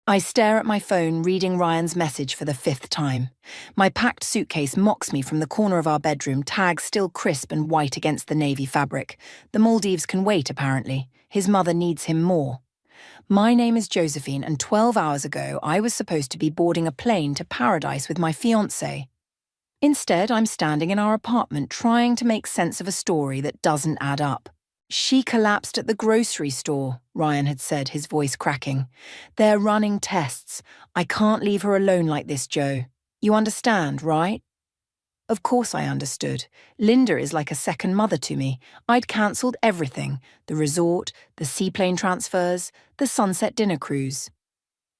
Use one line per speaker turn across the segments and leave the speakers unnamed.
I stare at my phone, reading Ryan's message for the 5th time. My packed suitcase mocks me from the corner of our bedroom, tags still crisp and white against the navy fabric. The Maldives can wait, apparently. His mother needs him more. My name is Josephine, and 12 hours ago, I was supposed to be boarding a plane to paradise with my fiancé. Instead, I'm standing in our apartment trying to make sense of a story that doesn't add up. She collapsed at the grocery store, Ryan had said, his voice cracking. They're running tests. I can't leave her alone like this, Joe. You understand, right? Of course I understood. Linda is like a second mother to me. I'd cancelled everything. The resort, the seaplane transfers, the sunset dinner cruise.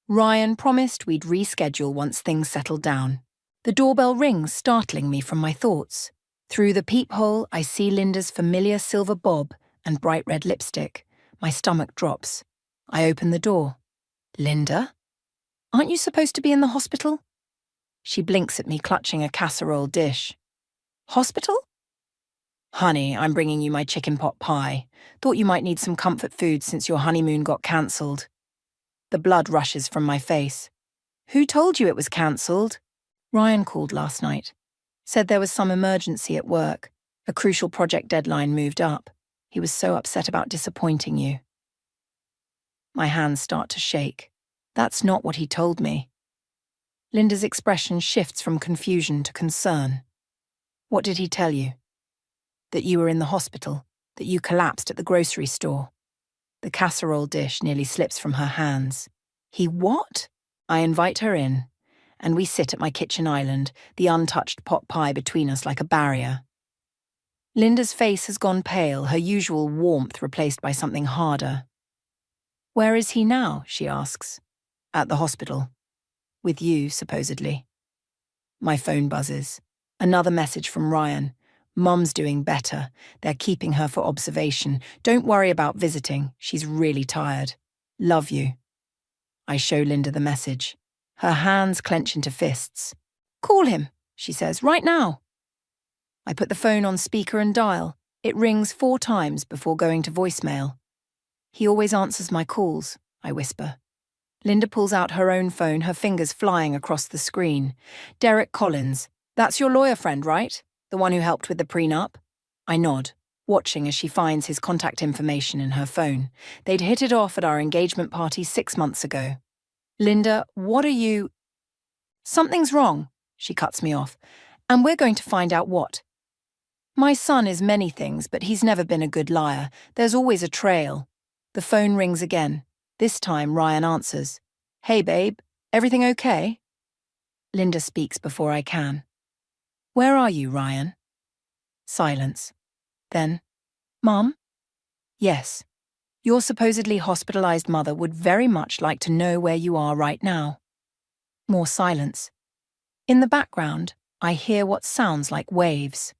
Ryan promised we'd reschedule once things settled down. The doorbell rings, startling me from my thoughts. Through the peephole, I see Linda's familiar silver bob and bright red lipstick. My stomach drops. I open the door. Linda? Aren't you supposed to be in the hospital? She blinks at me, clutching a casserole dish. Hospital? Honey, I'm bringing you my chicken pot pie. Thought you might need some comfort food since your honeymoon got cancelled. The blood rushes from my face. Who told you it was cancelled? Ryan called last night. Said there was some emergency at work. A crucial project deadline moved up. He was so upset about disappointing you. My hands start to shake. That's not what he told me. Linda's expression shifts from confusion to concern. What did he tell you? That you were in the hospital, that you collapsed at the grocery store. The casserole dish nearly slips from her hands. He what? I invite her in, and we sit at my kitchen island, the untouched pot pie between us like a barrier. Linda's face has gone pale, her usual warmth replaced by something harder. Where is he now? She asks. At the hospital. With you, supposedly. My phone buzzes. Another message from Ryan. Mum's doing better. They're keeping her for observation. Don't worry about visiting. She's really tired. Love you. I show Linda the message. Her hands clench into fists. Call him, she says, right now. I put the phone on speaker and dial. It rings 4 times before going to voicemail. He always answers my calls, I whisper. Linda pulls out her own phone, her fingers flying across the screen. Derek Collins. That's your lawyer friend, right? The one who helped with the prenup? I nod, watching as she finds his contact information in her phone. They'd hit it off at our engagement party 6 months ago. Linda, what are you... Something's wrong, she cuts me off, and we're going to find out what. My son is many things, but he's never been a good liar. There's always a trail. The phone rings again. This time, Ryan answers. Hey, babe, everything okay? Linda speaks before I can. Where are you, Ryan? Silence. Then, Mum? Yes. Your supposedly hospitalized mother would very much like to know where you are right now. More silence. In the background, I hear what sounds like waves.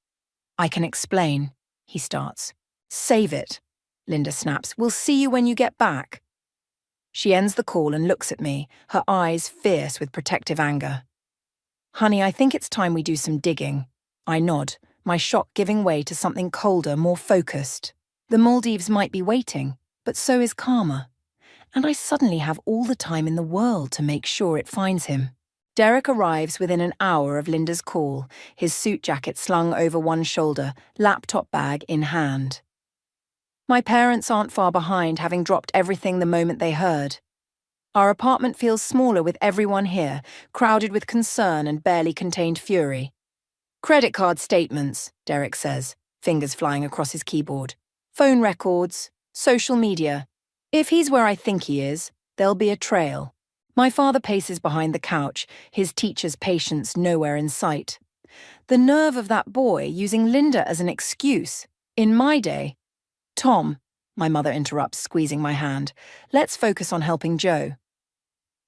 I can explain, he starts. Save it, Linda snaps. We'll see you when you get back. She ends the call and looks at me, her eyes fierce with protective anger. Honey, I think it's time we do some digging. I nod, my shock giving way to something colder, more focused. The Maldives might be waiting, but so is karma. And I suddenly have all the time in the world to make sure it finds him. Derek arrives within an hour of Linda's call, his suit jacket slung over one shoulder, laptop bag in hand. My parents aren't far behind, having dropped everything the moment they heard. Our apartment feels smaller with everyone here, crowded with concern and barely contained fury. Credit card statements, Derek says, fingers flying across his keyboard. Phone records, social media. If he's where I think he is, there'll be a trail. My father paces behind the couch, his teacher's patience nowhere in sight. The nerve of that boy using Linda as an excuse. In my day... Tom, my mother interrupts, squeezing my hand. Let's focus on helping Joe.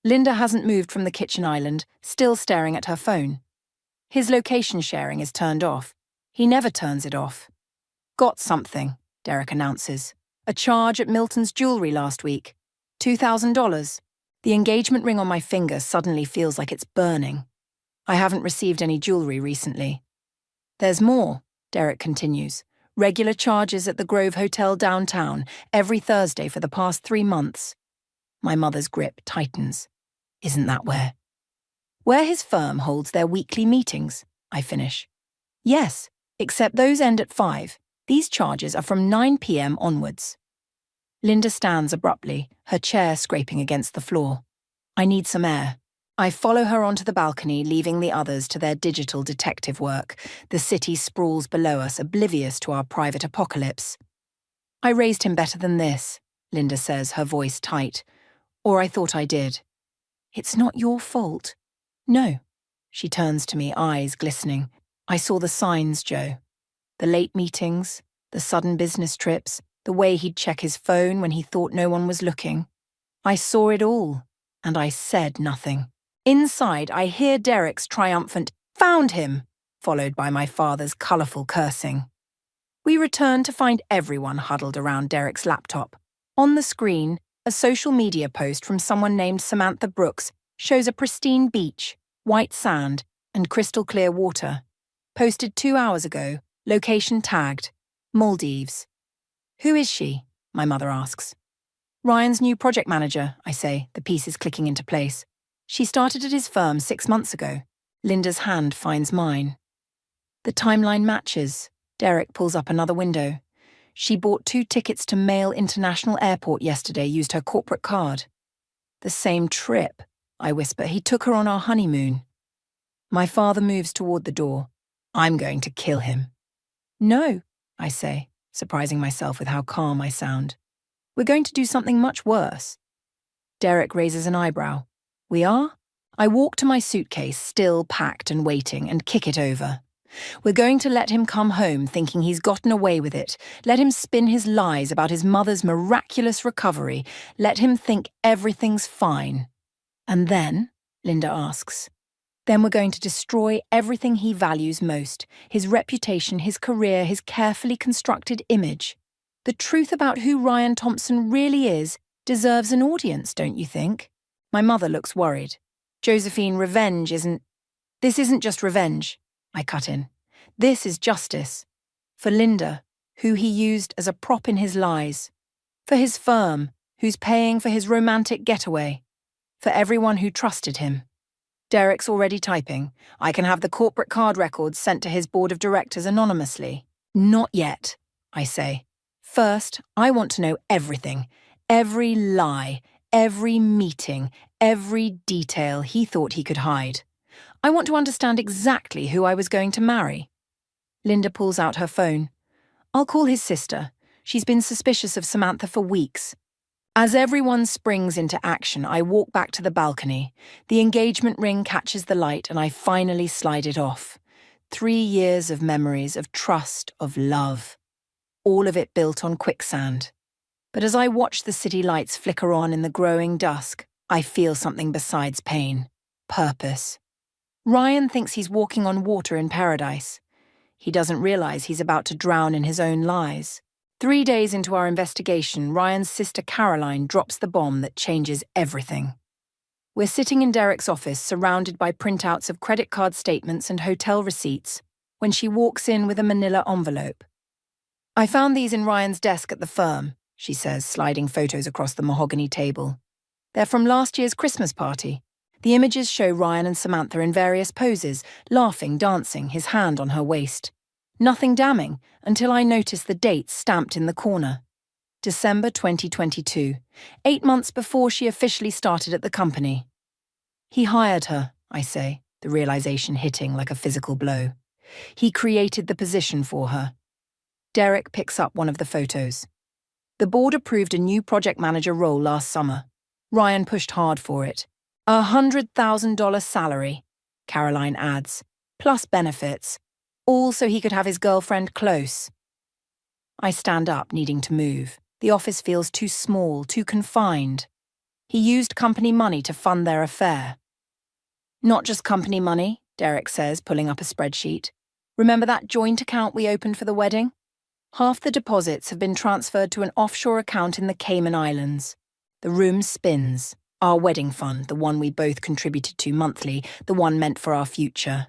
Linda hasn't moved from the kitchen island, still staring at her phone. His location sharing is turned off. He never turns it off. Got something, Derek announces. A charge at Milton's jewelry last week. $2,000. The engagement ring on my finger suddenly feels like it's burning. I haven't received any jewelry recently. There's more, Derek continues. Regular charges at the Grove Hotel downtown, every Thursday for the past 3 months. My mother's grip tightens. Isn't that where? Where his firm holds their weekly meetings, I finish. Yes, except those end at 5. These charges are from 9 p.m. onwards. Linda stands abruptly, her chair scraping against the floor. I need some air. I follow her onto the balcony, leaving the others to their digital detective work. The city sprawls below us, oblivious to our private apocalypse. I raised him better than this, Linda says, her voice tight. Or I thought I did. It's not your fault. No. She turns to me, eyes glistening. I saw the signs, Joe. The late meetings, the sudden business trips, the way he'd check his phone when he thought no one was looking. I saw it all, and I said nothing. Inside, I hear Derek's triumphant, "Found him," followed by my father's colourful cursing. We return to find everyone huddled around Derek's laptop. On the screen, a social media post from someone named Samantha Brooks shows a pristine beach, white sand, and crystal clear water. Posted 2 hours ago, location tagged, Maldives. Who is she? My mother asks. Ryan's new project manager, I say, the pieces clicking into place. She started at his firm 6 months ago. Linda's hand finds mine. The timeline matches. Derek pulls up another window. She bought 2 tickets to Mail International Airport yesterday, used her corporate card. The same trip, I whisper. He took her on our honeymoon. My father moves toward the door. I'm going to kill him. No, I say, surprising myself with how calm I sound. We're going to do something much worse. Derek raises an eyebrow. We are? I walk to my suitcase, still packed and waiting, and kick it over. We're going to let him come home thinking he's gotten away with it. Let him spin his lies about his mother's miraculous recovery. Let him think everything's fine. And then, Linda asks, then we're going to destroy everything he values most, his reputation, his career, his carefully constructed image. The truth about who Ryan Thompson really is deserves an audience, don't you think? My mother looks worried. Josephine, this isn't just revenge, I cut in. This is justice. For Linda, who he used as a prop in his lies. For his firm, who's paying for his romantic getaway. For everyone who trusted him. Derek's already typing. I can have the corporate card records sent to his board of directors anonymously. Not yet, I say. First, I want to know everything. Every lie, every meeting, every detail he thought he could hide. I want to understand exactly who I was going to marry. Linda pulls out her phone. I'll call his sister. She's been suspicious of Samantha for weeks. As everyone springs into action, I walk back to the balcony. The engagement ring catches the light and I finally slide it off. 3 years of memories, of trust, of love. All of it built on quicksand. But as I watch the city lights flicker on in the growing dusk, I feel something besides pain. Purpose. Ryan thinks he's walking on water in paradise. He doesn't realize he's about to drown in his own lies. 3 days into our investigation, Ryan's sister Caroline drops the bomb that changes everything. We're sitting in Derek's office, surrounded by printouts of credit card statements and hotel receipts, when she walks in with a manila envelope. I found these in Ryan's desk at the firm, she says, sliding photos across the mahogany table. They're from last year's Christmas party. The images show Ryan and Samantha in various poses, laughing, dancing, his hand on her waist. Nothing damning, until I notice the dates stamped in the corner. December 2022, 8 months before she officially started at the company. He hired her, I say, the realization hitting like a physical blow. He created the position for her. Derek picks up one of the photos. The board approved a new project manager role last summer. Ryan pushed hard for it. $100,000 salary, Caroline adds, plus benefits, all so he could have his girlfriend close. I stand up, needing to move. The office feels too small, too confined. He used company money to fund their affair. Not just company money, Derek says, pulling up a spreadsheet. Remember that joint account we opened for the wedding? Half the deposits have been transferred to an offshore account in the Cayman Islands. The room spins. Our wedding fund, the one we both contributed to monthly, the one meant for our future.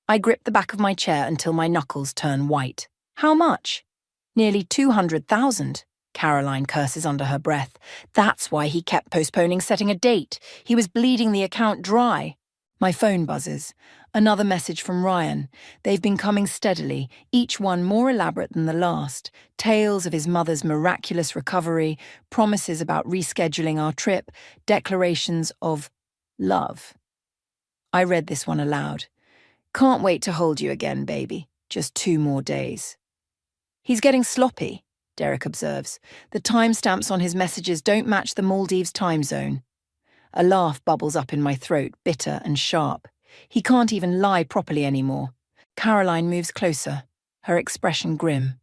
I grip the back of my chair until my knuckles turn white. How much? Nearly $200,000, Caroline curses under her breath. That's why he kept postponing setting a date. He was bleeding the account dry. My phone buzzes. Another message from Ryan. They've been coming steadily, each one more elaborate than the last. Tales of his mother's miraculous recovery, promises about rescheduling our trip, declarations of love. I read this one aloud. Can't wait to hold you again, baby. Just 2 more days. He's getting sloppy, Derek observes. The timestamps on his messages don't match the Maldives time zone. A laugh bubbles up in my throat, bitter and sharp. He can't even lie properly anymore. Caroline moves closer, her expression grim.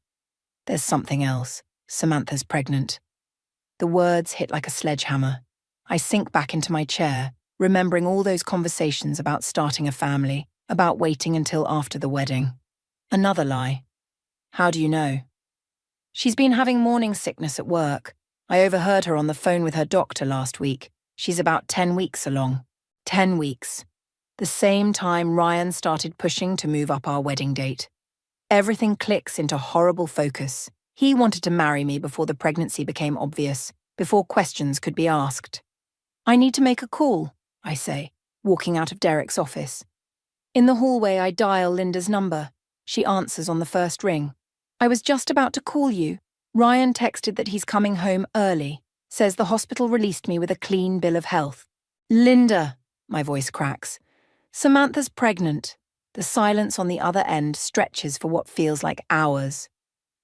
There's something else. Samantha's pregnant. The words hit like a sledgehammer. I sink back into my chair, remembering all those conversations about starting a family, about waiting until after the wedding. Another lie. How do you know? She's been having morning sickness at work. I overheard her on the phone with her doctor last week. She's about 10 weeks along. 10 weeks. The same time Ryan started pushing to move up our wedding date. Everything clicks into horrible focus. He wanted to marry me before the pregnancy became obvious, before questions could be asked. I need to make a call, I say, walking out of Derek's office. In the hallway, I dial Linda's number. She answers on the first ring. I was just about to call you. Ryan texted that he's coming home early. Says the hospital released me with a clean bill of health. Linda, my voice cracks. Samantha's pregnant. The silence on the other end stretches for what feels like hours.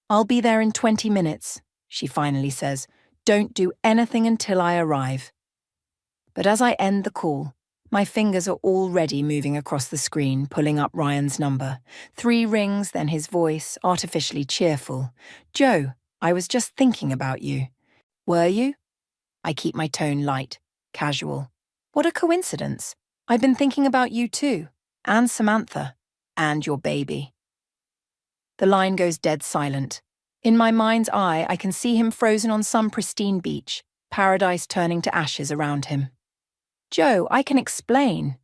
I'll be there in 20 minutes, she finally says. Don't do anything until I arrive. But as I end the call, my fingers are already moving across the screen, pulling up Ryan's number. 3 rings, then his voice, artificially cheerful. Joe, I was just thinking about you. Were you? I keep my tone light, casual. What a coincidence. I've been thinking about you too, and Samantha, and your baby. The line goes dead silent. In my mind's eye, I can see him frozen on some pristine beach, paradise turning to ashes around him. Joe, I can explain.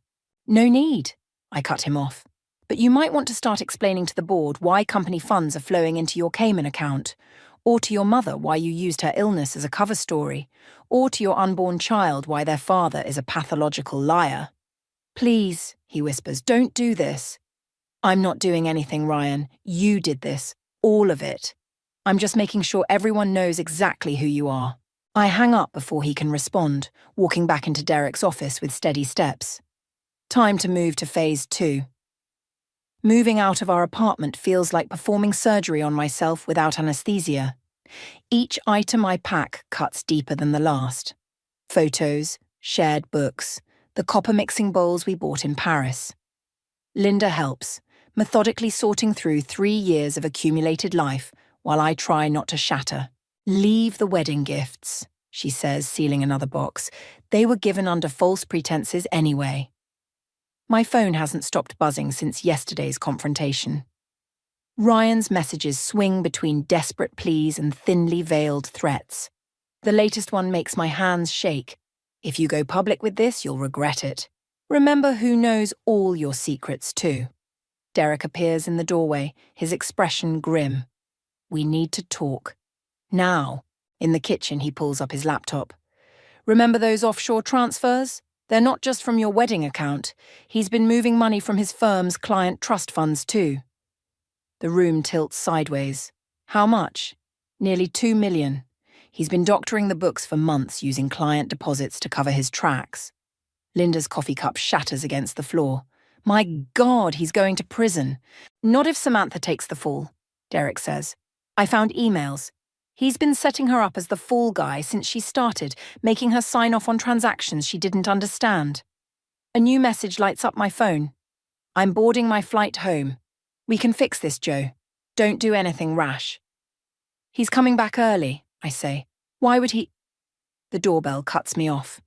No need, I cut him off. But you might want to start explaining to the board why company funds are flowing into your Cayman account, or to your mother why you used her illness as a cover story, or to your unborn child why their father is a pathological liar. Please, he whispers, don't do this. I'm not doing anything, Ryan. You did this. All of it. I'm just making sure everyone knows exactly who you are. I hang up before he can respond, walking back into Derek's office with steady steps. Time to move to phase 2. Moving out of our apartment feels like performing surgery on myself without anesthesia. Each item I pack cuts deeper than the last. Photos, shared books, the copper mixing bowls we bought in Paris. Linda helps, methodically sorting through 3 years of accumulated life while I try not to shatter. Leave the wedding gifts, she says, sealing another box. They were given under false pretenses anyway. My phone hasn't stopped buzzing since yesterday's confrontation. Ryan's messages swing between desperate pleas and thinly veiled threats. The latest one makes my hands shake. If you go public with this, you'll regret it. Remember who knows all your secrets too. Derek appears in the doorway, his expression grim. We need to talk. Now. In the kitchen, he pulls up his laptop. Remember those offshore transfers? They're not just from your wedding account. He's been moving money from his firm's client trust funds too. The room tilts sideways. How much? Nearly 2 million. He's been doctoring the books for months using client deposits to cover his tracks. Linda's coffee cup shatters against the floor. My God, he's going to prison. Not if Samantha takes the fall, Derek says. I found emails. He's been setting her up as the fall guy since she started, making her sign off on transactions she didn't understand. A new message lights up my phone. I'm boarding my flight home. We can fix this, Joe. Don't do anything rash. He's coming back early, I say. Why would he? The doorbell cuts me off.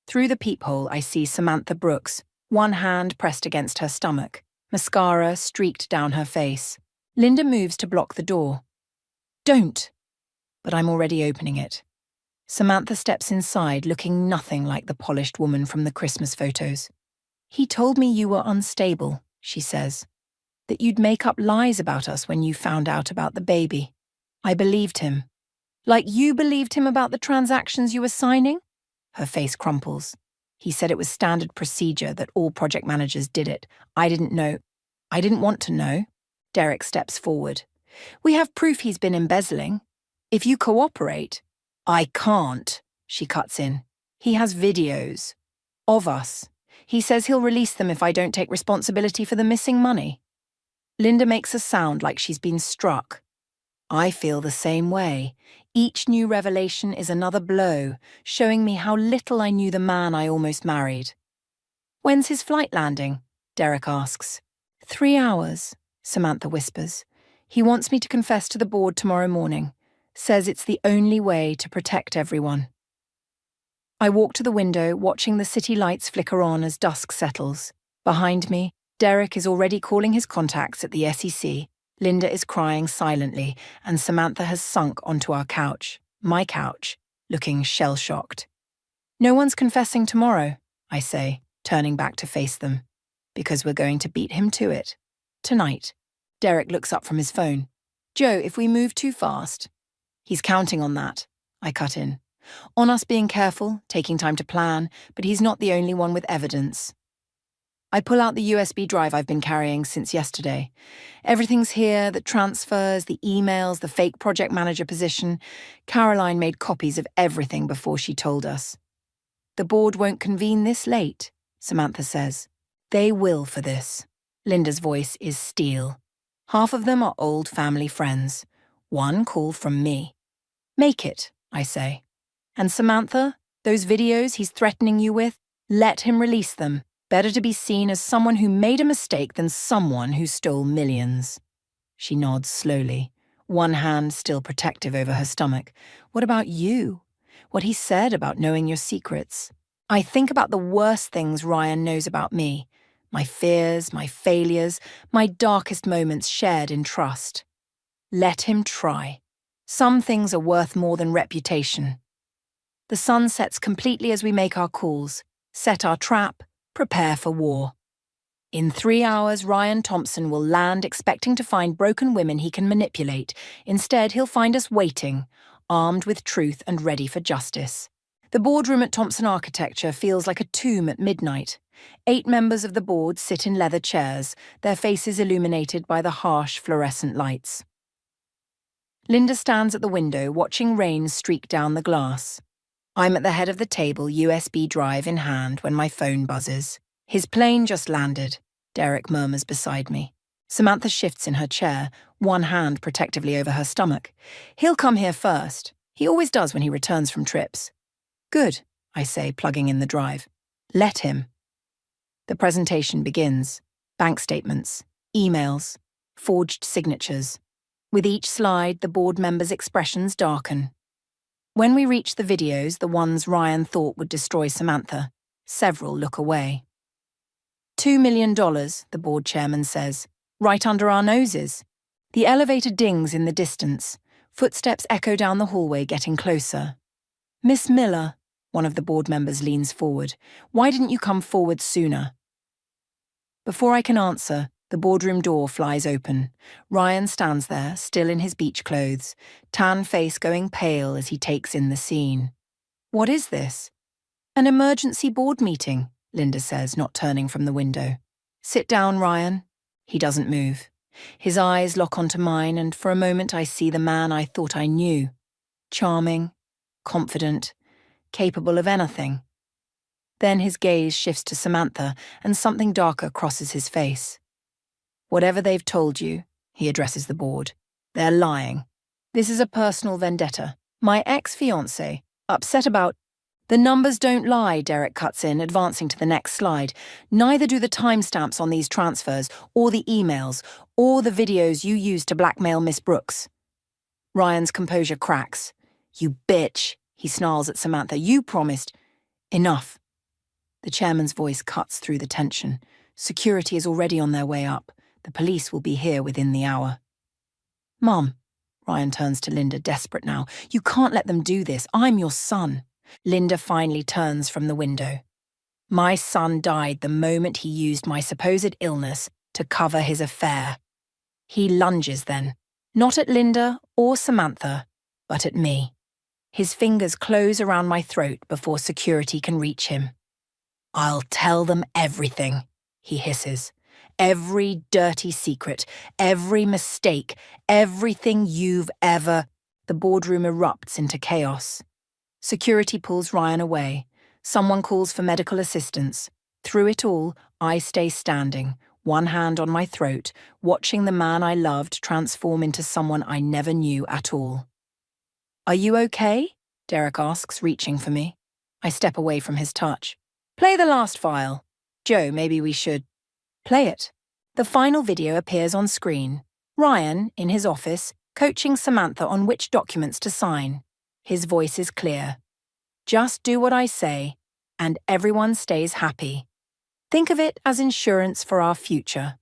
Through the peephole, I see Samantha Brooks, one hand pressed against her stomach, mascara streaked down her face. Linda moves to block the door. Don't! But I'm already opening it. Samantha steps inside, looking nothing like the polished woman from the Christmas photos. He told me you were unstable, she says. That you'd make up lies about us when you found out about the baby. I believed him. Like you believed him about the transactions you were signing? Her face crumples. He said it was standard procedure that all project managers did it. I didn't know. I didn't want to know. Derek steps forward. We have proof he's been embezzling. If you cooperate. I can't, she cuts in. He has videos. Of us. He says he'll release them if I don't take responsibility for the missing money. Linda makes a sound like she's been struck. I feel the same way. Each new revelation is another blow, showing me how little I knew the man I almost married. When's his flight landing? Derek asks. 3 hours, Samantha whispers. He wants me to confess to the board tomorrow morning. Says it's the only way to protect everyone. I walk to the window, watching the city lights flicker on as dusk settles. Behind me, Derek is already calling his contacts at the SEC. Linda is crying silently, and Samantha has sunk onto our couch, my couch, looking shell-shocked. No one's confessing tomorrow, I say, turning back to face them. Because we're going to beat him to it. Tonight. Derek looks up from his phone. Joe, if we move too fast. He's counting on that, I cut in. On us being careful, taking time to plan, but he's not the only one with evidence. I pull out the USB drive I've been carrying since yesterday. Everything's here, the transfers, the emails, the fake project manager position. Caroline made copies of everything before she told us. The board won't convene this late, Samantha says. They will for this. Linda's voice is steel. Half of them are old family friends. One call from me. Make it, I say. And Samantha, those videos he's threatening you with, let him release them. Better to be seen as someone who made a mistake than someone who stole millions. She nods slowly, one hand still protective over her stomach. What about you? What he said about knowing your secrets. I think about the worst things Ryan knows about me. My fears, my failures, my darkest moments shared in trust. Let him try. Some things are worth more than reputation. The sun sets completely as we make our calls, set our trap, prepare for war. In 3 hours, Ryan Thompson will land expecting to find broken women he can manipulate. Instead, he'll find us waiting, armed with truth and ready for justice. The boardroom at Thompson Architecture feels like a tomb at midnight. 8 members of the board sit in leather chairs, their faces illuminated by the harsh fluorescent lights. Linda stands at the window, watching rain streak down the glass. I'm at the head of the table, USB drive in hand, when my phone buzzes. His plane just landed, Derek murmurs beside me. Samantha shifts in her chair, one hand protectively over her stomach. He'll come here first. He always does when he returns from trips. Good, I say, plugging in the drive. Let him. The presentation begins. Bank statements, emails, forged signatures. With each slide, the board members' expressions darken. When we reach the videos, the ones Ryan thought would destroy Samantha, several look away. $2 million, the board chairman says, right under our noses. The elevator dings in the distance. Footsteps echo down the hallway, getting closer. Miss Miller, one of the board members leans forward. Why didn't you come forward sooner? Before I can answer, the boardroom door flies open. Ryan stands there, still in his beach clothes, tan face going pale as he takes in the scene. What is this? An emergency board meeting, Linda says, not turning from the window. Sit down, Ryan. He doesn't move. His eyes lock onto mine, and for a moment I see the man I thought I knew. Charming, confident, capable of anything. Then his gaze shifts to Samantha, and something darker crosses his face. Whatever they've told you, he addresses the board, they're lying. This is a personal vendetta. My ex-fiancé, upset about... The numbers don't lie, Derek cuts in, advancing to the next slide. Neither do the timestamps on these transfers, or the emails, or the videos you used to blackmail Miss Brooks. Ryan's composure cracks. You bitch, he snarls at Samantha. You promised... Enough. The chairman's voice cuts through the tension. Security is already on their way up. The police will be here within the hour. Mum, Ryan turns to Linda, desperate now. You can't let them do this. I'm your son. Linda finally turns from the window. My son died the moment he used my supposed illness to cover his affair. He lunges then, not at Linda or Samantha, but at me. His fingers close around my throat before security can reach him. "I'll tell them everything," he hisses. "Every dirty secret, every mistake, everything you've ever—" The boardroom erupts into chaos. Security pulls Ryan away. Someone calls for medical assistance. Through it all, I stay standing, one hand on my throat, watching the man I loved transform into someone I never knew at all. "Are you okay?" Derek asks, reaching for me. I step away from his touch. "Play the last file. Joe, maybe we should—" "Play it." The final video appears on screen. Ryan, in his office, coaching Samantha on which documents to sign. His voice is clear. "Just do what I say, and everyone stays happy. Think of it as insurance for our future."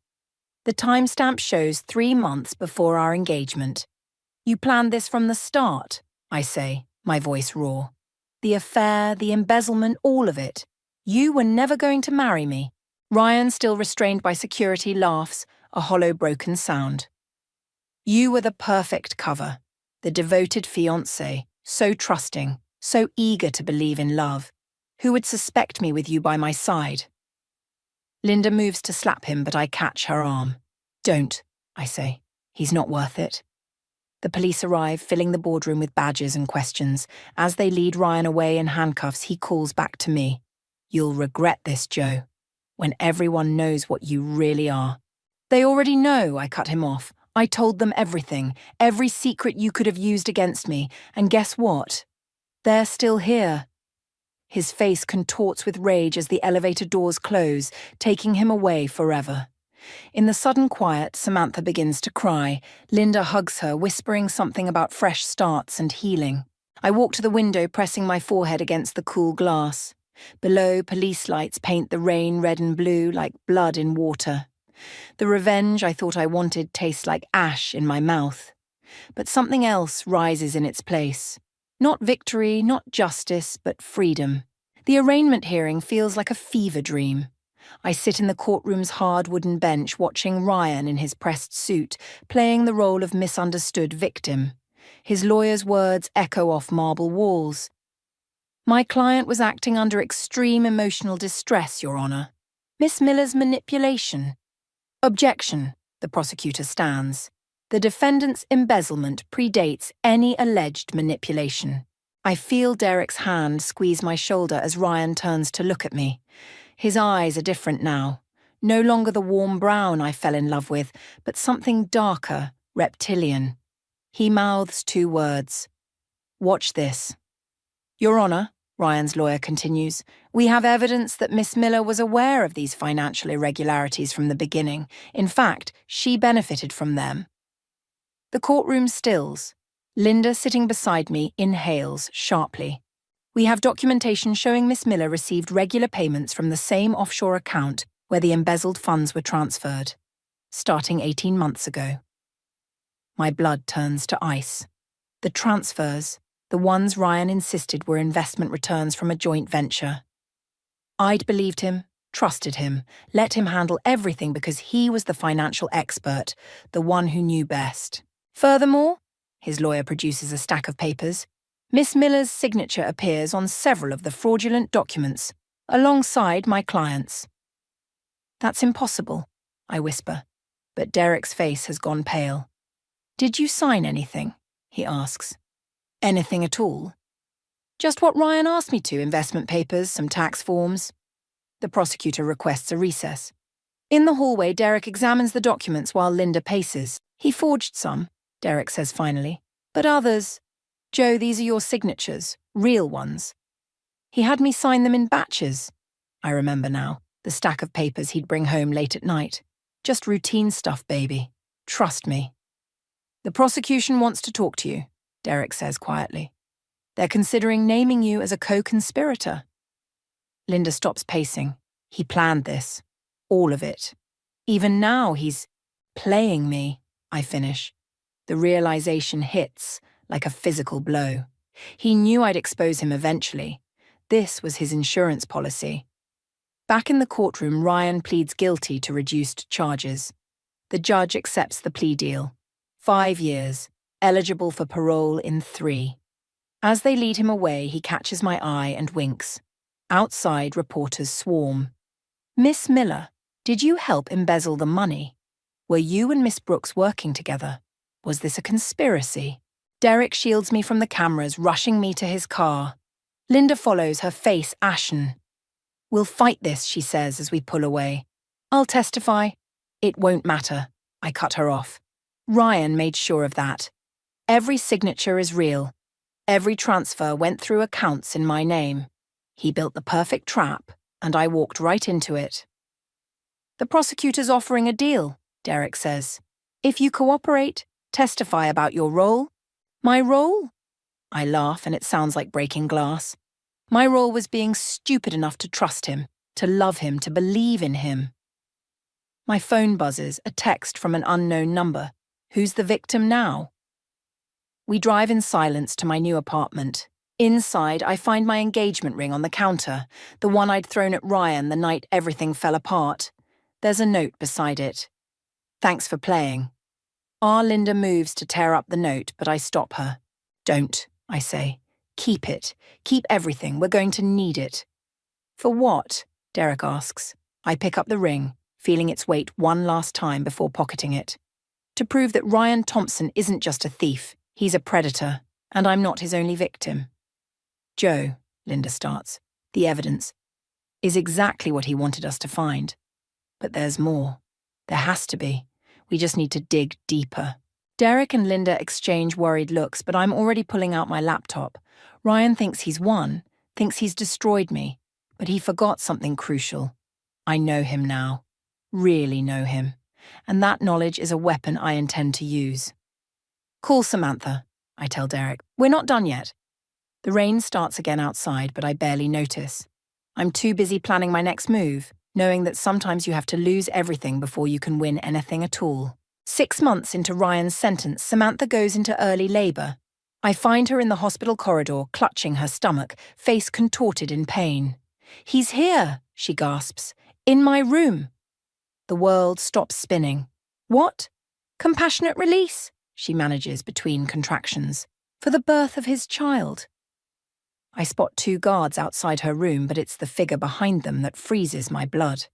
The timestamp shows 3 months before our engagement. "You planned this from the start," I say, my voice raw. "The affair, the embezzlement, all of it. You were never going to marry me." Ryan, still restrained by security, laughs, a hollow, broken sound. "You were the perfect cover, the devoted fiancé, so trusting, so eager to believe in love. Who would suspect me with you by my side?" Linda moves to slap him, but I catch her arm. "Don't," I say. "He's not worth it." The police arrive, filling the boardroom with badges and questions. As they lead Ryan away in handcuffs, he calls back to me. "You'll regret this, Joe, when everyone knows what you really are." "They already know," I cut him off. "I told them everything, every secret you could have used against me, and guess what? They're still here." His face contorts with rage as the elevator doors close, taking him away forever. In the sudden quiet, Samantha begins to cry. Linda hugs her, whispering something about fresh starts and healing. I walk to the window, pressing my forehead against the cool glass. Below, police lights paint the rain red and blue like blood in water. The revenge I thought I wanted tastes like ash in my mouth. But something else rises in its place. Not victory, not justice, but freedom. The arraignment hearing feels like a fever dream. I sit in the courtroom's hard wooden bench watching Ryan in his pressed suit, playing the role of misunderstood victim. His lawyer's words echo off marble walls. "My client was acting under extreme emotional distress, Your Honor. Miss Miller's manipulation." "Objection," the prosecutor stands. "The defendant's embezzlement predates any alleged manipulation." I feel Derek's hand squeeze my shoulder as Ryan turns to look at me. His eyes are different now. No longer the warm brown I fell in love with, but something darker, reptilian. He mouths 2 words. "Watch this." "Your Honor," Ryan's lawyer continues, "we have evidence that Miss Miller was aware of these financial irregularities from the beginning. In fact, she benefited from them." The courtroom stills. Linda, sitting beside me, inhales sharply. "We have documentation showing Miss Miller received regular payments from the same offshore account where the embezzled funds were transferred, starting 18 months ago." My blood turns to ice. The transfers, the ones Ryan insisted were investment returns from a joint venture. I'd believed him, trusted him, let him handle everything because he was the financial expert, the one who knew best. Furthermore, his lawyer produces a stack of papers. Miss Miller's signature appears on several of the fraudulent documents, alongside my client's. "That's impossible," I whisper, but Derek's face has gone pale. "Did you sign anything?" he asks. "Anything at all?" "Just what Ryan asked me to, investment papers, some tax forms." The prosecutor requests a recess. In the hallway, Derek examines the documents while Linda paces. "He forged some," Derek says finally, "but others. Joe, these are your signatures, real ones." "He had me sign them in batches." I remember now, the stack of papers he'd bring home late at night. "Just routine stuff, baby. Trust me." "The prosecution wants to talk to you," Derek says quietly. "They're considering naming you as a co-conspirator." Linda stops pacing. "He planned this. All of it. Even now he's playing me," I finish. The realization hits like a physical blow. He knew I'd expose him eventually. This was his insurance policy. Back in the courtroom, Ryan pleads guilty to reduced charges. The judge accepts the plea deal. 5 years, eligible for parole in 3. As they lead him away, he catches my eye and winks. Outside, reporters swarm. Miss Miller, did you help embezzle the money? Were you and Miss Brooks working together? Was this a conspiracy? Derek shields me from the cameras, rushing me to his car. Linda follows, her face ashen. We'll fight this, she says as we pull away. I'll testify. It won't matter. I cut her off. Ryan made sure of that. Every signature is real. Every transfer went through accounts in my name. He built the perfect trap, and I walked right into it. The prosecutor's offering a deal, Derek says. If you cooperate, testify about your role. My role? I laugh, and it sounds like breaking glass. My role was being stupid enough to trust him, to love him, to believe in him. My phone buzzes, a text from an unknown number. Who's the victim now? We drive in silence to my new apartment. Inside, I find my engagement ring on the counter, the one I'd thrown at Ryan the night everything fell apart. There's a note beside it. Thanks for playing. Our Linda moves to tear up the note, but I stop her. Don't, I say. Keep it. Keep everything. We're going to need it. For what? Derek asks. I pick up the ring, feeling its weight one last time before pocketing it. To prove that Ryan Thompson isn't just a thief, he's a predator, and I'm not his only victim. Joe, Linda starts, the evidence is exactly what he wanted us to find. But there's more. There has to be. We just need to dig deeper. Derek and Linda exchange worried looks, but I'm already pulling out my laptop. Ryan thinks he's won, thinks he's destroyed me, but he forgot something crucial. I know him now. Really know him. And that knowledge is a weapon I intend to use. Call Samantha, I tell Derek. We're not done yet. The rain starts again outside, but I barely notice. I'm too busy planning my next move, knowing that sometimes you have to lose everything before you can win anything at all. 6 months into Ryan's sentence, Samantha goes into early labor. I find her in the hospital corridor, clutching her stomach, face contorted in pain. He's here, she gasps. In my room. The world stops spinning. What? Compassionate release, she manages between contractions. For the birth of his child. I spot 2 guards outside her room, but it's the figure behind them that freezes my blood.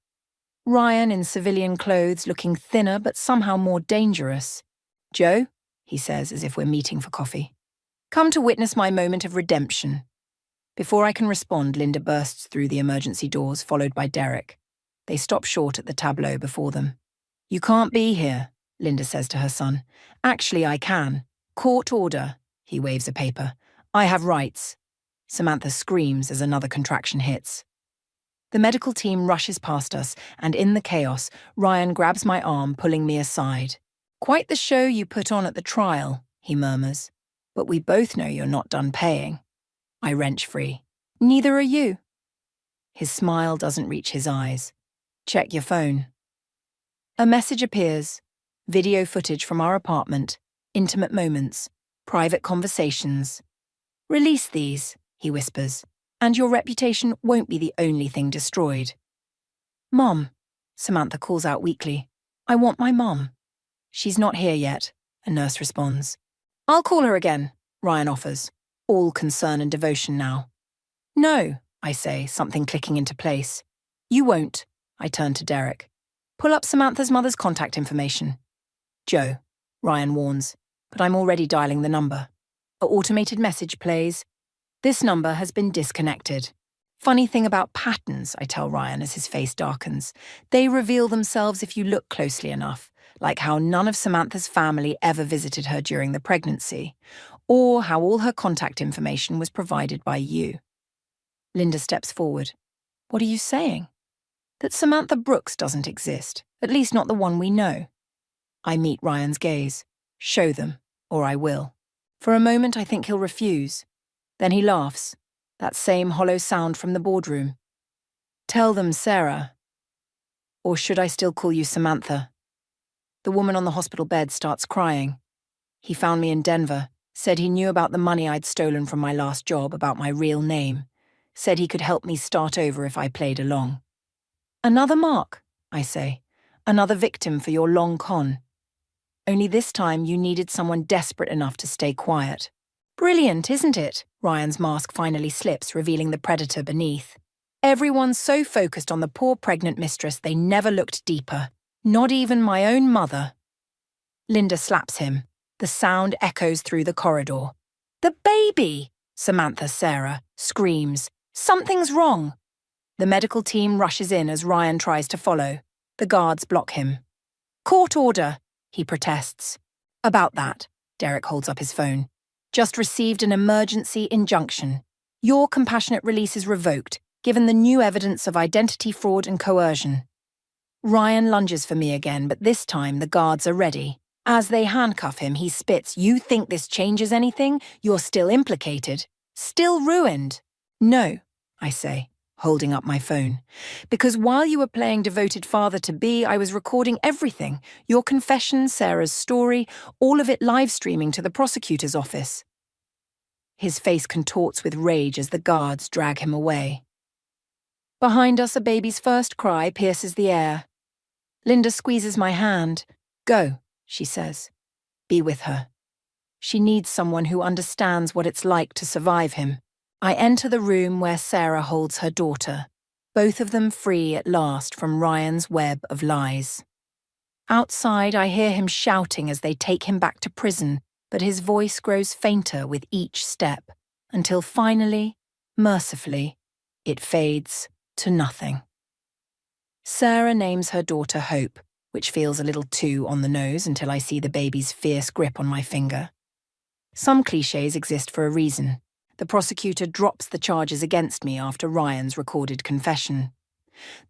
Ryan in civilian clothes, looking thinner but somehow more dangerous. Joe, he says as if we're meeting for coffee. Come to witness my moment of redemption. Before I can respond, Linda bursts through the emergency doors, followed by Derek. They stop short at the tableau before them. You can't be here, Linda says to her son. Actually, I can. Court order, he waves a paper. I have rights. Samantha screams as another contraction hits. The medical team rushes past us, and in the chaos, Ryan grabs my arm, pulling me aside. Quite the show you put on at the trial, he murmurs. But we both know you're not done paying. I wrench free. Neither are you. His smile doesn't reach his eyes. Check your phone. A message appears. Video footage from our apartment. Intimate moments. Private conversations. Release these, he whispers, and your reputation won't be the only thing destroyed. Mom, Samantha calls out weakly. I want my mom. She's not here yet, a nurse responds. I'll call her again, Ryan offers, all concern and devotion now. No, I say, something clicking into place. You won't, I turn to Derek. Pull up Samantha's mother's contact information. Joe, Ryan warns, but I'm already dialing the number. An automated message plays. This number has been disconnected. Funny thing about patterns, I tell Ryan as his face darkens. They reveal themselves if you look closely enough, like how none of Samantha's family ever visited her during the pregnancy, or how all her contact information was provided by you. Linda steps forward. What are you saying? That Samantha Brooks doesn't exist, at least not the one we know. I meet Ryan's gaze. Show them, or I will. For a moment I think he'll refuse. Then he laughs, that same hollow sound from the boardroom. Tell them, Sarah. Or should I still call you Samantha? The woman on the hospital bed starts crying. He found me in Denver, said he knew about the money I'd stolen from my last job, about my real name, said he could help me start over if I played along. Another mark, I say, another victim for your long con. Only this time you needed someone desperate enough to stay quiet. Brilliant, isn't it? Ryan's mask finally slips, revealing the predator beneath. Everyone's so focused on the poor pregnant mistress they never looked deeper. Not even my own mother. Linda slaps him. The sound echoes through the corridor. The baby! Samantha Sarah screams. Something's wrong. The medical team rushes in as Ryan tries to follow. The guards block him. Court order, he protests. About that, Derek holds up his phone. Just received an emergency injunction. Your compassionate release is revoked, given the new evidence of identity fraud and coercion. Ryan lunges for me again, but this time the guards are ready. As they handcuff him, he spits, "You think this changes anything? You're still implicated. Still ruined." "No," I say, holding up my phone. "Because while you were playing devoted father-to-be, I was recording everything. Your confession, Sarah's story, all of it live streaming to the prosecutor's office." His face contorts with rage as the guards drag him away. Behind us, a baby's first cry pierces the air. Linda squeezes my hand. "Go," she says. "Be with her. She needs someone who understands what it's like to survive him." I enter the room where Sarah holds her daughter, both of them free at last from Ryan's web of lies. Outside, I hear him shouting as they take him back to prison, but his voice grows fainter with each step, until finally, mercifully, it fades to nothing. Sarah names her daughter Hope, which feels a little too on the nose until I see the baby's fierce grip on my finger. Some clichés exist for a reason. The prosecutor drops the charges against me after Ryan's recorded confession.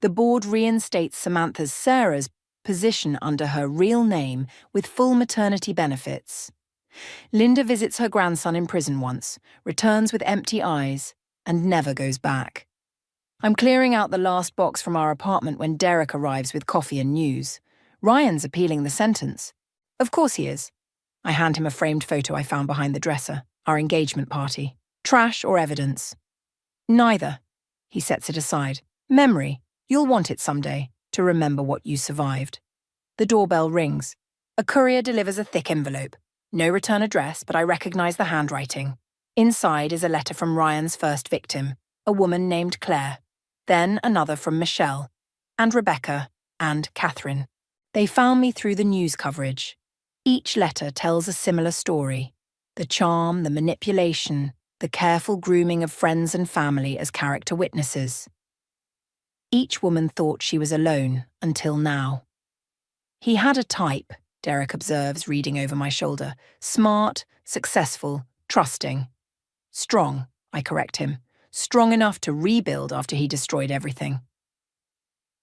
The board reinstates Sarah's position under her real name with full maternity benefits. Linda visits her grandson in prison once, returns with empty eyes, and never goes back. I'm clearing out the last box from our apartment when Derek arrives with coffee and news. Ryan's appealing the sentence. Of course he is. I hand him a framed photo I found behind the dresser, our engagement party. Trash or evidence? Neither. He sets it aside. Memory. You'll want it someday, to remember what you survived. The doorbell rings. A courier delivers a thick envelope. No return address, but I recognize the handwriting. Inside is a letter from Ryan's first victim, a woman named Claire. Then another from Michelle, and Rebecca, and Catherine. They found me through the news coverage. Each letter tells a similar story. The charm, the manipulation, the careful grooming of friends and family as character witnesses. Each woman thought she was alone, until now. He had a type, Derek observes, reading over my shoulder. Smart, successful, trusting. Strong, I correct him. Strong enough to rebuild after he destroyed everything.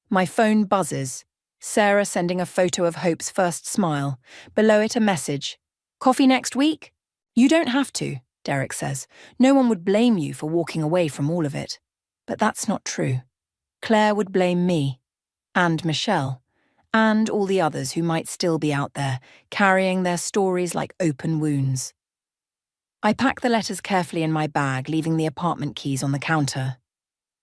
My phone buzzes. Sarah sending a photo of Hope's first smile. Below it a message. "Coffee next week?" "You don't have to," Derek says. "No one would blame you for walking away from all of it." But that's not true. Claire would blame me, and Michelle, and all the others who might still be out there, carrying their stories like open wounds. I pack the letters carefully in my bag, leaving the apartment keys on the counter.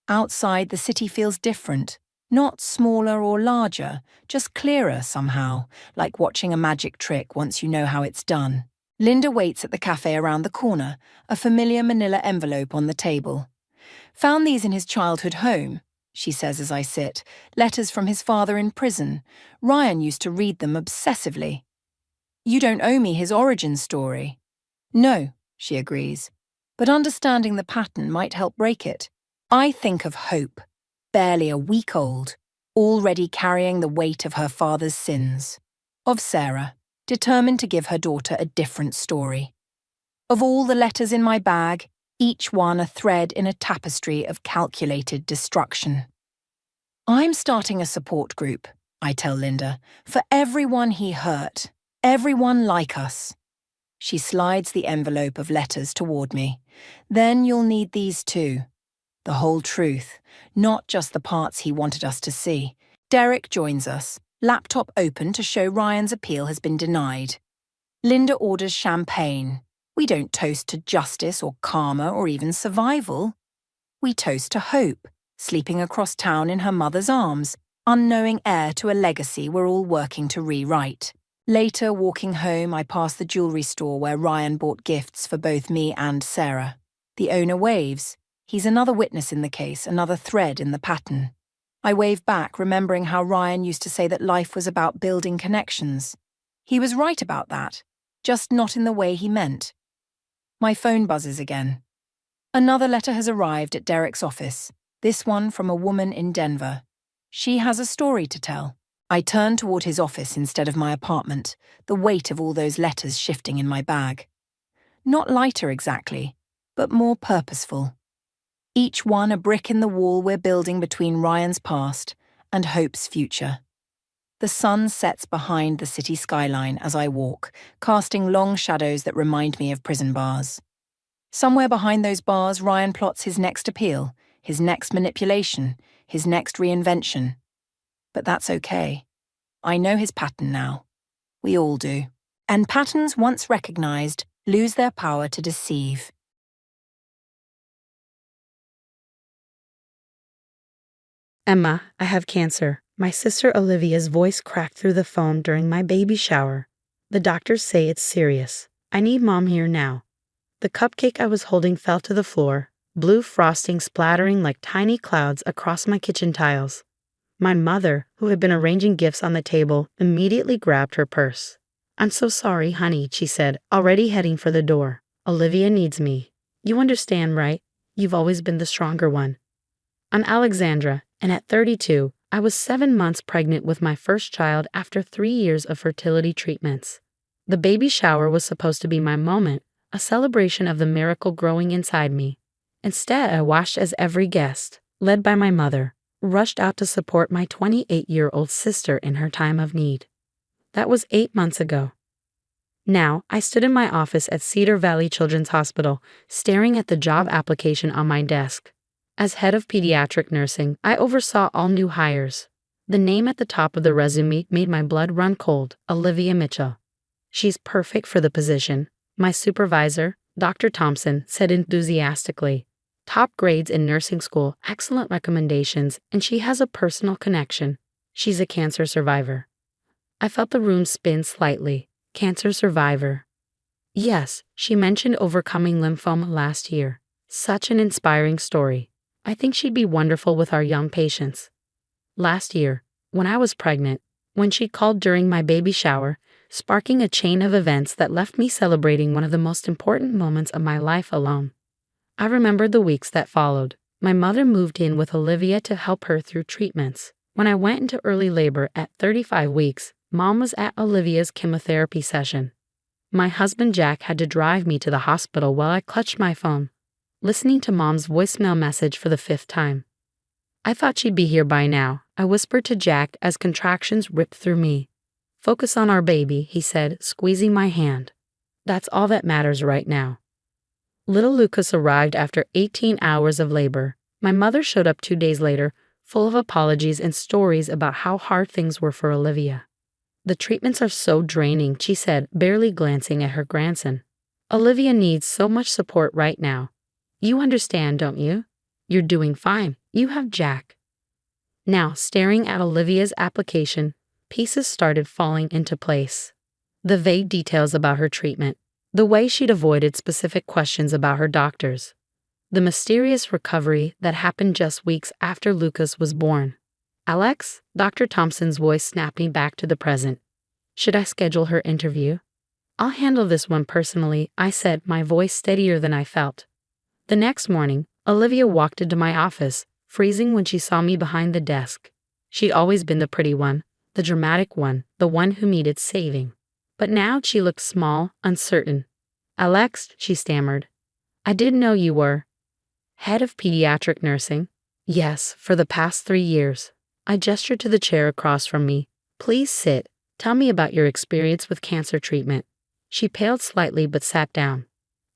Outside, the city feels different. Not smaller or larger, just clearer somehow, like watching a magic trick once you know how it's done. Linda waits at the cafe around the corner, a familiar manila envelope on the table. "Found these in his childhood home," she says as I sit. "Letters from his father in prison. Ryan used to read them obsessively." "You don't owe me his origin story." "No," she agrees. "But understanding the pattern might help break it. I think of Hope, barely a week old, already carrying the weight of her father's sins. Of Sarah, determined to give her daughter a different story. Of all the letters in my bag, each one a thread in a tapestry of calculated destruction. "I'm starting a support group," I tell Linda, "for everyone he hurt, everyone like us." She slides the envelope of letters toward me. "Then you'll need these too. The whole truth, not just the parts he wanted us to see." Derek joins us, laptop open to show Ryan's appeal has been denied. Linda orders champagne. We don't toast to justice or karma or even survival. We toast to Hope, sleeping across town in her mother's arms, unknowing heir to a legacy we're all working to rewrite. Later, walking home, I passed the jewelry store where Ryan bought gifts for both me and Sarah. The owner waves. He's another witness in the case, another thread in the pattern. I wave back, remembering how Ryan used to say that life was about building connections. He was right about that, just not in the way he meant. My phone buzzes again. Another letter has arrived at Derek's office, this one from a woman in Denver. She has a story to tell. I turn toward his office instead of my apartment, the weight of all those letters shifting in my bag. Not lighter exactly, but more purposeful. Each one a brick in the wall we're building between Ryan's past and Hope's future. The sun sets behind the city skyline as I walk, casting long shadows that remind me of prison bars. Somewhere behind those bars, Ryan plots his next appeal, his next manipulation, his next reinvention. But that's okay. I know his pattern now. We all do. And patterns once recognized lose their power to deceive.
Emma, I have cancer. My sister Olivia's voice cracked through the phone during my baby shower. The doctors say it's serious. I need Mom here now. The cupcake I was holding fell to the floor, blue frosting splattering like tiny clouds across my kitchen tiles. My mother, who had been arranging gifts on the table, immediately grabbed her purse. "I'm so sorry, honey," she said, already heading for the door. "Olivia needs me. You understand, right? You've always been the stronger one." I'm Alexandra, and at 32, I was 7 months pregnant with my first child after 3 years of fertility treatments. The baby shower was supposed to be my moment, a celebration of the miracle growing inside me. Instead, I watched as every guest, led by my mother, rushed out to support my 28-year-old sister in her time of need. That was 8 months ago. Now, I stood in my office at Cedar Valley Children's Hospital, staring at the job application on my desk. As head of pediatric nursing, I oversaw all new hires. The name at the top of the resume made my blood run cold: Olivia Mitchell. "She's perfect for the position," my supervisor, Dr. Thompson, said enthusiastically. "Top grades in nursing school, excellent recommendations, and she has a personal connection. She's a cancer survivor." I felt the room spin slightly. Cancer survivor. Yes, she mentioned overcoming lymphoma last year. Such an inspiring story. I think she'd be wonderful with our young patients. Last year, when I was pregnant, when she called during my baby shower, sparking a chain of events that left me celebrating one of the most important moments of my life alone. I remembered the weeks that followed. My mother moved in with Olivia to help her through treatments. When I went into early labor at 35 weeks, Mom was at Olivia's chemotherapy session. My husband Jack had to drive me to the hospital while I clutched my phone, listening to Mom's voicemail message for the 5th time. "I thought she'd be here by now," I whispered to Jack as contractions ripped through me. "Focus on our baby," he said, squeezing my hand. "That's all that matters right now." Little Lucas arrived after 18 hours of labor. My mother showed up 2 days later, full of apologies and stories about how hard things were for Olivia. "The treatments are so draining," she said, barely glancing at her grandson. "Olivia needs so much support right now. You understand, don't you? You're doing fine. You have Jack." Now, staring at Olivia's application, pieces started falling into place. The vague details about her treatment, the way she'd avoided specific questions about her doctors, the mysterious recovery that happened just weeks after Lucas was born. "Alex?" Dr. Thompson's voice snapped me back to the present. "Should I schedule her interview?" "I'll handle this one personally," I said, my voice steadier than I felt. The next morning, Olivia walked into my office, freezing when she saw me behind the desk. She'd always been the pretty one, the dramatic one, the one who needed saving. But now she looked small, uncertain. "Alex," she stammered. "I didn't know you were head of pediatric nursing." "Yes, for the past 3 years." I gestured to the chair across from me. "Please sit. Tell me about your experience with cancer treatment." She paled slightly but sat down.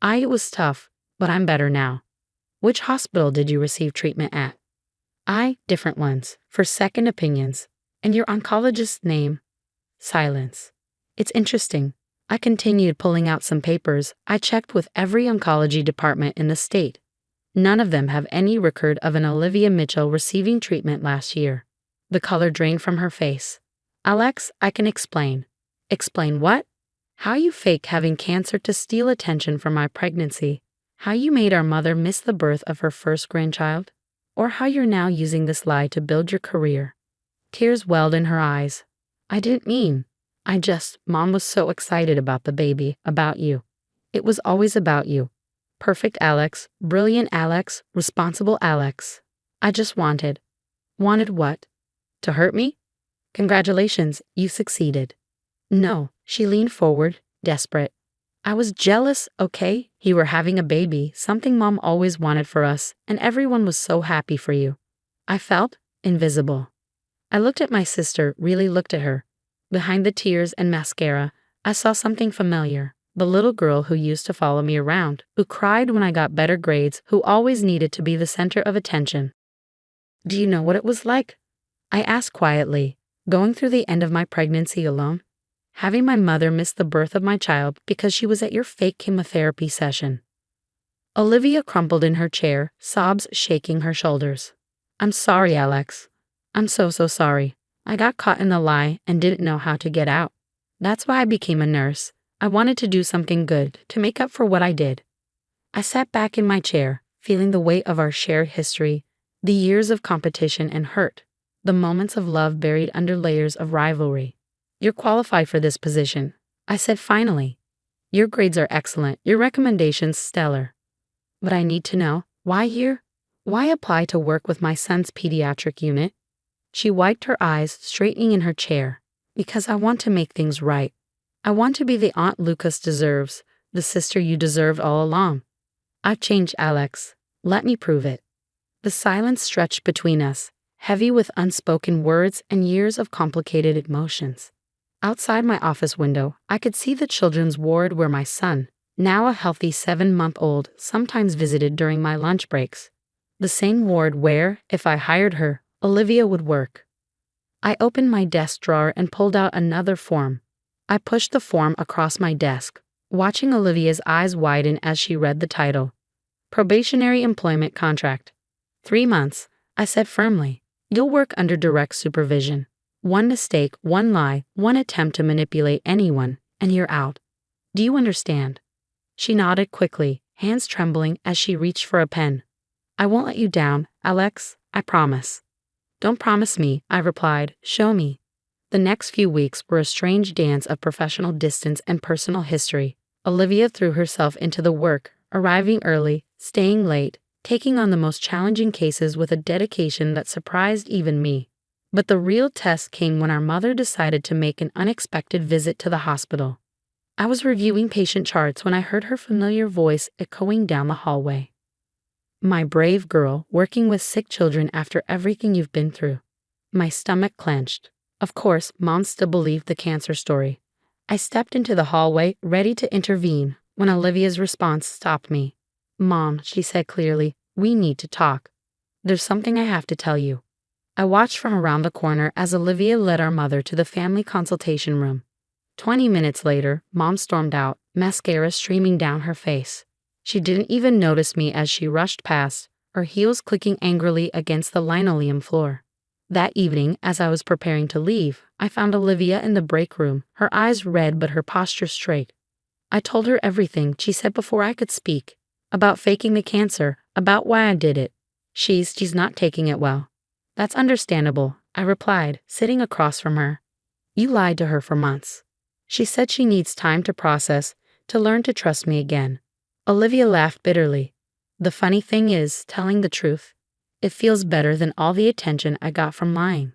"It was tough, but I'm better now." "Which hospital did you receive treatment at?" "Different ones, for second opinions." "And your oncologist's name?" Silence. "It's interesting." I continued pulling out some papers. I checked with every oncology department in the state. None of them have any record of an Olivia Mitchell receiving treatment last year. The color drained from her face. "Alex, I can explain. Explain what? How you fake having cancer to steal attention from my pregnancy. How you made our mother miss the birth of her first grandchild? Or how you're now using this lie to build your career. Tears welled in her eyes. I didn't mean. Mom was so excited about the baby, about you. It was always about you. Perfect Alex, brilliant Alex, responsible Alex. I just wanted. Wanted what? To hurt me? Congratulations, you succeeded. No, she leaned forward, desperate. I was jealous, okay? You were having a baby, something Mom always wanted for us, and everyone was so happy for you. I felt invisible. I looked at my sister, really looked at her. Behind the tears and mascara, I saw something familiar. The little girl who used to follow me around, who cried when I got better grades, who always needed to be the center of attention. Do you know what it was like? I asked quietly, going through the end of my pregnancy alone. Having my mother miss the birth of my child because she was at your fake chemotherapy session. Olivia crumpled in her chair, sobs shaking her shoulders. I'm sorry, Alex. I'm so sorry. I got caught in the lie and didn't know how to get out. That's why I became a nurse. I wanted to do something good, to make up for what I did. I sat back in my chair, feeling the weight of our shared history, the years of competition and hurt, the moments of love buried under layers of rivalry. You're qualified for this position, I said finally. Your grades are excellent, your recommendations stellar. But I need to know, why here? Why apply to work with my son's pediatric unit? She wiped her eyes, straightening in her chair. Because I want to make things right. I want to be the aunt Lucas deserves, the sister you deserved all along. I've changed, Alex. Let me prove it. The silence stretched between us, heavy with unspoken words and years of complicated emotions. Outside my office window, I could see the children's ward where my son, now a healthy 7-month-old, sometimes visited during my lunch breaks. The same ward where, if I hired her, Olivia would work. I opened my desk drawer and pulled out another form. I pushed the form across my desk, watching Olivia's eyes widen as she read the title. Probationary employment contract. 3 months, I said firmly. You'll work under direct supervision. One mistake, one lie, one attempt to manipulate anyone, and you're out. Do you understand? She nodded quickly, hands trembling as she reached for a pen. I won't let you down, Alex, I promise. Don't promise me, I replied, show me. The next few weeks were a strange dance of professional distance and personal history. Olivia threw herself into the work, arriving early, staying late, taking on the most challenging cases with a dedication that surprised even me. But the real test came when our mother decided to make an unexpected visit to the hospital. I was reviewing patient charts when I heard her familiar voice echoing down the hallway. My brave girl, working with sick children after everything you've been through. My stomach clenched. Of course, Mom still believed the cancer story. I stepped into the hallway, ready to intervene, when Olivia's response stopped me. Mom, she said clearly, we need to talk. There's something I have to tell you. I watched from around the corner as Olivia led our mother to the family consultation room. 20 minutes later, Mom stormed out, mascara streaming down her face. She didn't even notice me as she rushed past, her heels clicking angrily against the linoleum floor. That evening, as I was preparing to leave, I found Olivia in the break room, her eyes red but her posture straight. I told her everything, she said before I could speak. About faking the cancer, about why I did it. She's not taking it well. That's understandable, I replied, sitting across from her. You lied to her for months. She said she needs time to process, to learn to trust me again. Olivia laughed bitterly. The funny thing is, telling the truth. It feels better than all the attention I got from lying.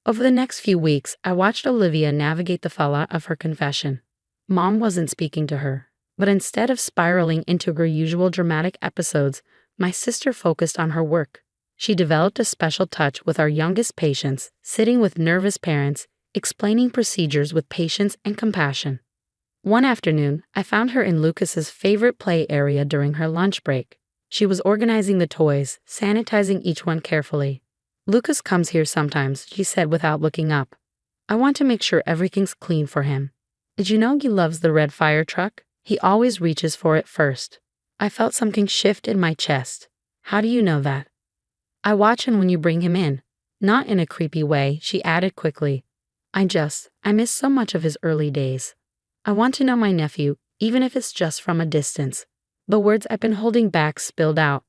Over the next few weeks, I watched Olivia navigate the fallout of her confession. Mom wasn't speaking to her, but instead of spiraling into her usual dramatic episodes, my sister focused on her work. She developed a special touch with our youngest patients, sitting with nervous parents, explaining procedures with patience and compassion. One afternoon, I found her in Lucas's favorite play area during her lunch break. She was organizing the toys, sanitizing each one carefully. Lucas comes here sometimes, she said without looking up. I want to make sure everything's clean for him. Did you know he loves the red fire truck? He always reaches for it first. I felt something shift in my chest. How do you know that? I watch him when you bring him in. Not in a creepy way, she added quickly. I miss so much of his early days. I want to know my nephew, even if it's just from a distance. The words I've been holding back spilled out.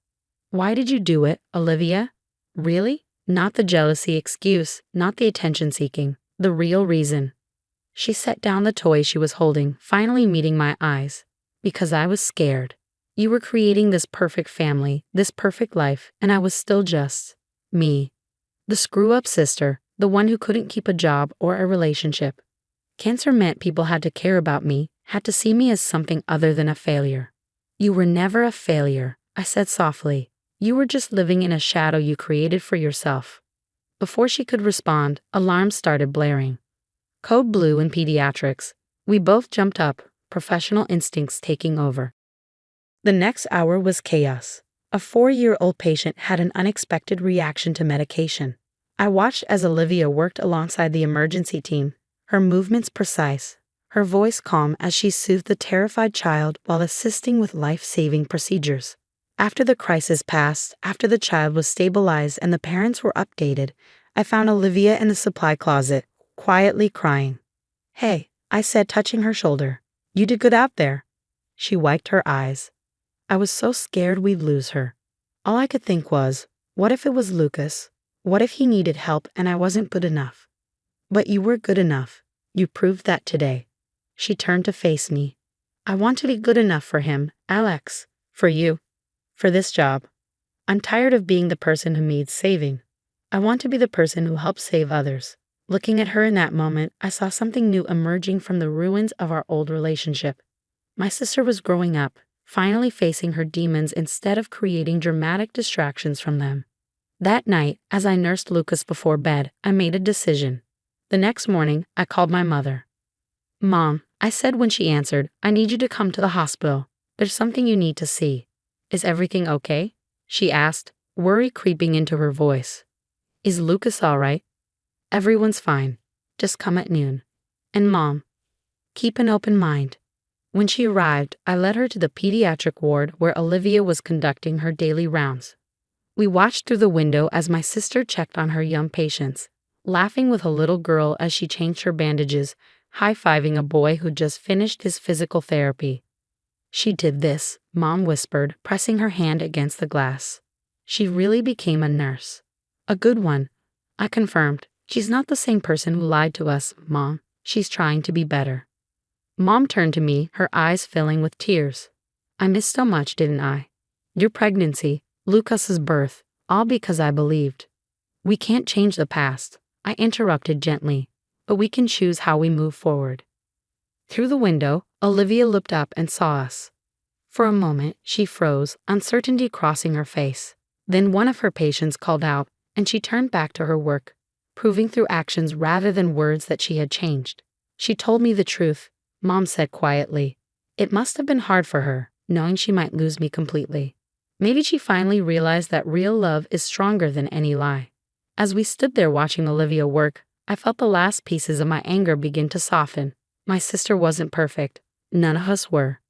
Why did you do it, Olivia? Really? Not the jealousy excuse, not the attention seeking, the real reason. She set down the toy she was holding, finally meeting my eyes. Because I was scared. You were creating this perfect family, this perfect life, and I was still just me. The screw-up sister, the one who couldn't keep a job or a relationship. Cancer meant people had to care about me, had to see me as something other than a failure. You were never a failure, I said softly. You were just living in a shadow you created for yourself. Before she could respond, alarms started blaring. Code blue in pediatrics. We both jumped up, professional instincts taking over. The next hour was chaos. A 4-year-old patient had an unexpected reaction to medication. I watched as Olivia worked alongside the emergency team, her movements precise, her voice calm as she soothed the terrified child while assisting with life-saving procedures. After the crisis passed, after the child was stabilized and the parents were updated, I found Olivia in the supply closet, quietly crying. Hey, I said, touching her shoulder. You did good out there. She wiped her eyes. I was so scared we'd lose her. All I could think was, what if it was Lucas? What if he needed help and I wasn't good enough? But you were good enough. You proved that today. She turned to face me. I want to be good enough for him, Alex. For you. For this job. I'm tired of being the person who needs saving. I want to be the person who helps save others. Looking at her in that moment, I saw something new emerging from the ruins of our old relationship. My sister was growing up, finally facing her demons instead of creating dramatic distractions from them. That night, as I nursed Lucas before bed, I made a decision. The next morning, I called my mother. Mom, I said when she answered, I need you to come to the hospital. There's something you need to see. Is everything okay? She asked, worry creeping into her voice. Is Lucas all right? Everyone's fine. Just come at noon. And Mom, keep an open mind. When she arrived, I led her to the pediatric ward where Olivia was conducting her daily rounds. We watched through the window as my sister checked on her young patients, laughing with a little girl as she changed her bandages, high-fiving a boy who just finished his physical therapy. She did this, Mom whispered, pressing her hand against the glass. She really became a nurse. A good one, I confirmed. She's not the same person who lied to us, Mom. She's trying to be better. Mom turned to me, her eyes filling with tears. I missed so much, didn't I? Your pregnancy, Lucas's birth, all because I believed. We can't change the past, I interrupted gently, but we can choose how we move forward. Through the window, Olivia looked up and saw us. For a moment, she froze, uncertainty crossing her face. Then one of her patients called out, and she turned back to her work, proving through actions rather than words that she had changed. She told me the truth, Mom said quietly. It must have been hard for her, knowing she might lose me completely. Maybe she finally realized that real love is stronger than any lie. As we stood there watching Olivia work, I felt the last pieces of my anger begin to soften. My sister wasn't perfect. None of us were.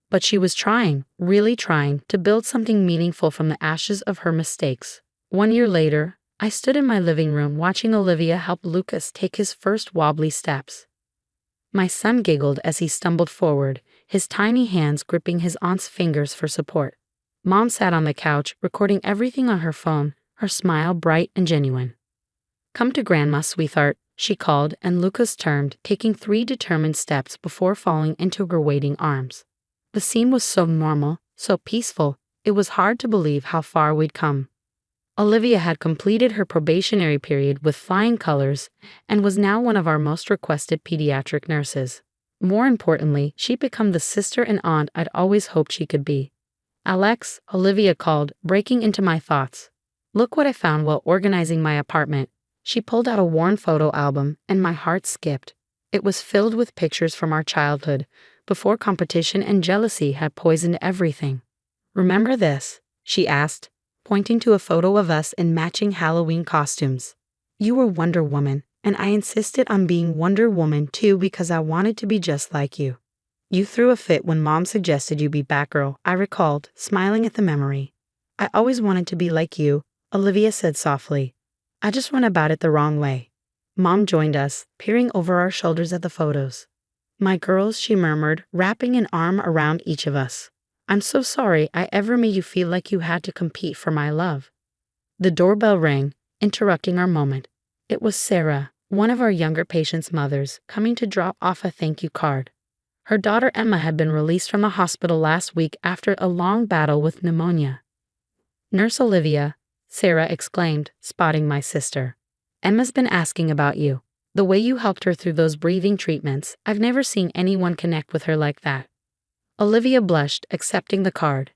But she was trying, really trying, to build something meaningful from the ashes of her mistakes. 1 year later, I stood in my living room watching Olivia help Lucas take his first wobbly steps. My son giggled as he stumbled forward, his tiny hands gripping his aunt's fingers for support. Mom sat on the couch, recording everything on her phone, her smile bright and genuine. Come to Grandma, sweetheart, she called, and Lucas turned, taking 3 determined steps before falling into her waiting arms. The scene was so normal, so peaceful, it was hard to believe how far we'd come. Olivia had completed her probationary period with flying colors and was now one of our most requested pediatric nurses. More importantly, she'd become the sister and aunt I'd always hoped she could be. Alex, Olivia called, breaking into my thoughts. Look what I found while organizing my apartment. She pulled out a worn photo album, and my heart skipped. It was filled with pictures from our childhood, before competition and jealousy had poisoned everything. Remember this? She asked, pointing to a photo of us in matching Halloween costumes. You were Wonder Woman, and I insisted on being Wonder Woman too because I wanted to be just like you. You threw a fit when Mom suggested you be Batgirl, I recalled, smiling at the memory. I always wanted to be like you, Olivia said softly. I just went about it the wrong way. Mom joined us, peering over our shoulders at the photos. My girls, she murmured, wrapping an arm around each of us. I'm so sorry I ever made you feel like you had to compete for my love. The doorbell rang, interrupting our moment. It was Sarah, one of our younger patients' mothers, coming to drop off a thank you card. Her daughter Emma had been released from the hospital last week after a long battle with pneumonia. Nurse Olivia, Sarah exclaimed, spotting my sister. Emma's been asking about you. The way you helped her through those breathing treatments, I've never seen anyone connect with her like that. Olivia blushed, accepting the card.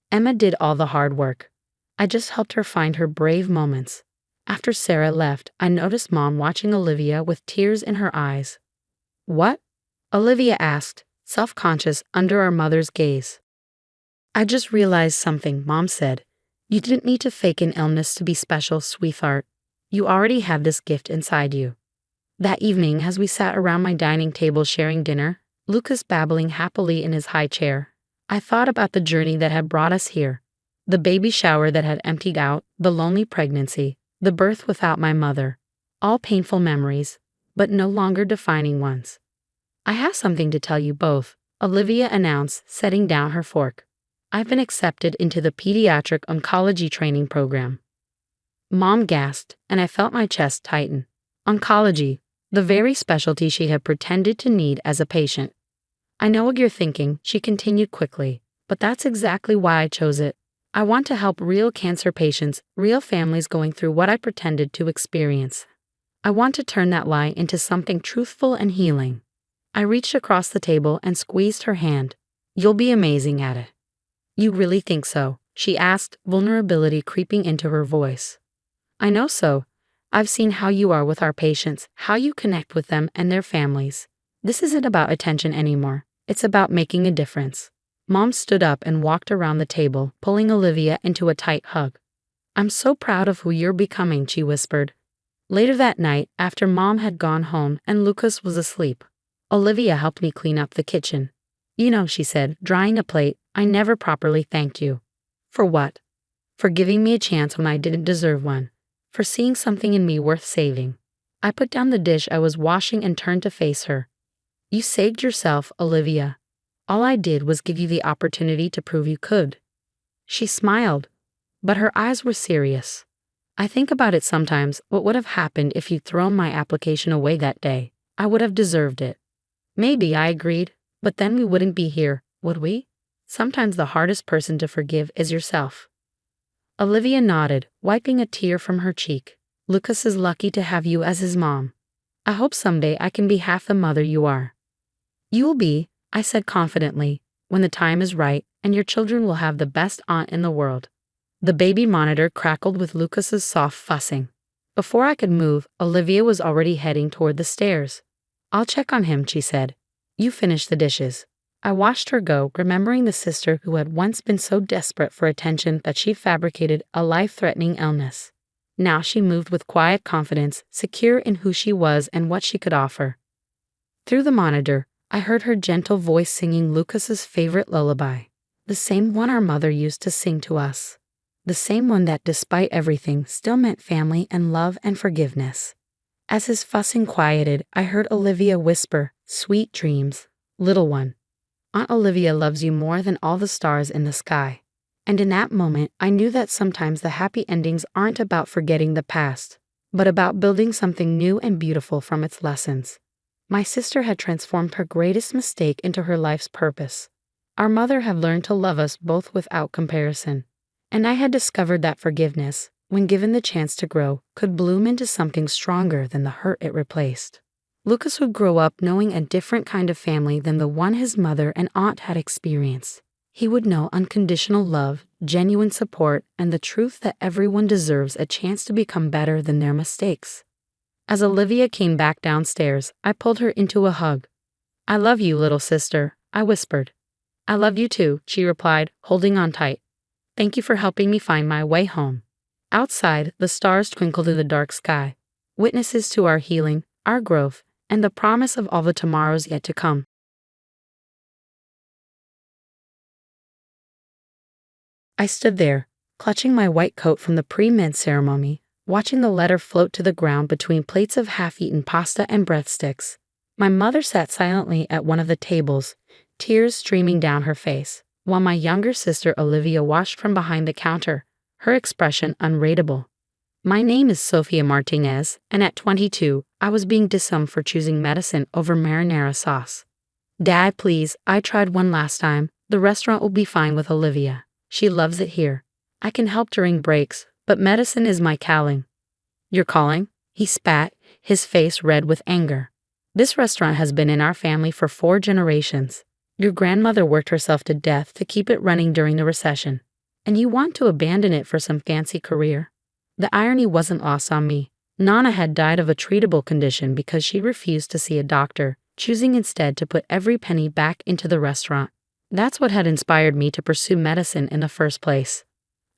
Emma did all the hard work. I just helped her find her brave moments. After Sarah left, I noticed Mom watching Olivia with tears in her eyes. What? Olivia asked, self-conscious under our mother's gaze. I just realized something, Mom said. You didn't need to fake an illness to be special, sweetheart. You already have this gift inside you. That evening, as we sat around my dining table sharing dinner, Lucas babbling happily in his high chair, I thought about the journey that had brought us here. The baby shower that had emptied out, the lonely pregnancy, the birth without my mother. All painful memories, but no longer defining ones. I have something to tell you both, Olivia announced, setting down her fork. I've been accepted into the pediatric oncology training program. Mom gasped, and I felt my chest tighten. Oncology, the very specialty she had pretended to need as a patient. I know what you're thinking, she continued quickly, but that's exactly why I chose it. I want to help real cancer patients, real families going through what I pretended to experience. I want to turn that lie into something truthful and healing. I reached across the table and squeezed her hand. You'll be amazing at it. You really think so? She asked, vulnerability creeping into her voice. I know so. I've seen how you are with our patients, how you connect with them and their families. This isn't about attention anymore. It's about making a difference. Mom stood up and walked around the table, pulling Olivia into a tight hug. I'm so proud of who you're becoming, she whispered. Later that night, after Mom had gone home and Lucas was asleep, Olivia helped me clean up the kitchen. You know, she said, drying a plate, I never properly thanked you. For what? For giving me a chance when I didn't deserve one. For seeing something in me worth saving. I put down the dish I was washing and turned to face her. You saved yourself, Olivia. All I did was give you the opportunity to prove you could. She smiled, but her eyes were serious. I think about it sometimes, what would have happened if you'd thrown my application away that day? I would have deserved it. Maybe, I agreed, but then we wouldn't be here, would we? Sometimes the hardest person to forgive is yourself. Olivia nodded, wiping a tear from her cheek. Lucas is lucky to have you as his mom. I hope someday I can be half the mother you are. You will be, I said confidently, when the time is right, and your children will have the best aunt in the world. The baby monitor crackled with Lucas's soft fussing. Before I could move, Olivia was already heading toward the stairs. I'll check on him, she said. You finish the dishes. I watched her go, remembering the sister who had once been so desperate for attention that she fabricated a life-threatening illness. Now she moved with quiet confidence, secure in who she was and what she could offer. Through the monitor, I heard her gentle voice singing Lucas's favorite lullaby, the same one our mother used to sing to us. The same one that, despite everything, still meant family and love and forgiveness. As his fussing quieted, I heard Olivia whisper, "Sweet dreams, little one. Aunt Olivia loves you more than all the stars in the sky." And in that moment, I knew that sometimes the happy endings aren't about forgetting the past, but about building something new and beautiful from its lessons. My sister had transformed her greatest mistake into her life's purpose. Our mother had learned to love us both without comparison. And I had discovered that forgiveness, when given the chance to grow, could bloom into something stronger than the hurt it replaced. Lucas would grow up knowing a different kind of family than the one his mother and aunt had experienced. He would know unconditional love, genuine support, and the truth that everyone deserves a chance to become better than their mistakes. As Olivia came back downstairs, I pulled her into a hug. I love you, little sister, I whispered. I love you too, she replied, holding on tight. Thank you for helping me find my way home. Outside, the stars twinkled in the dark sky, witnesses to our healing, our growth, and the promise of all the tomorrows yet to come. I stood there, clutching my white coat from the pre-med ceremony, watching the letter float to the ground between plates of half-eaten pasta and breadsticks. My mother sat silently at one of the tables, tears streaming down her face, while my younger sister Olivia watched from behind the counter, her expression unreadable. My name is Sofia Martinez, and at 22, I was being disowned for choosing medicine over marinara sauce. Dad, please, I tried one last time. The restaurant will be fine with Olivia. She loves it here. I can help during breaks, but medicine is my calling. Your calling? He spat, his face red with anger. This restaurant has been in our family for 4 generations. Your grandmother worked herself to death to keep it running during the recession. And you want to abandon it for some fancy career? The irony wasn't lost on me. Nana had died of a treatable condition because she refused to see a doctor, choosing instead to put every penny back into the restaurant. That's what had inspired me to pursue medicine in the first place.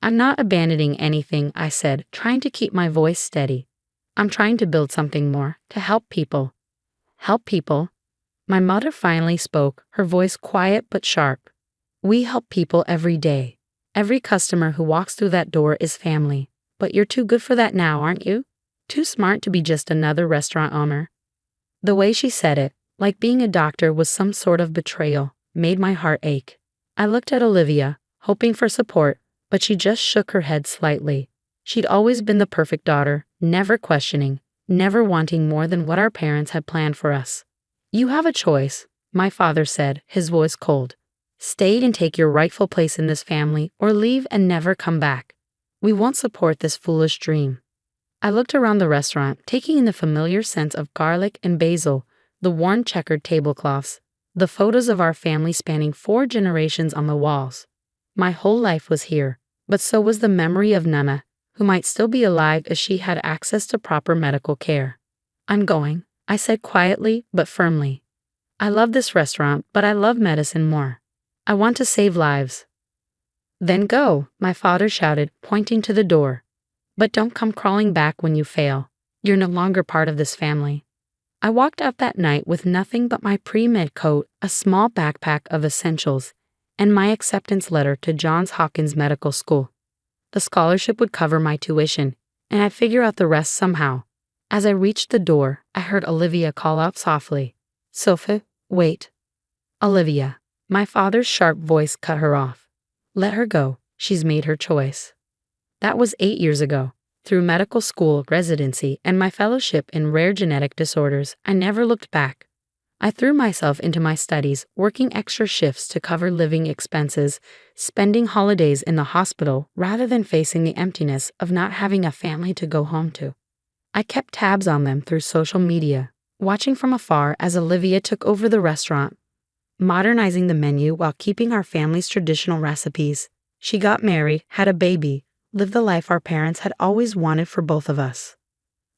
I'm not abandoning anything, I said, trying to keep my voice steady. I'm trying to build something more, to help people. Help people? My mother finally spoke, her voice quiet but sharp. We help people every day. Every customer who walks through that door is family. But you're too good for that now, aren't you? Too smart to be just another restaurant owner. The way she said it, like being a doctor was some sort of betrayal, made my heart ache. I looked at Olivia, hoping for support, but she just shook her head slightly. She'd always been the perfect daughter, never questioning, never wanting more than what our parents had planned for us. You have a choice, my father said, his voice cold. Stay and take your rightful place in this family, or leave and never come back. We won't support this foolish dream. I looked around the restaurant, taking in the familiar scents of garlic and basil, the worn checkered tablecloths, the photos of our family spanning 4 generations on the walls. My whole life was here, but so was the memory of Nana, who might still be alive if she had access to proper medical care. I'm going, I said quietly but firmly. I love this restaurant, but I love medicine more. I want to save lives. Then go, my father shouted, pointing to the door. But don't come crawling back when you fail. You're no longer part of this family. I walked out that night with nothing but my pre-med coat, a small backpack of essentials, and my acceptance letter to Johns Hopkins Medical School. The scholarship would cover my tuition, and I'd figure out the rest somehow. As I reached the door, I heard Olivia call out softly, "Sophie, wait." Olivia. My father's sharp voice cut her off. Let her go. She's made her choice. That was 8 years ago. Through medical school, residency, and my fellowship in rare genetic disorders, I never looked back. I threw myself into my studies, working extra shifts to cover living expenses, spending holidays in the hospital rather than facing the emptiness of not having a family to go home to. I kept tabs on them through social media, watching from afar as Olivia took over the restaurant, modernizing the menu while keeping our family's traditional recipes. She got married, had a baby, lived the life our parents had always wanted for both of us.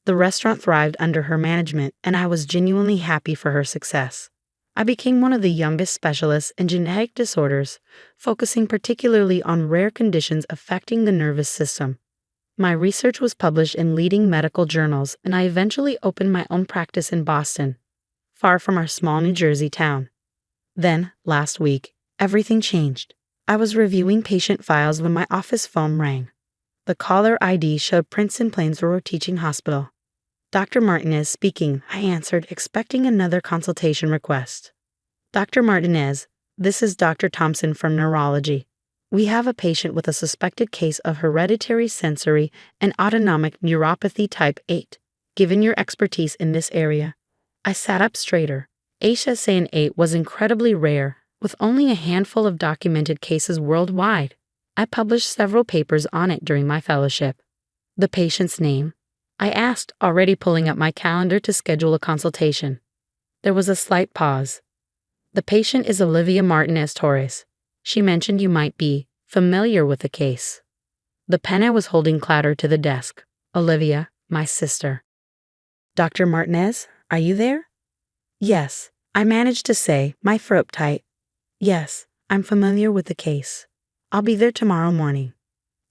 The restaurant thrived under her management, and I was genuinely happy for her success. I became one of the youngest specialists in genetic disorders, focusing particularly on rare conditions affecting the nervous system. My research was published in leading medical journals, and I eventually opened my own practice in Boston, far from our small New Jersey town. Then, last week, everything changed. I was reviewing patient files when my office phone rang. The caller ID showed Princeton Plainsboro Teaching Hospital. Dr. Martinez speaking, I answered, expecting another consultation request. Dr. Martinez, this is Dr. Thompson from Neurology. We have a patient with a suspected case of hereditary sensory and autonomic neuropathy type 8. Given your expertise in this area, I sat up straighter. HSAN8 was incredibly rare, with only a handful of documented cases worldwide. I published several papers on it during my fellowship. The patient's name? I asked, already pulling up my calendar to schedule a consultation. There was a slight pause. The patient is Olivia Martinez Torres. She mentioned you might be familiar with the case. The pen I was holding clattered to the desk. Olivia, my sister. Dr. Martinez, are you there? Yes, I managed to say, my throat tight. Yes, I'm familiar with the case. I'll be there tomorrow morning.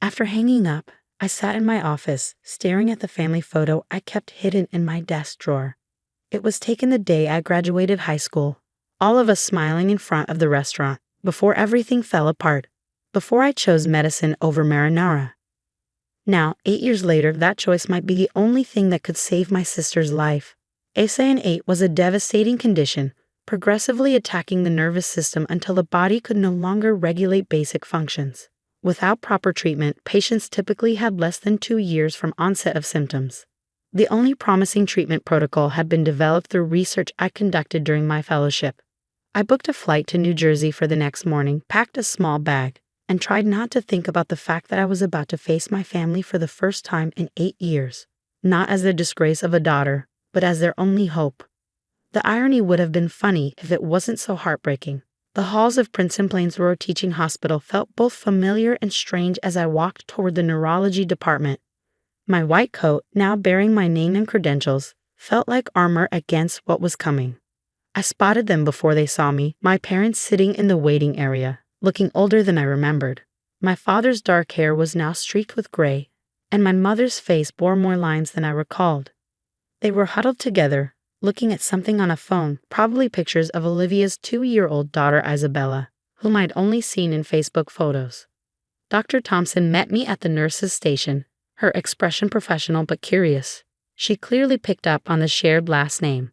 After hanging up, I sat in my office, staring at the family photo I kept hidden in my desk drawer. It was taken the day I graduated high school, all of us smiling in front of the restaurant, before everything fell apart, before I chose medicine over marinara. Now, 8 years later, that choice might be the only thing that could save my sister's life. ASA was a devastating condition, progressively attacking the nervous system until the body could no longer regulate basic functions. Without proper treatment, patients typically had less than 2 years from onset of symptoms. The only promising treatment protocol had been developed through research I conducted during my fellowship. I booked a flight to New Jersey for the next morning, packed a small bag, and tried not to think about the fact that I was about to face my family for the first time in 8 years, not as the disgrace of a daughter, but as their only hope. The irony would have been funny if it wasn't so heartbreaking. The halls of Princeton Plainsboro Teaching Hospital felt both familiar and strange as I walked toward the neurology department. My white coat, now bearing my name and credentials, felt like armor against what was coming. I spotted them before they saw me, my parents sitting in the waiting area, looking older than I remembered. My father's dark hair was now streaked with gray, and my mother's face bore more lines than I recalled. They were huddled together, looking at something on a phone, probably pictures of Olivia's 2-year-old daughter Isabella, whom I'd only seen in Facebook photos. Dr. Thompson met me at the nurse's station, her expression professional but curious. She clearly picked up on the shared last name.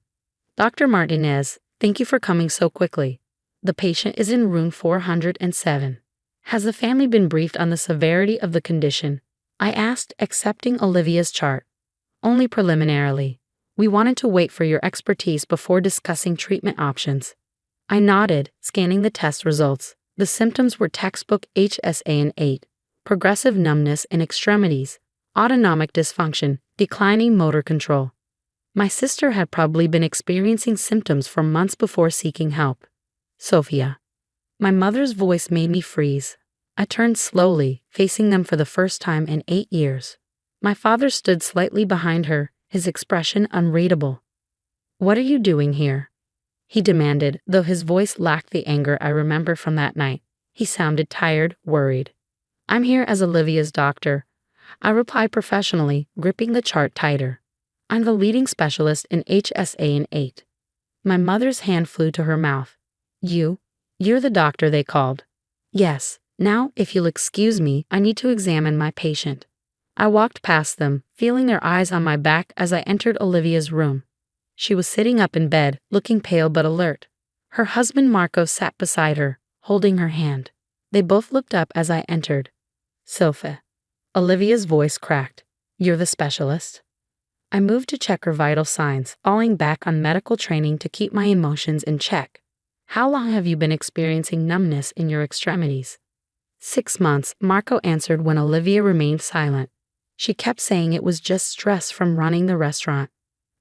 Dr. Martinez, thank you for coming so quickly. The patient is in room 407. Has the family been briefed on the severity of the condition? I asked, accepting Olivia's chart. Only preliminarily. We wanted to wait for your expertise before discussing treatment options. I nodded, scanning the test results. The symptoms were textbook HSA-8, progressive numbness in extremities, autonomic dysfunction, declining motor control. My sister had probably been experiencing symptoms for months before seeking help. Sophia. My mother's voice made me freeze. I turned slowly, facing them for the first time in 8 years. My father stood slightly behind her, his expression unreadable. What are you doing here? He demanded, though his voice lacked the anger I remember from that night. He sounded tired, worried. I'm here as Olivia's doctor. I replied professionally, gripping the chart tighter. I'm the leading specialist in HSA-8. My mother's hand flew to her mouth. You're the doctor they called. Yes, now, if you'll excuse me, I need to examine my patient. I walked past them, feeling their eyes on my back as I entered Olivia's room. She was sitting up in bed, looking pale but alert. Her husband Marco sat beside her, holding her hand. They both looked up as I entered. Sophia. Olivia's voice cracked. You're the specialist? I moved to check her vital signs, falling back on medical training to keep my emotions in check. How long have you been experiencing numbness in your extremities? 6 months, Marco answered when Olivia remained silent. She kept saying it was just stress from running the restaurant.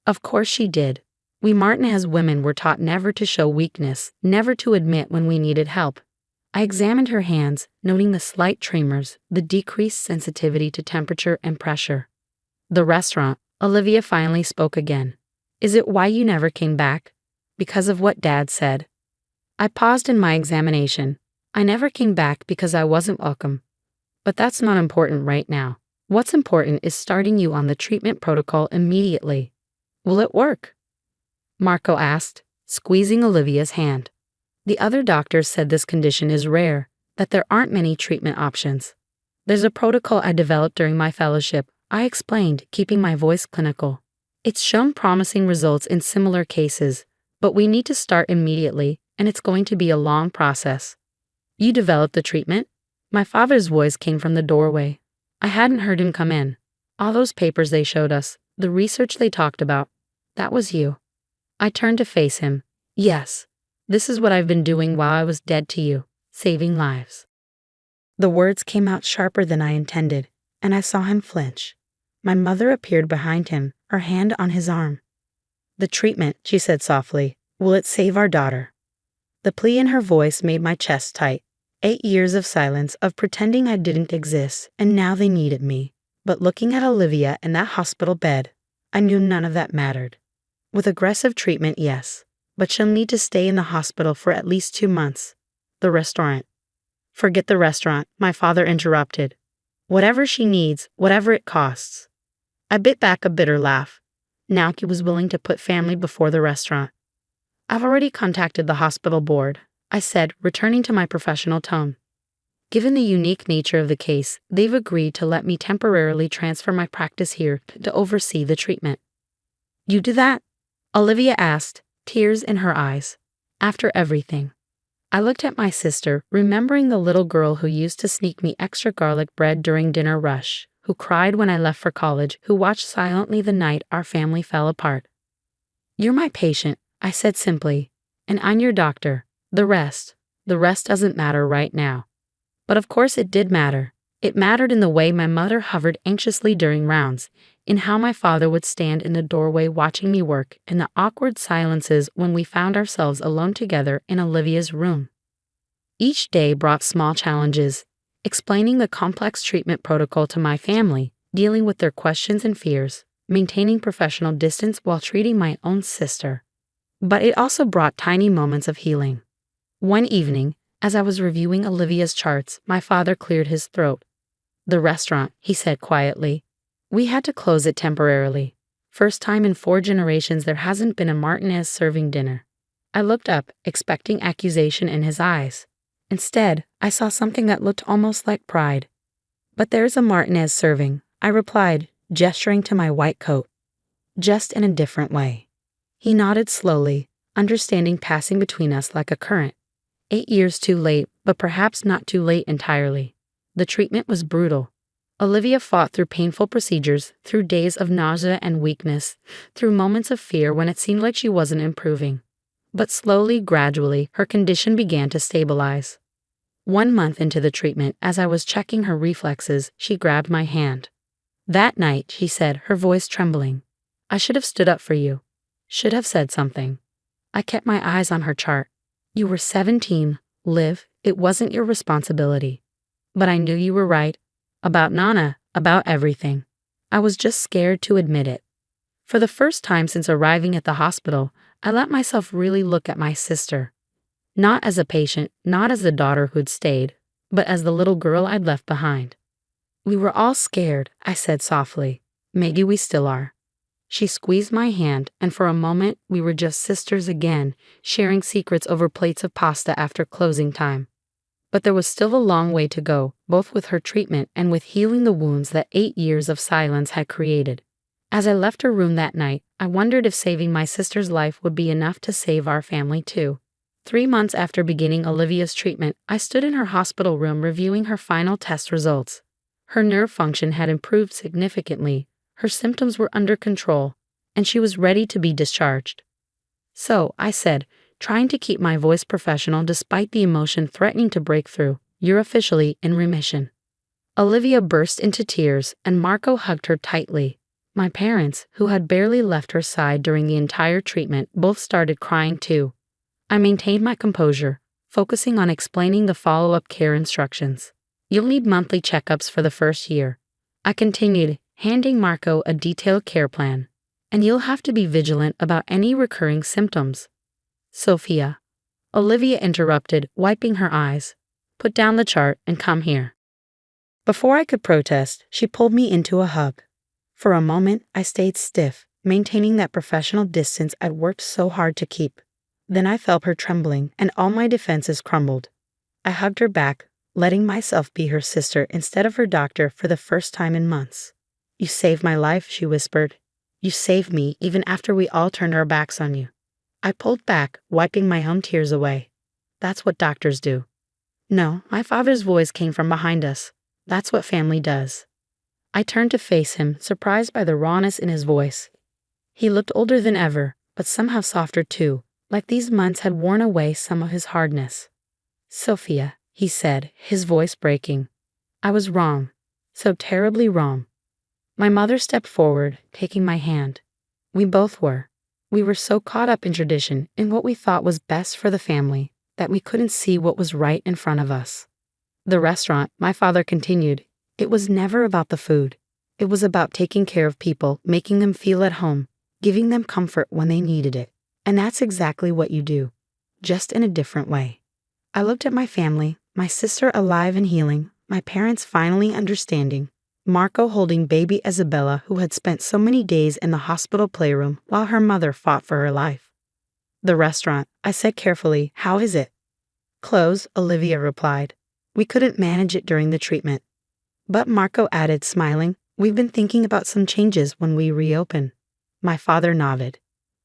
Of course she did. We Martinez women were taught never to show weakness, never to admit when we needed help. I examined her hands, noting the slight tremors, the decreased sensitivity to temperature and pressure. The restaurant, Olivia finally spoke again. Is it why you never came back? Because of what Dad said. I paused in my examination. I never came back because I wasn't welcome. But that's not important right now. What's important is starting you on the treatment protocol immediately. Will it work? Marco asked, squeezing Olivia's hand. The other doctors said this condition is rare, that there aren't many treatment options. There's a protocol I developed during my fellowship, I explained, keeping my voice clinical. It's shown promising results in similar cases, but we need to start immediately, and it's going to be a long process. You developed the treatment? My father's voice came from the doorway. I hadn't heard him come in. All those papers they showed us, the research they talked about, that was you. I turned to face him. Yes, this is what I've been doing while I was dead to you, saving lives. The words came out sharper than I intended, and I saw him flinch. My mother appeared behind him, her hand on his arm. The treatment, she said softly, will it save our daughter? The plea in her voice made my chest tight. 8 years of silence, of pretending I didn't exist, and now they needed me. But looking at Olivia in that hospital bed, I knew none of that mattered. With aggressive treatment, yes, but she'll need to stay in the hospital for at least 2 months. The restaurant. Forget the restaurant, my father interrupted. Whatever she needs, whatever it costs. I bit back a bitter laugh. Now he was willing to put family before the restaurant. I've already contacted the hospital board, I said, returning to my professional tone. Given the unique nature of the case, they've agreed to let me temporarily transfer my practice here to oversee the treatment. You do that? Olivia asked, tears in her eyes. After everything. I looked at my sister, remembering the little girl who used to sneak me extra garlic bread during dinner rush, who cried when I left for college, who watched silently the night our family fell apart. You're my patient, I said simply, and I'm your doctor. The rest doesn't matter right now. But of course it did matter. It mattered in the way my mother hovered anxiously during rounds, in how my father would stand in the doorway watching me work, in the awkward silences when we found ourselves alone together in Olivia's room. Each day brought small challenges, explaining the complex treatment protocol to my family, dealing with their questions and fears, maintaining professional distance while treating my own sister. But it also brought tiny moments of healing. One evening, as I was reviewing Olivia's charts, my father cleared his throat. The restaurant, he said quietly. We had to close it temporarily. First time in 4 generations there hasn't been a Martinez serving dinner. I looked up, expecting accusation in his eyes. Instead, I saw something that looked almost like pride. But there's a Martinez serving, I replied, gesturing to my white coat. Just in a different way. He nodded slowly, understanding passing between us like a current. 8 years too late, but perhaps not too late entirely. The treatment was brutal. Olivia fought through painful procedures, through days of nausea and weakness, through moments of fear when it seemed like she wasn't improving. But slowly, gradually, her condition began to stabilize. 1 month into the treatment, as I was checking her reflexes, she grabbed my hand. That night, she said, her voice trembling, I should have stood up for you. Should have said something. I kept my eyes on her chart. You were 17, Liv, it wasn't your responsibility. But I knew you were right. About Nana, about everything. I was just scared to admit it. For the first time since arriving at the hospital, I let myself really look at my sister. Not as a patient, not as the daughter who'd stayed, but as the little girl I'd left behind. We were all scared, I said softly. Maybe we still are. She squeezed my hand, and for a moment we were just sisters again, sharing secrets over plates of pasta after closing time. But there was still a long way to go, both with her treatment and with healing the wounds that 8 years of silence had created. As I left her room that night, I wondered if saving my sister's life would be enough to save our family too. 3 months after beginning Olivia's treatment, I stood in her hospital room reviewing her final test results. Her nerve function had improved significantly, her symptoms were under control, and she was ready to be discharged. So, I said, trying to keep my voice professional despite the emotion threatening to break through, you're officially in remission. Olivia burst into tears, and Marco hugged her tightly. My parents, who had barely left her side during the entire treatment, both started crying too. I maintained my composure, focusing on explaining the follow-up care instructions. You'll need monthly checkups for the first year. I continued, handing Marco a detailed care plan. And you'll have to be vigilant about any recurring symptoms. Sophia. Olivia interrupted, wiping her eyes. Put down the chart and come here. Before I could protest, she pulled me into a hug. For a moment, I stayed stiff, maintaining that professional distance I'd worked so hard to keep. Then I felt her trembling, and all my defenses crumbled. I hugged her back, letting myself be her sister instead of her doctor for the first time in months. You saved my life, she whispered. You saved me even after we all turned our backs on you. I pulled back, wiping my own tears away. That's what doctors do. No, my father's voice came from behind us. That's what family does. I turned to face him, surprised by the rawness in his voice. He looked older than ever, but somehow softer too, like these months had worn away some of his hardness. Sophia, he said, his voice breaking. I was wrong. So terribly wrong. My mother stepped forward, taking my hand. We both were. We were so caught up in tradition, in what we thought was best for the family, that we couldn't see what was right in front of us. The restaurant, my father continued, it was never about the food. It was about taking care of people, making them feel at home, giving them comfort when they needed it. And that's exactly what you do, just in a different way. I looked at my family, my sister alive and healing, my parents finally understanding, Marco holding baby Isabella who had spent so many days in the hospital playroom while her mother fought for her life. The restaurant, I said carefully, how is it? Closed, Olivia replied. We couldn't manage it during the treatment. But Marco added, smiling, we've been thinking about some changes when we reopen. My father nodded.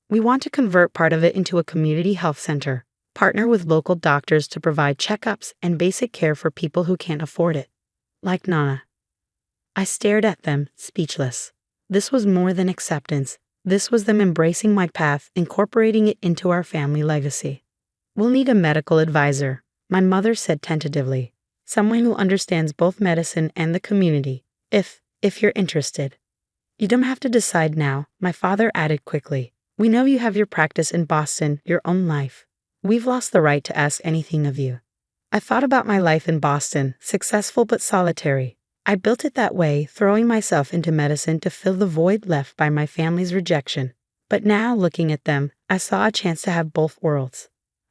We want to convert part of it into a community health center, partner with local doctors to provide checkups and basic care for people who can't afford it. Like Nana. I stared at them, speechless. This was more than acceptance. This was them embracing my path, incorporating it into our family legacy. We'll need a medical advisor, my mother said tentatively. Someone who understands both medicine and the community, if you're interested. You don't have to decide now, my father added quickly. We know you have your practice in Boston, your own life. We've lost the right to ask anything of you. I thought about my life in Boston, successful but solitary. I built it that way, throwing myself into medicine to fill the void left by my family's rejection. But now, looking at them, I saw a chance to have both worlds.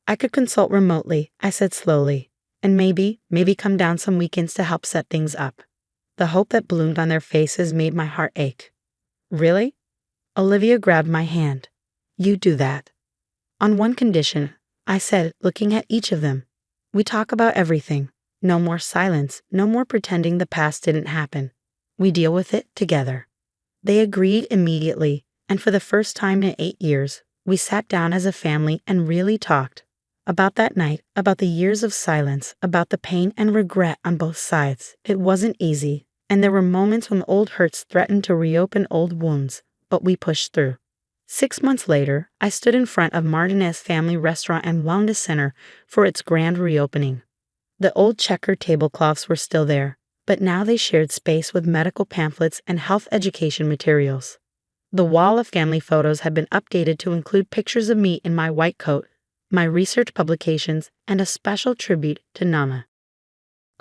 I could consult remotely, I said slowly, and maybe come down some weekends to help set things up. The hope that bloomed on their faces made my heart ache. Really? Olivia grabbed my hand. You do that. On one condition, I said, looking at each of them. We talk about everything. No more silence, no more pretending the past didn't happen. We deal with it together. They agreed immediately, and for the first time in 8 years, we sat down as a family and really talked. About that night, about the years of silence, about the pain and regret on both sides. It wasn't easy, and there were moments when old hurts threatened to reopen old wounds, but we pushed through. 6 months later, I stood in front of Martinez Family Restaurant and Wellness Center for its grand reopening. The old checkered tablecloths were still there, but now they shared space with medical pamphlets and health education materials. The wall of family photos had been updated to include pictures of me in my white coat, my research publications, and a special tribute to Nana.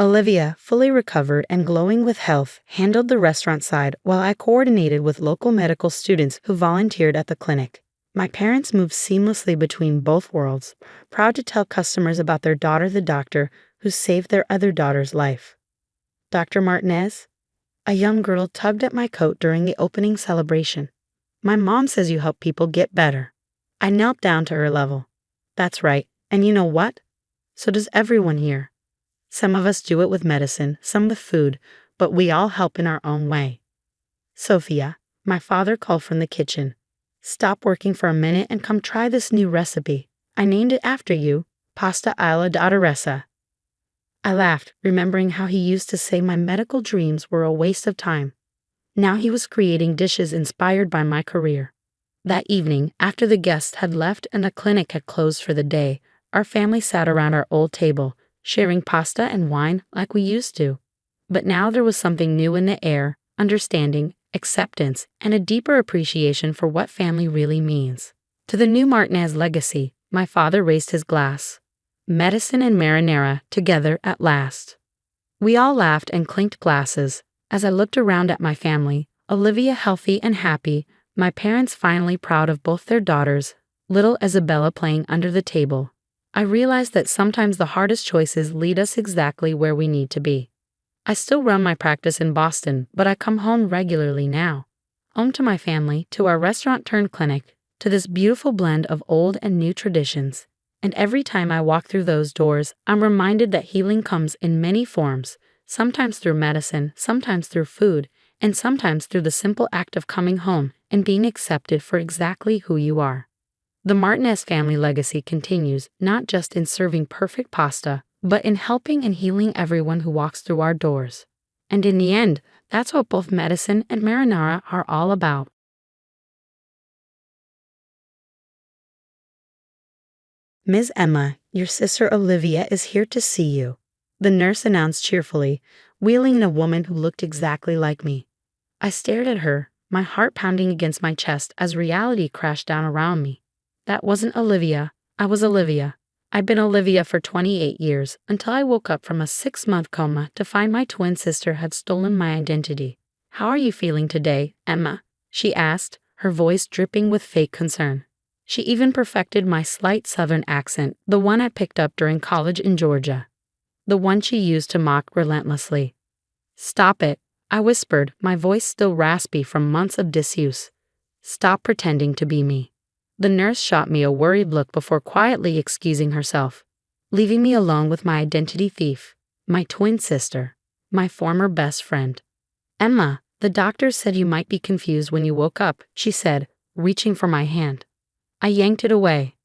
Olivia, fully recovered and glowing with health, handled the restaurant side while I coordinated with local medical students who volunteered at the clinic. My parents moved seamlessly between both worlds, proud to tell customers about their daughter, the doctor, who saved their other daughter's life. Dr. Martinez? A young girl tugged at my coat during the opening celebration. My mom says you help people get better. I knelt down to her level. That's right, and you know what? So does everyone here. Some of us do it with medicine, some with food, but we all help in our own way. Sophia, my father called from the kitchen. Stop working for a minute and come try this new recipe. I named it after you, pasta alla dottoressa. I laughed, remembering how he used to say my medical dreams were a waste of time. Now he was creating dishes inspired by my career. That evening, after the guests had left and the clinic had closed for the day, our family sat around our old table, sharing pasta and wine like we used to. But now there was something new in the air, understanding, acceptance, and a deeper appreciation for what family really means. To the new Martinez legacy, my father raised his glass. Medicine and marinara together at last. We all laughed and clinked glasses. As I looked around at my family, Olivia healthy and happy, my parents finally proud of both their daughters, little Isabella playing under the table. I realized that sometimes the hardest choices lead us exactly where we need to be. I still run my practice in Boston, but I come home regularly now. Home to my family, to our restaurant-turned-clinic, to this beautiful blend of old and new traditions. And every time I walk through those doors, I'm reminded that healing comes in many forms, sometimes through medicine, sometimes through food, and sometimes through the simple act of coming home and being accepted for exactly who you are. The Martinez family legacy continues not just in serving perfect pasta, but in helping and healing everyone who walks through our doors. And in the end, that's what both medicine and marinara are all about. Ms. Emma, your sister Olivia is here to see you, the nurse announced cheerfully, wheeling in a woman who looked exactly like me. I stared at her, my heart pounding against my chest as reality crashed down around me. That wasn't Olivia, I was Olivia. I'd been Olivia for 28 years, until I woke up from a 6-month coma to find my twin sister had stolen my identity. How are you feeling today, Emma? She asked, her voice dripping with fake concern. She even perfected my slight southern accent, the one I picked up during college in Georgia. The one she used to mock relentlessly. Stop it, I whispered, my voice still raspy from months of disuse. Stop pretending to be me. The nurse shot me a worried look before quietly excusing herself, leaving me alone with my identity thief. My twin sister. My former best friend. Emma, the doctor said you might be confused when you woke up, she said, reaching for my hand. I yanked it away.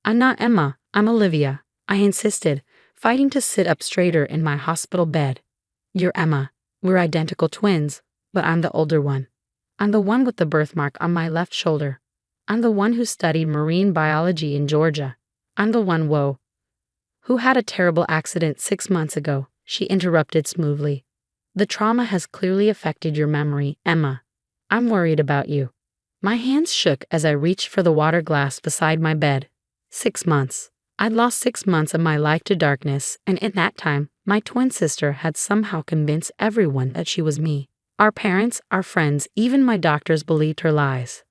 I'm not Emma, I'm Olivia, I insisted, fighting to sit up straighter in my hospital bed. You're Emma. We're identical twins, but I'm the older one. I'm the one with the birthmark on my left shoulder. I'm the one who studied marine biology in Georgia. I'm the one, who had a terrible accident 6 months ago, she interrupted smoothly. The trauma has clearly affected your memory, Emma. I'm worried about you. My hands shook as I reached for the water glass beside my bed. 6 months. I'd lost 6 months of my life to darkness, and in that time, my twin sister had somehow convinced everyone that she was me. Our parents, our friends, even my doctors believed her lies.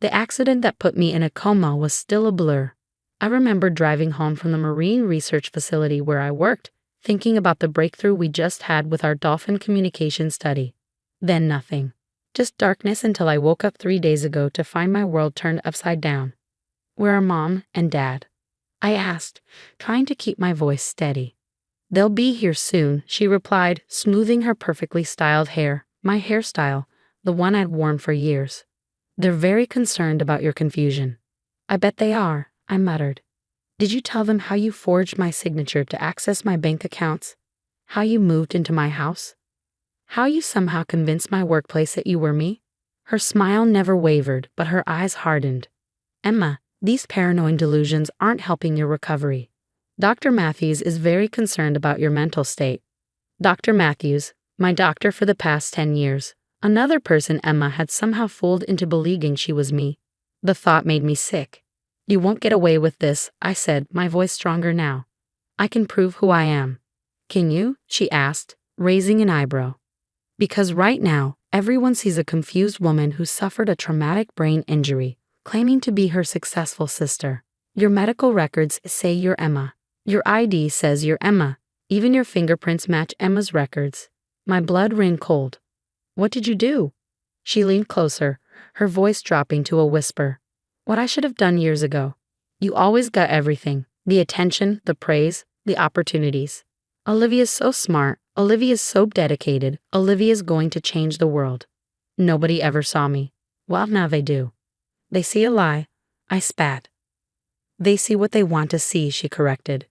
The accident that put me in a coma was still a blur. I remember driving home from the marine research facility where I worked, thinking about the breakthrough we just had with our dolphin communication study. Then nothing. Just darkness until I woke up 3 days ago to find my world turned upside down. Where are Mom and Dad? I asked, trying to keep my voice steady. They'll be here soon, she replied, smoothing her perfectly styled hair, my hairstyle, the one I'd worn for years. They're very concerned about your confusion. I bet they are, I muttered. Did you tell them how you forged my signature to access my bank accounts? How you moved into my house? How you somehow convinced my workplace that you were me? Her smile never wavered, but her eyes hardened. Emma, these paranoid delusions aren't helping your recovery. Dr. Matthews is very concerned about your mental state. Dr. Matthews, my doctor for the past 10 years. Another person Emma had somehow fooled into believing she was me. The thought made me sick. You won't get away with this, I said, my voice stronger now. I can prove who I am. Can you? She asked, raising an eyebrow. Because right now, everyone sees a confused woman who suffered a traumatic brain injury, claiming to be her successful sister. Your medical records say you're Emma. Your ID says you're Emma. Even your fingerprints match Emma's records. My blood ran cold. What did you do? She leaned closer, her voice dropping to a whisper. What I should have done years ago. You always got everything. The attention, the praise, the opportunities. Olivia's so smart. Olivia's so dedicated. Olivia's going to change the world. Nobody ever saw me. Well, now they do. They see a lie. I spat. They see what they want to see, she corrected.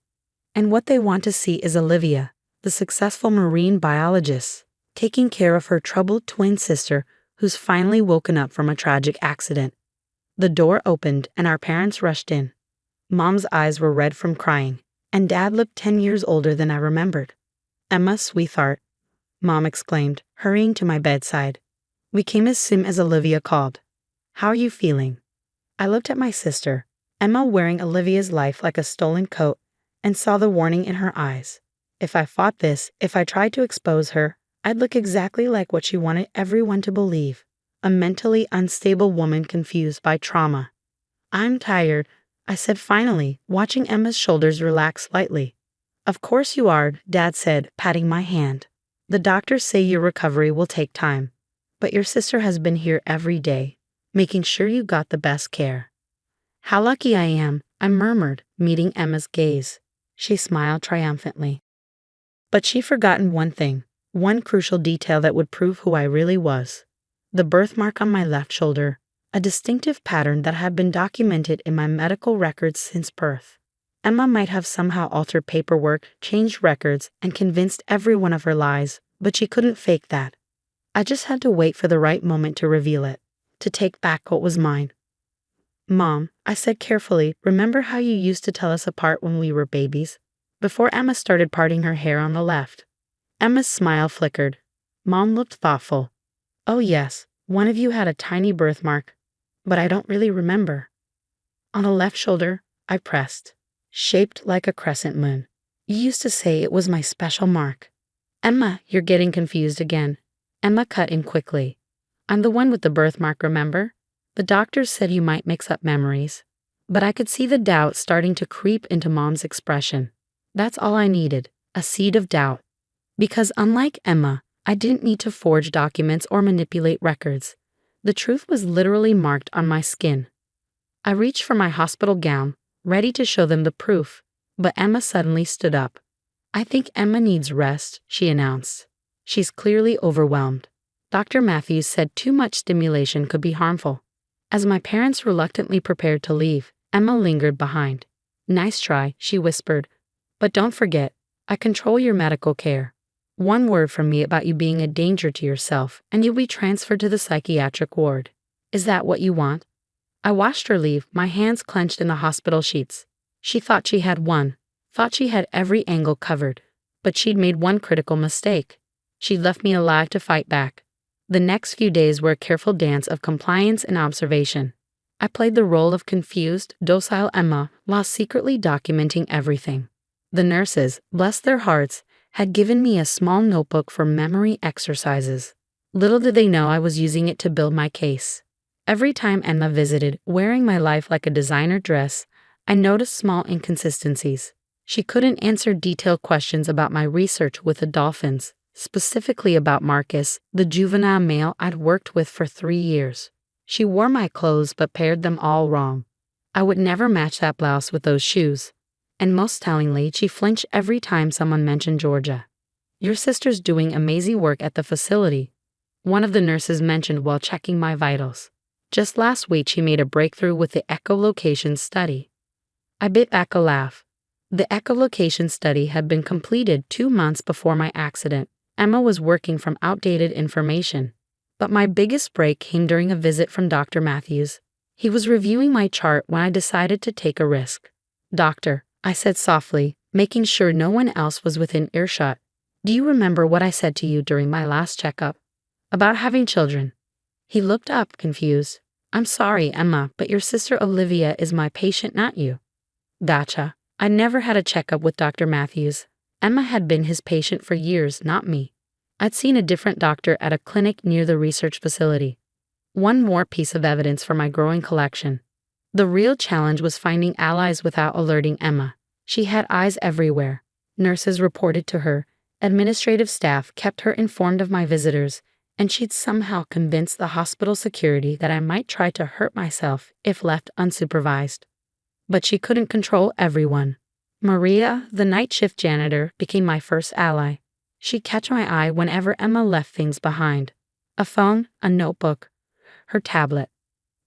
And what they want to see is Olivia, the successful marine biologist, taking care of her troubled twin sister who's finally woken up from a tragic accident. The door opened and our parents rushed in. Mom's eyes were red from crying, and Dad looked 10 years older than I remembered. Emma, sweetheart, Mom exclaimed, hurrying to my bedside. We came as soon as Olivia called. How are you feeling? I looked at my sister, Emma wearing Olivia's life like a stolen coat, and saw the warning in her eyes. If I fought this, if I tried to expose her, I'd look exactly like what she wanted everyone to believe, a mentally unstable woman confused by trauma. I'm tired, I said finally, watching Emma's shoulders relax slightly. Of course you are, Dad said, patting my hand. The doctors say your recovery will take time, but your sister has been here every day, making sure you got the best care. How lucky I am, I murmured, meeting Emma's gaze. She smiled triumphantly. But she'd forgotten one thing. One crucial detail that would prove who I really was. The birthmark on my left shoulder, a distinctive pattern that had been documented in my medical records since birth. Emma might have somehow altered paperwork, changed records, and convinced everyone of her lies, but she couldn't fake that. I just had to wait for the right moment to reveal it, to take back what was mine. Mom, I said carefully, remember how you used to tell us apart when we were babies? Before Emma started parting her hair on the left. Emma's smile flickered. Mom looked thoughtful. Oh yes, one of you had a tiny birthmark, but I don't really remember. On the left shoulder, I pressed, shaped like a crescent moon. You used to say it was my special mark. Emma, you're getting confused again. Emma cut in quickly. I'm the one with the birthmark, remember? The doctors said you might mix up memories. But I could see the doubt starting to creep into Mom's expression. That's all I needed, a seed of doubt. Because unlike Emma, I didn't need to forge documents or manipulate records. The truth was literally marked on my skin. I reached for my hospital gown, ready to show them the proof, but Emma suddenly stood up. I think Emma needs rest, she announced. She's clearly overwhelmed. Dr. Matthews said too much stimulation could be harmful. As my parents reluctantly prepared to leave, Emma lingered behind. Nice try, she whispered. But don't forget, I control your medical care. One word from me about you being a danger to yourself, and you'll be transferred to the psychiatric ward. Is that what you want? I watched her leave, my hands clenched in the hospital sheets. She thought she had won, thought she had every angle covered, but she'd made one critical mistake. She'd left me alive to fight back. The next few days were a careful dance of compliance and observation. I played the role of confused, docile Emma while secretly documenting everything. The nurses, bless their hearts, had given me a small notebook for memory exercises. Little did they know I was using it to build my case. Every time Emma visited, wearing my life like a designer dress, I noticed small inconsistencies. She couldn't answer detailed questions about my research with the dolphins, specifically about Marcus, the juvenile male I'd worked with for 3 years. She wore my clothes but paired them all wrong. I would never match that blouse with those shoes. And most tellingly, she flinched every time someone mentioned Georgia. Your sister's doing amazing work at the facility, one of the nurses mentioned while checking my vitals. Just last week she made a breakthrough with the echolocation study. I bit back a laugh. The echolocation study had been completed 2 months before my accident. Emma was working from outdated information. But my biggest break came during a visit from Dr. Matthews. He was reviewing my chart when I decided to take a risk. Doctor, I said softly, making sure no one else was within earshot. Do you remember what I said to you during my last checkup? About having children. He looked up, confused. I'm sorry, Emma, but your sister Olivia is my patient, not you. Gotcha. I never had a checkup with Dr. Matthews. Emma had been his patient for years, not me. I'd seen a different doctor at a clinic near the research facility. One more piece of evidence for my growing collection. The real challenge was finding allies without alerting Emma. She had eyes everywhere. Nurses reported to her, administrative staff kept her informed of my visitors, and she'd somehow convinced the hospital security that I might try to hurt myself if left unsupervised. But she couldn't control everyone. Maria, the night shift janitor, became my first ally. She'd catch my eye whenever Emma left things behind. A phone, a notebook, her tablet.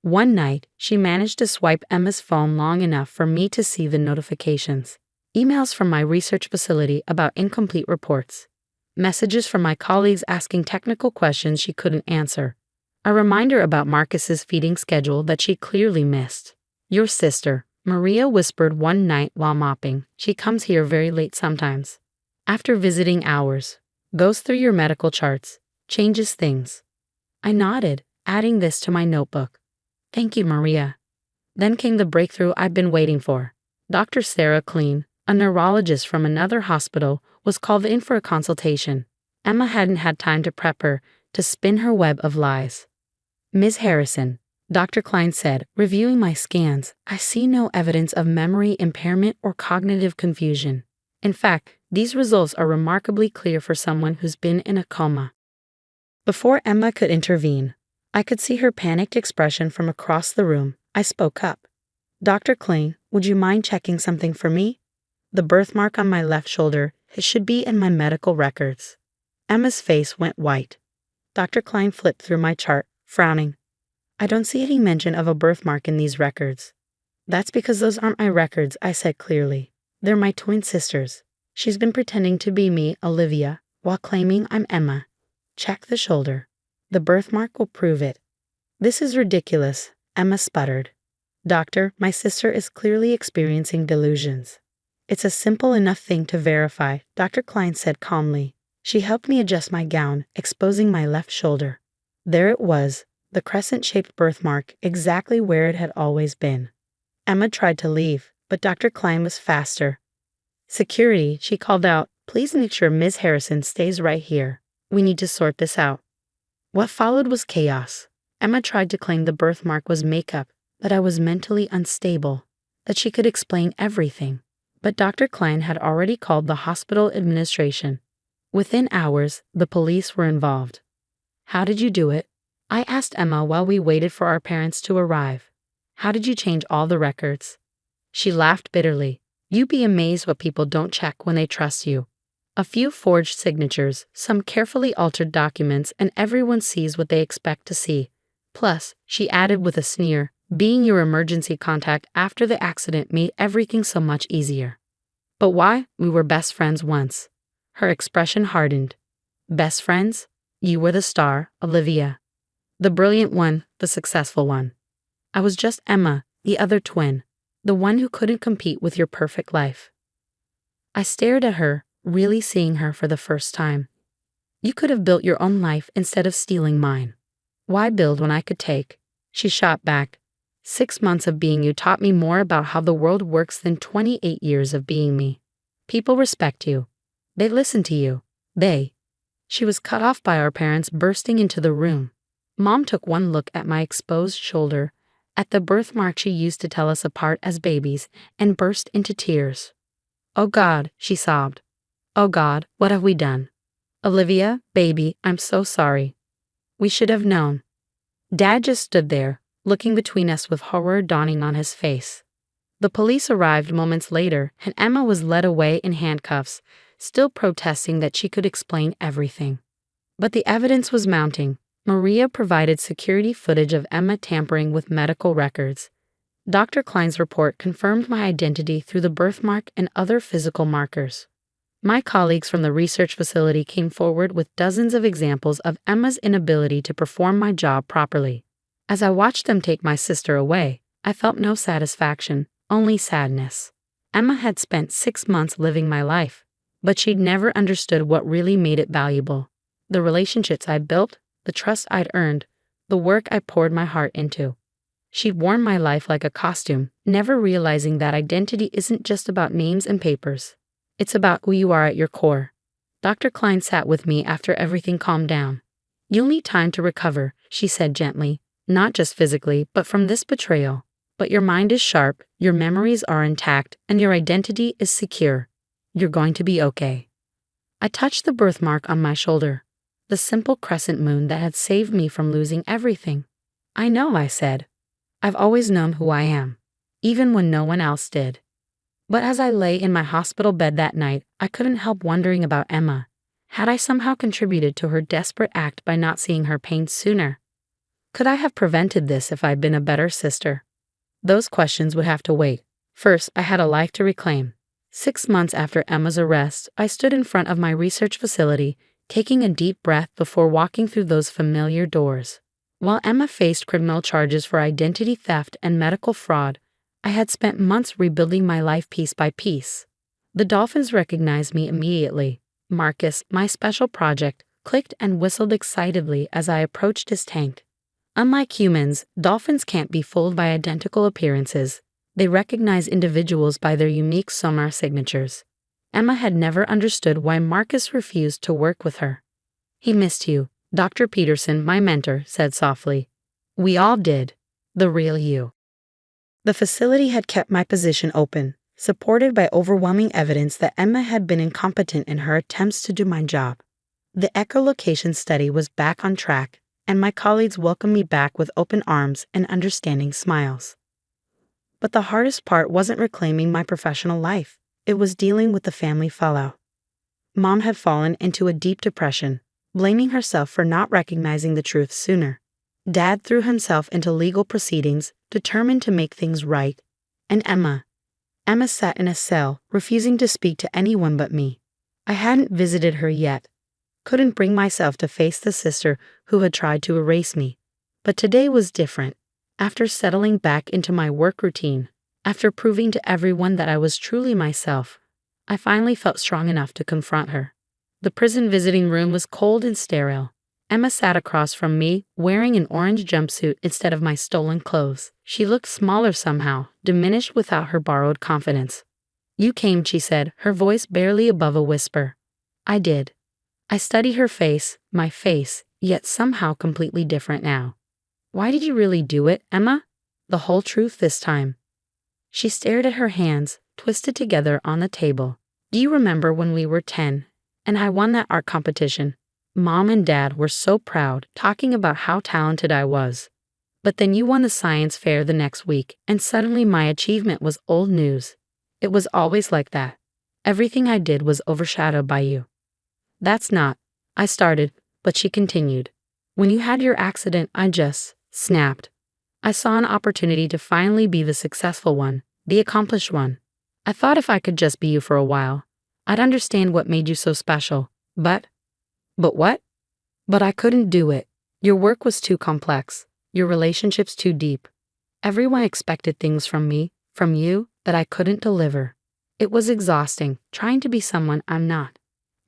One night, she managed to swipe Emma's phone long enough for me to see the notifications. Emails from my research facility about incomplete reports. Messages from my colleagues asking technical questions she couldn't answer. A reminder about Marcus's feeding schedule that she clearly missed. Your sister, Maria whispered one night while mopping. She comes here very late sometimes. After visiting hours. Goes through your medical charts. Changes things. I nodded, adding this to my notebook. Thank you, Maria. Then came the breakthrough I'd been waiting for. Dr. Sarah Klein, a neurologist from another hospital, was called in for a consultation. Emma hadn't had time to prep her to spin her web of lies. Ms. Harrison, Dr. Klein said, reviewing my scans, I see no evidence of memory impairment or cognitive confusion. In fact, these results are remarkably clear for someone who's been in a coma. Before Emma could intervene, I could see her panicked expression from across the room. I spoke up. Dr. Klein, would you mind checking something for me? The birthmark on my left shoulder, it should be in my medical records. Emma's face went white. Dr. Klein flipped through my chart, frowning. I don't see any mention of a birthmark in these records. That's because those aren't my records, I said clearly. They're my twin sisters. She's been pretending to be me, Olivia, while claiming I'm Emma. Check the shoulder. The birthmark will prove it. This is ridiculous, Emma sputtered. Doctor, my sister is clearly experiencing delusions. It's a simple enough thing to verify, Dr. Klein said calmly. She helped me adjust my gown, exposing my left shoulder. There it was, the crescent-shaped birthmark, exactly where it had always been. Emma tried to leave, but Dr. Klein was faster. Security, she called out, please make sure Ms. Harrison stays right here. We need to sort this out. What followed was chaos. Emma tried to claim the birthmark was makeup, that I was mentally unstable, that she could explain everything. But Dr. Klein had already called the hospital administration. Within hours, the police were involved. How did you do it? I asked Emma while we waited for our parents to arrive. How did you change all the records? She laughed bitterly. You'd be amazed what people don't check when they trust you. A few forged signatures, some carefully altered documents, and everyone sees what they expect to see. Plus, she added with a sneer, being your emergency contact after the accident made everything so much easier. But why? We were best friends once. Her expression hardened. Best friends? You were the star, Olivia. The brilliant one, the successful one. I was just Emma, the other twin, the one who couldn't compete with your perfect life. I stared at her, really seeing her for the first time. You could have built your own life instead of stealing mine. Why build when I could take? She shot back. 6 months of being you taught me more about how the world works than 28 years of being me. People respect you. They listen to you. She was cut off by our parents bursting into the room. Mom took one look at my exposed shoulder, at the birthmark she used to tell us apart as babies, and burst into tears. Oh God, she sobbed. Oh God, what have we done? Olivia, baby, I'm so sorry. We should have known. Dad just stood there, looking between us with horror dawning on his face. The police arrived moments later, and Emma was led away in handcuffs, still protesting that she could explain everything. But the evidence was mounting. Maria provided security footage of Emma tampering with medical records. Dr. Klein's report confirmed my identity through the birthmark and other physical markers. My colleagues from the research facility came forward with dozens of examples of Emma's inability to perform my job properly. As I watched them take my sister away, I felt no satisfaction, only sadness. Emma had spent 6 months living my life, but she'd never understood what really made it valuable. The relationships I built, the trust I'd earned, the work I poured my heart into. She'd worn my life like a costume, never realizing that identity isn't just about names and papers. It's about who you are at your core. Dr. Klein sat with me after everything calmed down. You'll need time to recover, she said gently, not just physically, but from this betrayal. But your mind is sharp, your memories are intact, and your identity is secure. You're going to be okay. I touched the birthmark on my shoulder, the simple crescent moon that had saved me from losing everything. I know, I said. I've always known who I am, even when no one else did. But as I lay in my hospital bed that night, I couldn't help wondering about Emma. Had I somehow contributed to her desperate act by not seeing her pain sooner? Could I have prevented this if I'd been a better sister? Those questions would have to wait. First, I had a life to reclaim. 6 months after Emma's arrest, I stood in front of my research facility, taking a deep breath before walking through those familiar doors. While Emma faced criminal charges for identity theft and medical fraud, I had spent months rebuilding my life piece by piece. The dolphins recognized me immediately. Marcus, my special project, clicked and whistled excitedly as I approached his tank. Unlike humans, dolphins can't be fooled by identical appearances. They recognize individuals by their unique sonar signatures. Emma had never understood why Marcus refused to work with her. He missed you, Dr. Peterson, my mentor, said softly. We all did. The real you. The facility had kept my position open, supported by overwhelming evidence that Emma had been incompetent in her attempts to do my job. The echolocation study was back on track, and my colleagues welcomed me back with open arms and understanding smiles. But the hardest part wasn't reclaiming my professional life. It was dealing with the family fallout. Mom had fallen into a deep depression, blaming herself for not recognizing the truth sooner. Dad threw himself into legal proceedings, determined to make things right. And Emma sat in a cell, refusing to speak to anyone but me. I hadn't visited her yet. Couldn't bring myself to face the sister who had tried to erase me. But today was different. After settling back into my work routine, after proving to everyone that I was truly myself, I finally felt strong enough to confront her. The prison visiting room was cold and sterile. Emma sat across from me, wearing an orange jumpsuit instead of my stolen clothes. She looked smaller somehow, diminished without her borrowed confidence. You came, she said, her voice barely above a whisper. I did. I studied her face, my face, yet somehow completely different now. Why did you really do it, Emma? The whole truth this time. She stared at her hands, twisted together on the table. Do you remember when we were 10, and I won that art competition? Mom and Dad were so proud, talking about how talented I was. But then you won the science fair the next week, and suddenly my achievement was old news. It was always like that. Everything I did was overshadowed by you. That's not. I started, but she continued. When you had your accident, I just snapped. I saw an opportunity to finally be the successful one, the accomplished one. I thought if I could just be you for a while, I'd understand what made you so special. But what? But I couldn't do it. Your work was too complex, your relationships too deep. Everyone expected things from me, from you, that I couldn't deliver. It was exhausting, trying to be someone I'm not.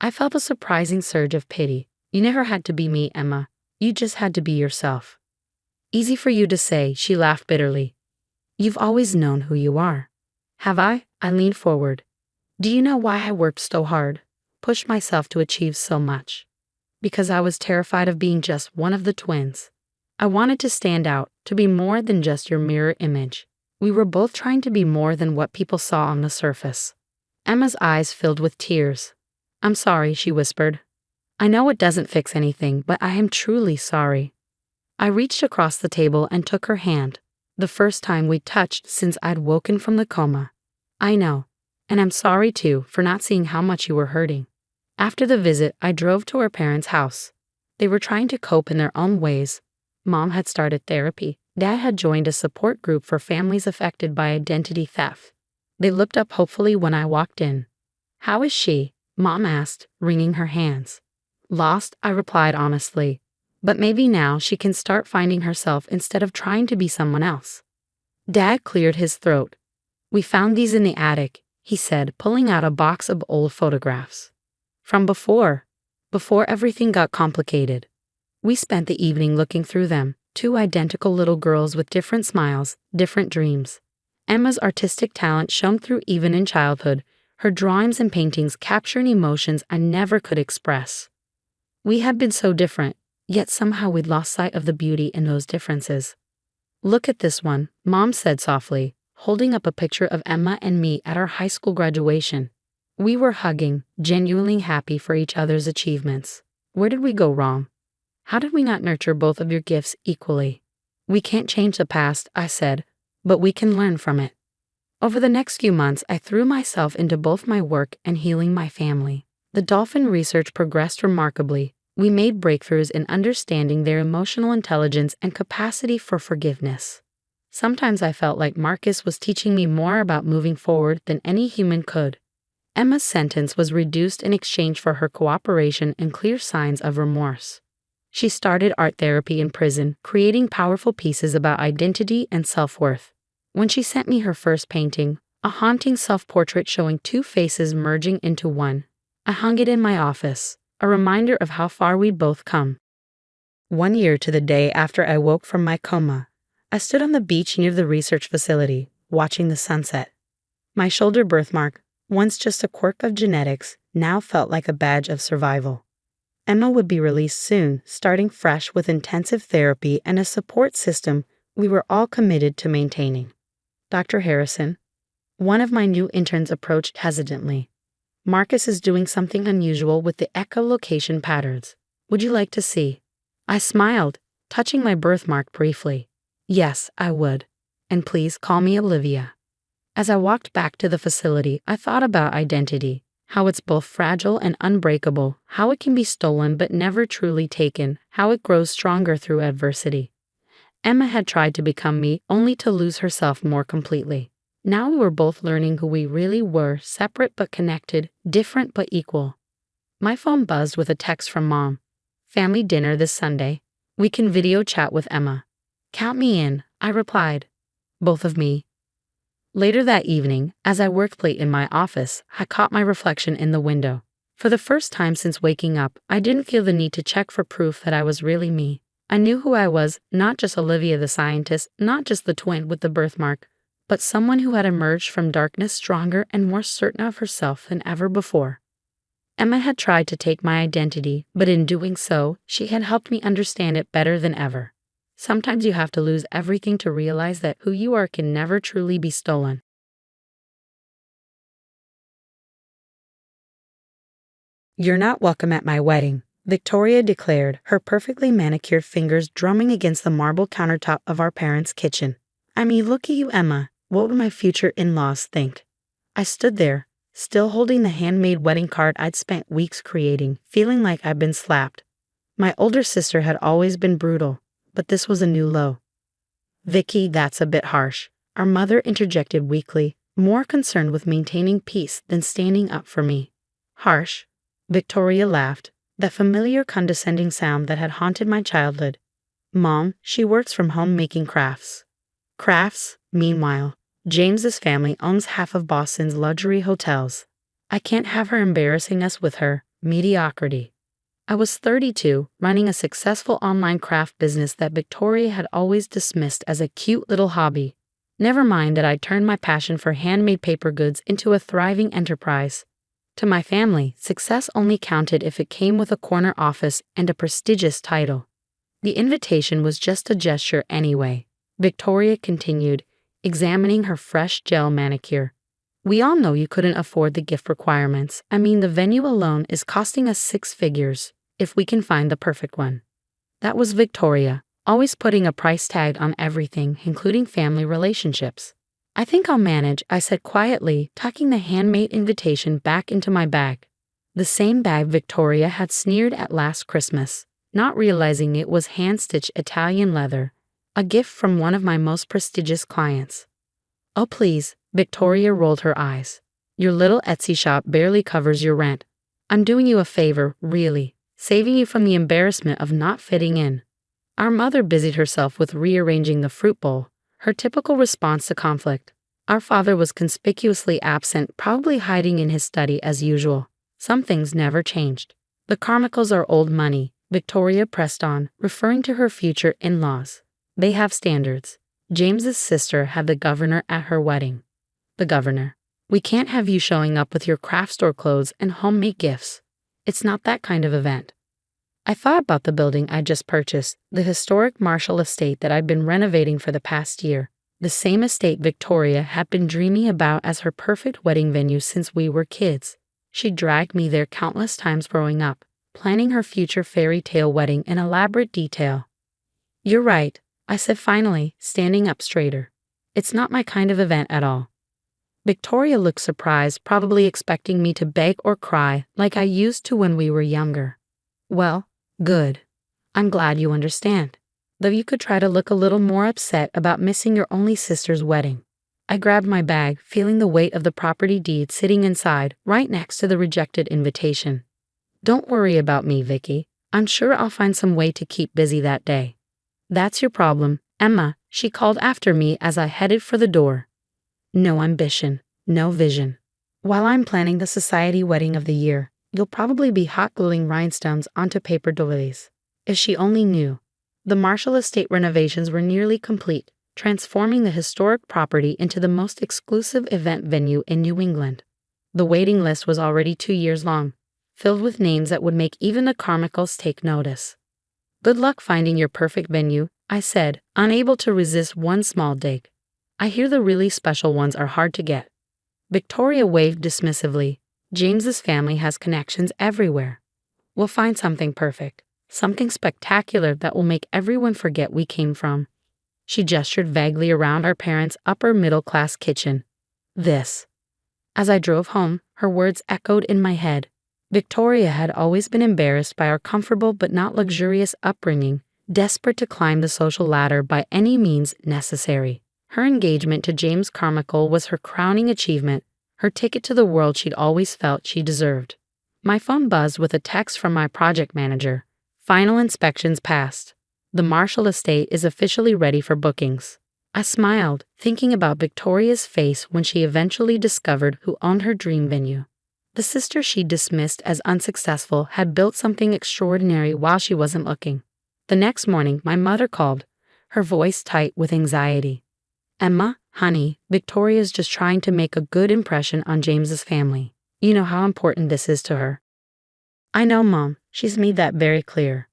I felt a surprising surge of pity. You never had to be me, Emma. You just had to be yourself. Easy for you to say, she laughed bitterly. You've always known who you are. Have I? I leaned forward. Do you know why I worked so hard, pushed myself to achieve so much? Because I was terrified of being just one of the twins. I wanted to stand out, to be more than just your mirror image. We were both trying to be more than what people saw on the surface. Emma's eyes filled with tears. I'm sorry, she whispered. I know it doesn't fix anything, but I am truly sorry. I reached across the table and took her hand, the first time we'd touched since I'd woken from the coma. I know, and I'm sorry too for not seeing how much you were hurting. After the visit, I drove to her parents' house. They were trying to cope in their own ways. Mom had started therapy. Dad had joined a support group for families affected by identity theft. They looked up hopefully when I walked in. How is she? Mom asked, wringing her hands. Lost, I replied honestly. But maybe now she can start finding herself instead of trying to be someone else. Dad cleared his throat. We found these in the attic, he said, pulling out a box of old photographs. From before everything got complicated. We spent the evening looking through them, two identical little girls with different smiles, different dreams. Emma's artistic talent shone through even in childhood, her drawings and paintings capturing emotions I never could express. We had been so different, yet somehow we'd lost sight of the beauty in those differences. Look at this one, Mom said softly, holding up a picture of Emma and me at our high school graduation. We were hugging, genuinely happy for each other's achievements. Where did we go wrong? How did we not nurture both of your gifts equally? We can't change the past, I said, but we can learn from it. Over the next few months, I threw myself into both my work and healing my family. The dolphin research progressed remarkably. We made breakthroughs in understanding their emotional intelligence and capacity for forgiveness. Sometimes I felt like Marcus was teaching me more about moving forward than any human could. Emma's sentence was reduced in exchange for her cooperation and clear signs of remorse. She started art therapy in prison, creating powerful pieces about identity and self-worth. When she sent me her first painting, a haunting self-portrait showing two faces merging into one, I hung it in my office, a reminder of how far we'd both come. 1 year to the day after I woke from my coma, I stood on the beach near the research facility, watching the sunset. My shoulder birthmark, once just a quirk of genetics, now felt like a badge of survival. Emma would be released soon, starting fresh with intensive therapy and a support system we were all committed to maintaining. Dr. Harrison, one of my new interns, approached hesitantly. Marcus is doing something unusual with the echolocation patterns. Would you like to see? I smiled, touching my birthmark briefly. Yes, I would. And please call me Olivia. As I walked back to the facility, I thought about identity, how it's both fragile and unbreakable, how it can be stolen but never truly taken, how it grows stronger through adversity. Emma had tried to become me only to lose herself more completely. Now we were both learning who we really were, separate but connected, different but equal. My phone buzzed with a text from Mom. Family dinner this Sunday. We can video chat with Emma. Count me in, I replied. Both of me. Later that evening, as I worked late in my office, I caught my reflection in the window. For the first time since waking up, I didn't feel the need to check for proof that I was really me. I knew who I was, not just Olivia the scientist, not just the twin with the birthmark, but someone who had emerged from darkness stronger and more certain of herself than ever before. Emma had tried to take my identity, but in doing so, she had helped me understand it better than ever. Sometimes you have to lose everything to realize that who you are can never truly be stolen. You're not welcome at my wedding, Victoria declared, her perfectly manicured fingers drumming against the marble countertop of our parents' kitchen. I mean, look at you, Emma. What would my future in-laws think? I stood there, still holding the handmade wedding card I'd spent weeks creating, feeling like I'd been slapped. My older sister had always been brutal, but this was a new low. "Vicky, that's a bit harsh," our mother interjected weakly, more concerned with maintaining peace than standing up for me. "Harsh?" Victoria laughed, that familiar condescending sound that had haunted my childhood. "Mom, she works from home making crafts." Crafts, meanwhile, James's family owns half of Boston's luxury hotels. I can't have her embarrassing us with her mediocrity. I was 32, running a successful online craft business that Victoria had always dismissed as a cute little hobby. Never mind that I turned my passion for handmade paper goods into a thriving enterprise. To my family, success only counted if it came with a corner office and a prestigious title. The invitation was just a gesture anyway, Victoria continued, examining her fresh gel manicure. "We all know you couldn't afford the gift requirements. I mean, the venue alone is costing us 6 figures, if we can find the perfect one." That was Victoria, always putting a price tag on everything, including family relationships. "I think I'll manage," I said quietly, tucking the handmade invitation back into my bag. The same bag Victoria had sneered at last Christmas, not realizing it was hand-stitched Italian leather, a gift from one of my most prestigious clients. "Oh please," Victoria rolled her eyes. "Your little Etsy shop barely covers your rent. I'm doing you a favor, really, saving you from the embarrassment of not fitting in." Our mother busied herself with rearranging the fruit bowl, her typical response to conflict. Our father was conspicuously absent, probably hiding in his study as usual. Some things never changed. "The Carmichaels are old money," Victoria pressed on, referring to her future in-laws. "They have standards. James's sister had the governor at her wedding." "The governor? We can't have you showing up with your craft store clothes and homemade gifts. It's not that kind of event." I thought about the building I just purchased, the historic Marshall estate that I'd been renovating for the past year, the same estate Victoria had been dreaming about as her perfect wedding venue since we were kids. She dragged me there countless times growing up, planning her future fairy tale wedding in elaborate detail. "You're right," I said finally, standing up straighter. "It's not my kind of event at all." Victoria looked surprised, probably expecting me to beg or cry like I used to when we were younger. "Well, good. I'm glad you understand. Though you could try to look a little more upset about missing your only sister's wedding." I grabbed my bag, feeling the weight of the property deed sitting inside, right next to the rejected invitation. "Don't worry about me, Vicky. I'm sure I'll find some way to keep busy that day." "That's your problem, Emma," she called after me as I headed for the door. "No ambition, no vision. While I'm planning the society wedding of the year, you'll probably be hot gluing rhinestones onto paper doilies." If she only knew. The Marshall estate renovations were nearly complete, transforming the historic property into the most exclusive event venue in New England. The waiting list was already 2 years long, filled with names that would make even the Carmichaels take notice. "Good luck finding your perfect venue," I said, unable to resist one small dig. "I hear the really special ones are hard to get." Victoria waved dismissively. "James's family has connections everywhere. We'll find something perfect, something spectacular that will make everyone forget we came from." She gestured vaguely around our parents' upper-middle-class kitchen. "This." As I drove home, her words echoed in my head. Victoria had always been embarrassed by our comfortable but not luxurious upbringing, desperate to climb the social ladder by any means necessary. Her engagement to James Carmichael was her crowning achievement, her ticket to the world she'd always felt she deserved. My phone buzzed with a text from my project manager. "Final inspections passed. The Marshall estate is officially ready for bookings." I smiled, thinking about Victoria's face when she eventually discovered who owned her dream venue. The sister she dismissed as unsuccessful had built something extraordinary while she wasn't looking. The next morning, my mother called, her voice tight with anxiety. "Emma, honey, Victoria's just trying to make a good impression on James's family. You know how important this is to her." "I know, Mom. She's made that very clear.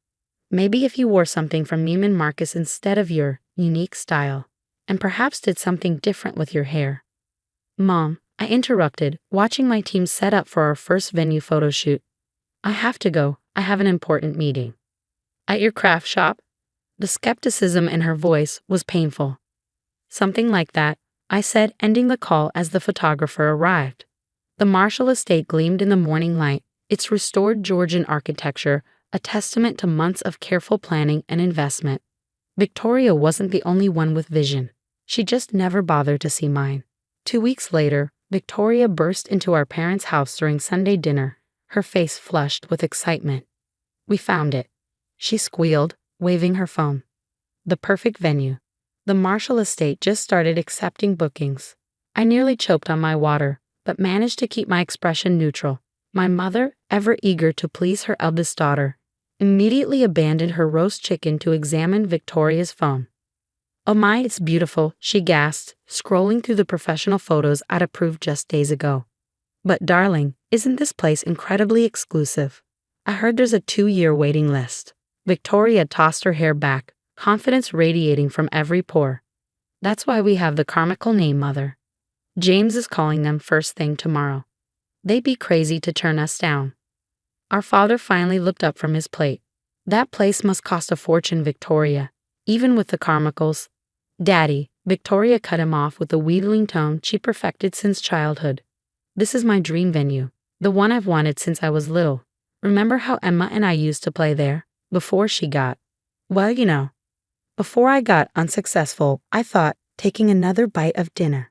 Maybe if you wore something from Neiman Marcus instead of your unique style, and perhaps did something different with your hair." "Mom," I interrupted, watching my team set up for our first venue photo shoot. "I have to go. I have an important meeting." "At your craft shop?" The skepticism in her voice was painful. "Something like that," I said, ending the call as the photographer arrived. The Marshall estate gleamed in the morning light, its restored Georgian architecture a testament to months of careful planning and investment. Victoria wasn't the only one with vision. She just never bothered to see mine. 2 weeks later, Victoria burst into our parents' house during Sunday dinner, her face flushed with excitement. "We found it," she squealed, waving her phone. "The perfect venue." The Marshall estate just started accepting bookings. I nearly choked on my water, but managed to keep my expression neutral. My mother, ever eager to please her eldest daughter, immediately abandoned her roast chicken to examine Victoria's phone. "Oh my, it's beautiful," she gasped, scrolling through the professional photos I'd approved just days ago. "But darling, isn't this place incredibly exclusive? I heard there's a 2-year waiting list." Victoria tossed her hair back, confidence radiating from every pore. "That's why we have the comical name, Mother. James is calling them first thing tomorrow. They'd be crazy to turn us down." Our father finally looked up from his plate. "That place must cost a fortune, Victoria, even with the Carmichaels." "Daddy," Victoria cut him off with the wheedling tone she perfected since childhood. "This is my dream venue, the one I've wanted since I was little. Remember how Emma and I used to play there, before she got, well, you know." Before I got unsuccessful, I thought, taking another bite of dinner.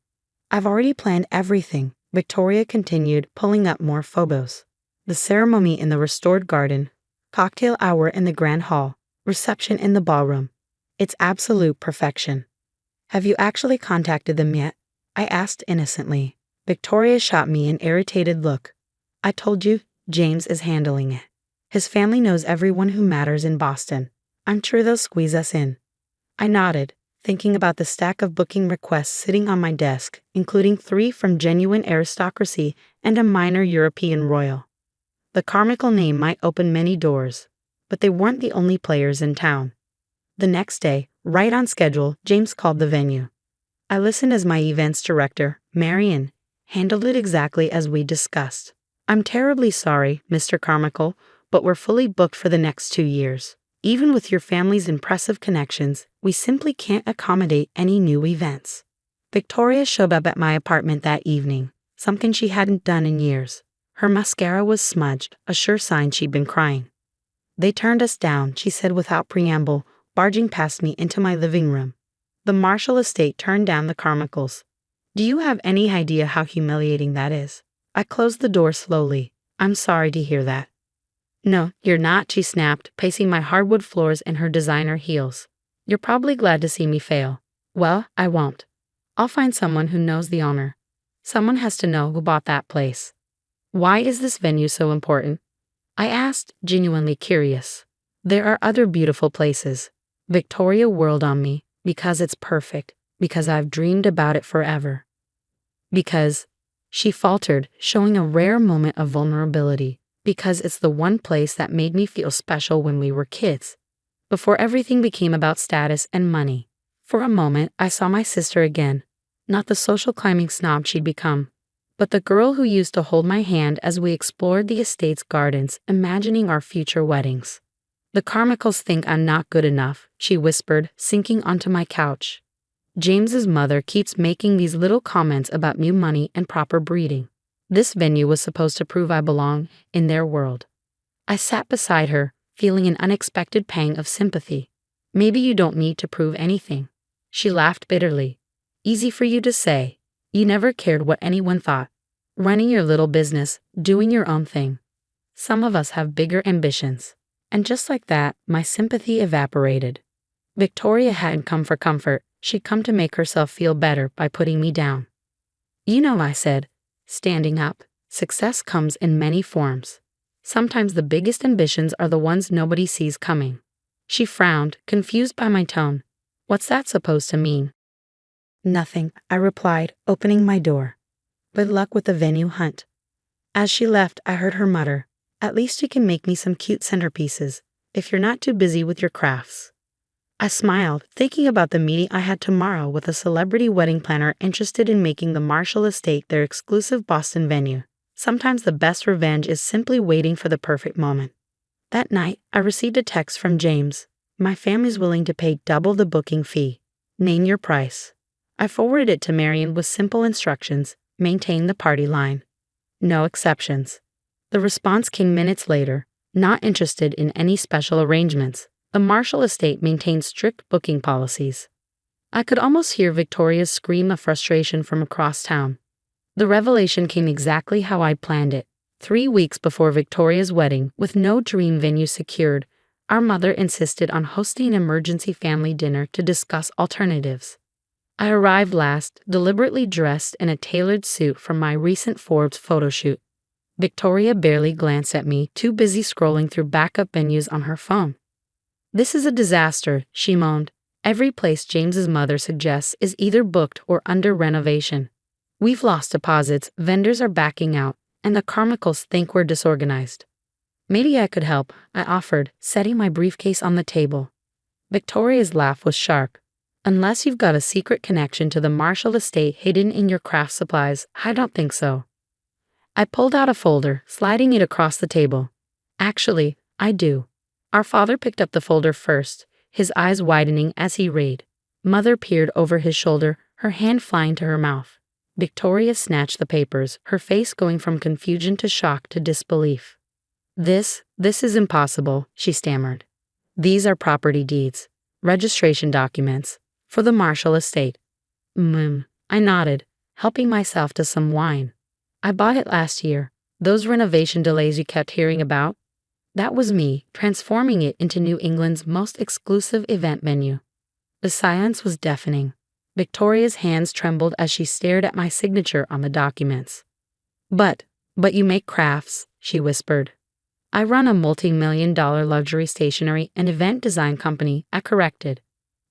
"I've already planned everything," Victoria continued, pulling up more photos. "The ceremony in the restored garden, cocktail hour in the grand hall, reception in the ballroom. It's absolute perfection." "Have you actually contacted them yet?" I asked innocently. Victoria shot me an irritated look. "I told you, James is handling it. His family knows everyone who matters in Boston. I'm sure they'll squeeze us in." I nodded, thinking about the stack of booking requests sitting on my desk, including 3 from genuine aristocracy and a minor European royal. The Carmichael name might open many doors, but they weren't the only players in town. The next day, right on schedule, James called the venue. I listened as my events director, Marion, handled it exactly as we discussed. "I'm terribly sorry, Mr. Carmichael, but we're fully booked for the next 2 years. Even with your family's impressive connections, we simply can't accommodate any new events." Victoria showed up at my apartment that evening, something she hadn't done in years. Her mascara was smudged, a sure sign she'd been crying. "They turned us down," she said without preamble, barging past me into my living room. "The Marshall estate turned down the Carmichaels. Do you have any idea how humiliating that is?" I closed the door slowly. "I'm sorry to hear that." "No, you're not," she snapped, pacing my hardwood floors in her designer heels. "You're probably glad to see me fail. Well, I won't. I'll find someone who knows the owner. Someone has to know who bought that place." "Why is this venue so important?" I asked, genuinely curious. "There are other beautiful places." Victoria whirled on me. "Because it's perfect. Because I've dreamed about it forever." "Because," she faltered, showing a rare moment of vulnerability. "Because it's the one place that made me feel special when we were kids. Before everything became about status and money." For a moment, I saw my sister again. Not the social climbing snob she'd become, but the girl who used to hold my hand as we explored the estate's gardens, imagining our future weddings. "The Carmichaels think I'm not good enough," she whispered, sinking onto my couch. "James's mother keeps making these little comments about new money and proper breeding. This venue was supposed to prove I belong in their world." I sat beside her, feeling an unexpected pang of sympathy. "Maybe you don't need to prove anything." She laughed bitterly. "Easy for you to say. You never cared what anyone thought. Running your little business, doing your own thing. Some of us have bigger ambitions." And just like that, my sympathy evaporated. Victoria hadn't come for comfort. She'd come to make herself feel better by putting me down. "You know," I said, standing up, "success comes in many forms. Sometimes the biggest ambitions are the ones nobody sees coming." She frowned, confused by my tone. "What's that supposed to mean?" "Nothing," I replied, opening my door. "Good luck with the venue hunt." As she left, I heard her mutter, "At least you can make me some cute centerpieces, if you're not too busy with your crafts." I smiled, thinking about the meeting I had tomorrow with a celebrity wedding planner interested in making the Marshall estate their exclusive Boston venue. Sometimes the best revenge is simply waiting for the perfect moment. That night, I received a text from James. "My family's willing to pay double the booking fee. Name your price." I forwarded it to Marion with simple instructions: maintain the party line. No exceptions. The response came minutes later, not interested in any special arrangements. The Marshall estate maintains strict booking policies. I could almost hear Victoria's scream of frustration from across town. The revelation came exactly how I'd planned it. 3 weeks before Victoria's wedding, with no dream venue secured, our mother insisted on hosting an emergency family dinner to discuss alternatives. I arrived last, deliberately dressed in a tailored suit from my recent Forbes photo shoot. Victoria barely glanced at me, too busy scrolling through backup venues on her phone. "This is a disaster," she moaned. "Every place James's mother suggests is either booked or under renovation. We've lost deposits, vendors are backing out, and the Carmichaels think we're disorganized." "Maybe I could help," I offered, setting my briefcase on the table. Victoria's laugh was sharp. "Unless you've got a secret connection to the Marshall estate hidden in your craft supplies, I don't think so." I pulled out a folder, sliding it across the table. "Actually, I do." Our father picked up the folder first, his eyes widening as he read. Mother peered over his shoulder, her hand flying to her mouth. Victoria snatched the papers, her face going from confusion to shock to disbelief. This is impossible," she stammered. "These are property deeds, registration documents, for the Marshall estate." I nodded, helping myself to some wine. "I bought it last year. Those renovation delays you kept hearing about? That was me, transforming it into New England's most exclusive event venue." The silence was deafening. Victoria's hands trembled as she stared at my signature on the documents. But you make crafts," she whispered. "I run a multi-million-dollar luxury stationery and event design company," I corrected.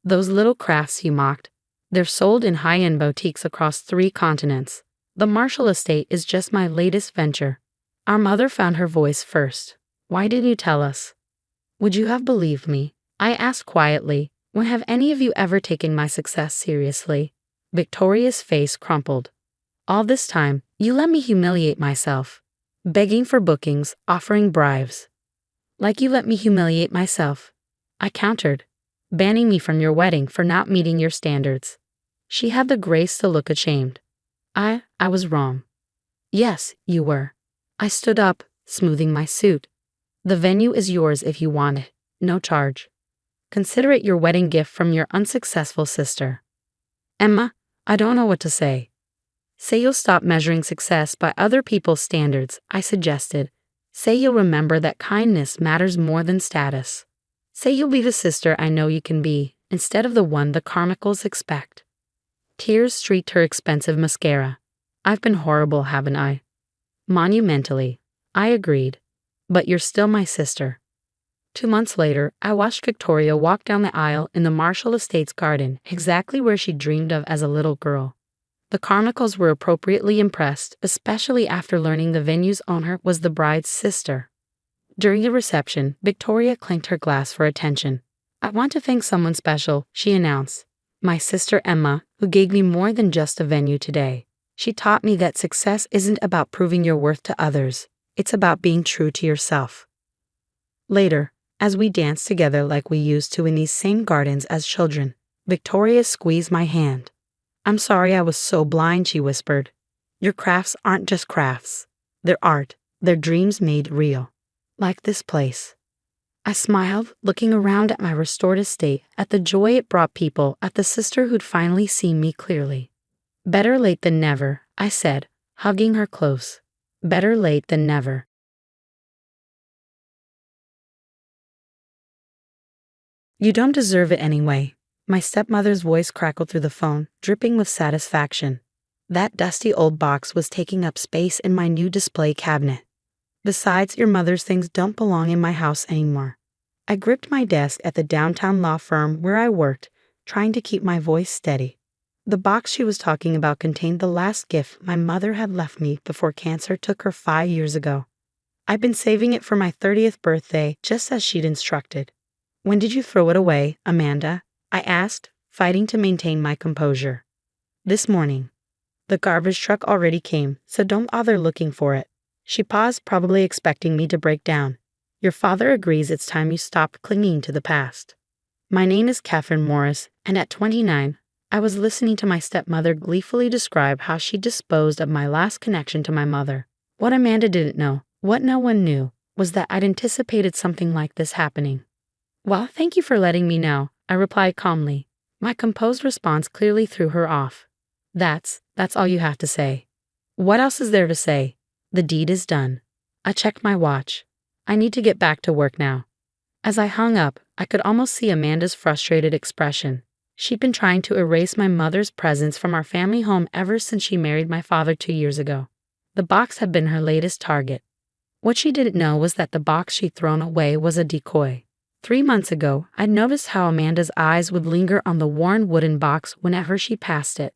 "Those little crafts you mocked, they're sold in high-end boutiques across 3 continents. The Marshall estate is just my latest venture." Our mother found her voice first. "Why didn't you tell us?" "Would you have believed me?" I asked quietly. "When have any of you ever taken my success seriously?" Victoria's face crumpled. "All this time, you let me humiliate myself. Begging for bookings, offering bribes. Like you let me humiliate myself," I countered. "Banning me from your wedding for not meeting your standards." She had the grace to look ashamed. I was wrong." "Yes, you were." I stood up, smoothing my suit. "The venue is yours if you want it. No charge. Consider it your wedding gift from your unsuccessful sister." "Emma, I don't know what to say." "Say you'll stop measuring success by other people's standards," I suggested. "Say you'll remember that kindness matters more than status. Say you'll be the sister I know you can be, instead of the one the Carmichaels expect." Tears streaked her expensive mascara. "I've been horrible, haven't I?" "Monumentally," I agreed. "But you're still my sister." 2 months later, I watched Victoria walk down the aisle in the Marshall Estate's garden, exactly where she dreamed of as a little girl. The Carmichaels were appropriately impressed, especially after learning the venue's owner was the bride's sister. During the reception, Victoria clinked her glass for attention. "I want to thank someone special," she announced. "My sister Emma, who gave me more than just a venue today. She taught me that success isn't about proving your worth to others. It's about being true to yourself." Later, as we danced together like we used to in these same gardens as children, Victoria squeezed my hand. "I'm sorry I was so blind," she whispered. "Your crafts aren't just crafts. They're art. They're dreams made real. Like this place." I smiled, looking around at my restored estate, at the joy it brought people, at the sister who'd finally seen me clearly. "Better late than never," I said, hugging her close. "Better late than never." "You don't deserve it anyway." My stepmother's voice crackled through the phone, dripping with satisfaction. That dusty old box was taking up space in my new display cabinet. "Besides, your mother's things don't belong in my house anymore." I gripped my desk at the downtown law firm where I worked, trying to keep my voice steady. The box she was talking about contained the last gift my mother had left me before cancer took her 5 years ago. I'd been saving it for my 30th birthday, just as she'd instructed. "When did you throw it away, Amanda?" I asked, fighting to maintain my composure. "This morning. The garbage truck already came, so don't bother looking for it." She paused, probably expecting me to break down. "Your father agrees it's time you stopped clinging to the past." My name is Catherine Morris, and at 29, I was listening to my stepmother gleefully describe how she disposed of my last connection to my mother. What Amanda didn't know, what no one knew, was that I'd anticipated something like this happening. "Well, thank you for letting me know," I replied calmly. My composed response clearly threw her off. That's all you have to say." "What else is there to say? The deed is done." I checked my watch. I need to get back to work now. As I hung up, I could almost see Amanda's frustrated expression. She'd been trying to erase my mother's presence from our family home ever since she married my father 2 years ago. The box had been her latest target. What she didn't know was that the box she'd thrown away was a decoy. 3 months ago, I'd noticed how Amanda's eyes would linger on the worn wooden box whenever she passed it.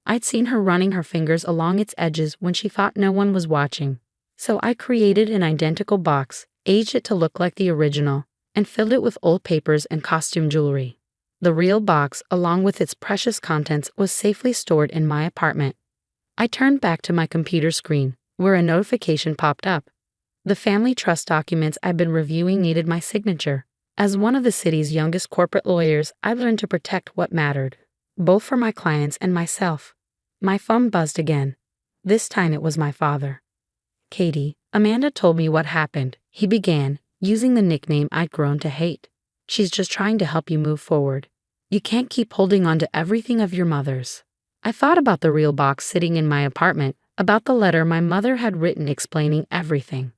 I'd seen her running her fingers along its edges when she thought no one was watching. So I created an identical box, aged it to look like the original, and filled it with old papers and costume jewelry. The real box, along with its precious contents, was safely stored in my apartment. I turned back to my computer screen, where a notification popped up. The family trust documents I'd been reviewing needed my signature. As one of the city's youngest corporate lawyers, I learned to protect what mattered, both for my clients and myself. My phone buzzed again. This time it was my father. "Katie, Amanda told me what happened," he began, using the nickname I'd grown to hate. "She's just trying to help you move forward. You can't keep holding on to everything of your mother's." I thought about the real box sitting in my apartment, about the letter my mother had written explaining everything.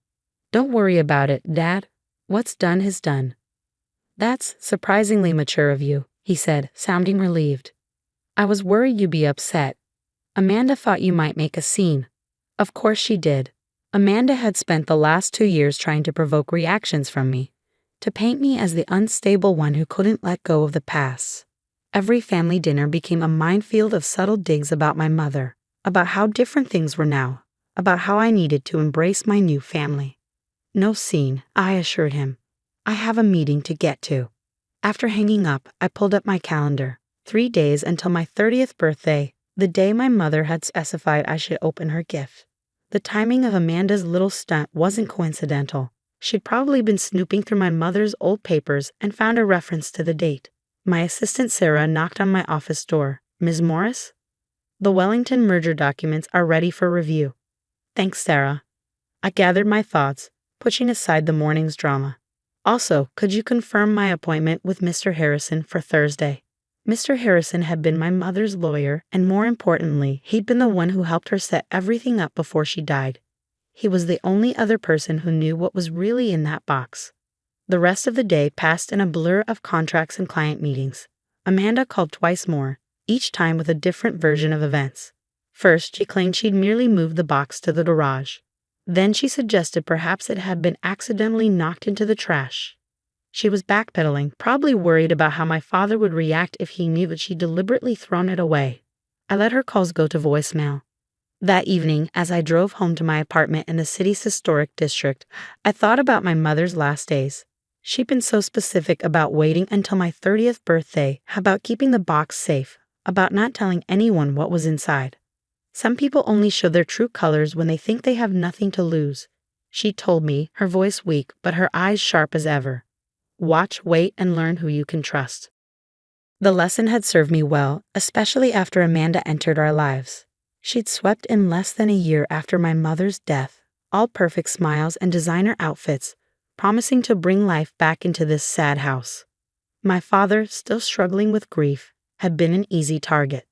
"Don't worry about it, Dad. What's done is done." "That's surprisingly mature of you," he said, sounding relieved. "I was worried you'd be upset. Amanda thought you might make a scene." Of course she did. Amanda had spent the last 2 years trying to provoke reactions from me, to paint me as the unstable one who couldn't let go of the past. Every family dinner became a minefield of subtle digs about my mother, about how different things were now, about how I needed to embrace my new family. "No scene," I assured him. "I have a meeting to get to." After hanging up, I pulled up my calendar. 3 days until my 30th birthday, the day my mother had specified I should open her gift. The timing of Amanda's little stunt wasn't coincidental. She'd probably been snooping through my mother's old papers and found a reference to the date. My assistant Sarah knocked on my office door. "Ms. Morris? The Wellington merger documents are ready for review." "Thanks, Sarah." I gathered my thoughts, pushing aside the morning's drama. "Also, could you confirm my appointment with Mr. Harrison for Thursday?" Mr. Harrison had been my mother's lawyer, and more importantly, he'd been the one who helped her set everything up before she died. He was the only other person who knew what was really in that box. The rest of the day passed in a blur of contracts and client meetings. Amanda called twice more, each time with a different version of events. First, she claimed she'd merely moved the box to the garage. Then she suggested perhaps it had been accidentally knocked into the trash. She was backpedaling, probably worried about how my father would react if he knew that she'd deliberately thrown it away. I let her calls go to voicemail. That evening, as I drove home to my apartment in the city's historic district, I thought about my mother's last days. She'd been so specific about waiting until my 30th birthday, about keeping the box safe, about not telling anyone what was inside. Some people only show their true colors when they think they have nothing to lose. She told me, her voice weak, but her eyes sharp as ever. Watch, wait, and learn who you can trust. The lesson had served me well, especially after Amanda entered our lives. She'd swept in less than a year after my mother's death, all perfect smiles and designer outfits, promising to bring life back into this sad house. My father, still struggling with grief, had been an easy target.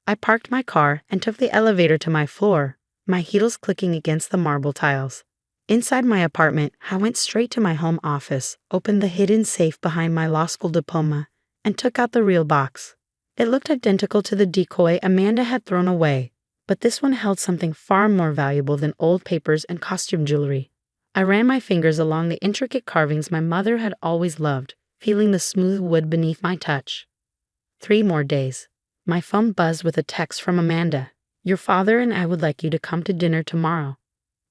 I parked my car and took the elevator to my floor, my heels clicking against the marble tiles. Inside my apartment, I went straight to my home office, opened the hidden safe behind my law school diploma, and took out the real box. It looked identical to the decoy Amanda had thrown away, but this one held something far more valuable than old papers and costume jewelry. I ran my fingers along the intricate carvings my mother had always loved, feeling the smooth wood beneath my touch. 3 more days. My phone buzzed with a text from Amanda. "Your father and I would like you to come to dinner tomorrow.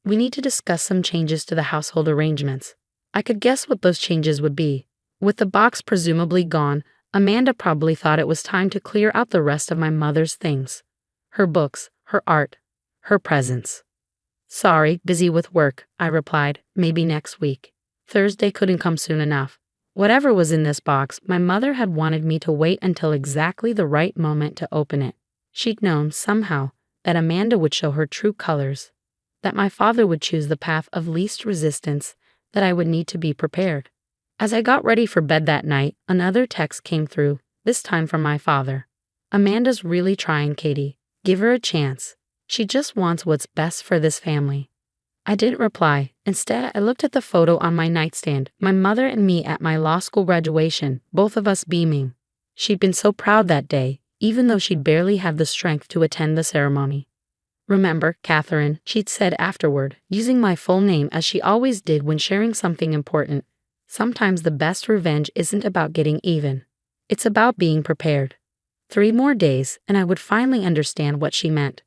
We need to discuss some changes to the household arrangements." I could guess what those changes would be. With the box presumably gone, Amanda probably thought it was time to clear out the rest of my mother's things. Her books, her art, her presents. "Sorry, busy with work," I replied. "Maybe next week." Thursday couldn't come soon enough. Whatever was in this box, my mother had wanted me to wait until exactly the right moment to open it. She'd known, somehow, that Amanda would show her true colors. that my father would choose the path of least resistance, that I would need to be prepared. As I got ready for bed that night, another text came through, this time from my father. Amanda's really trying, Katie. Give her a chance. She just wants what's best for this family. I didn't reply. Instead, I looked at the photo on my nightstand, my mother and me at my law school graduation, both of us beaming. She'd been so proud that day, even though she'd barely had the strength to attend the ceremony. Remember, Catherine, she'd said afterward, using my full name as she always did when sharing something important. Sometimes the best revenge isn't about getting even. It's about being prepared. 3 more days, and I would finally understand what she meant.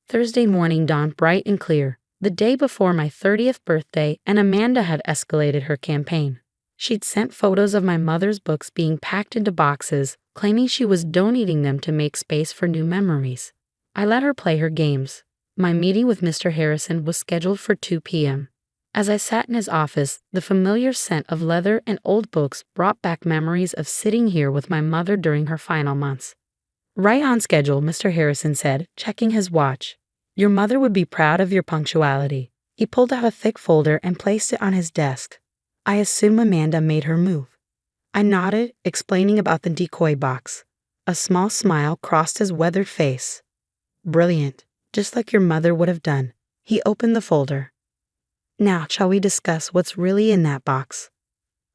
Thursday morning dawned bright and clear, the day before my 30th birthday, and Amanda had escalated her campaign. She'd sent photos of my mother's books being packed into boxes, claiming she was donating them to make space for new memories. I let her play her games. My meeting with Mr. Harrison was scheduled for 2 p.m. As I sat in his office, the familiar scent of leather and old books brought back memories of sitting here with my mother during her final months. Right on schedule, Mr. Harrison said, checking his watch. Your mother would be proud of your punctuality. He pulled out a thick folder and placed it on his desk. I assume Amanda made her move. I nodded, explaining about the decoy box. A small smile crossed his weathered face. Brilliant, just like your mother would have done. He opened the folder. Now, shall we discuss what's really in that box?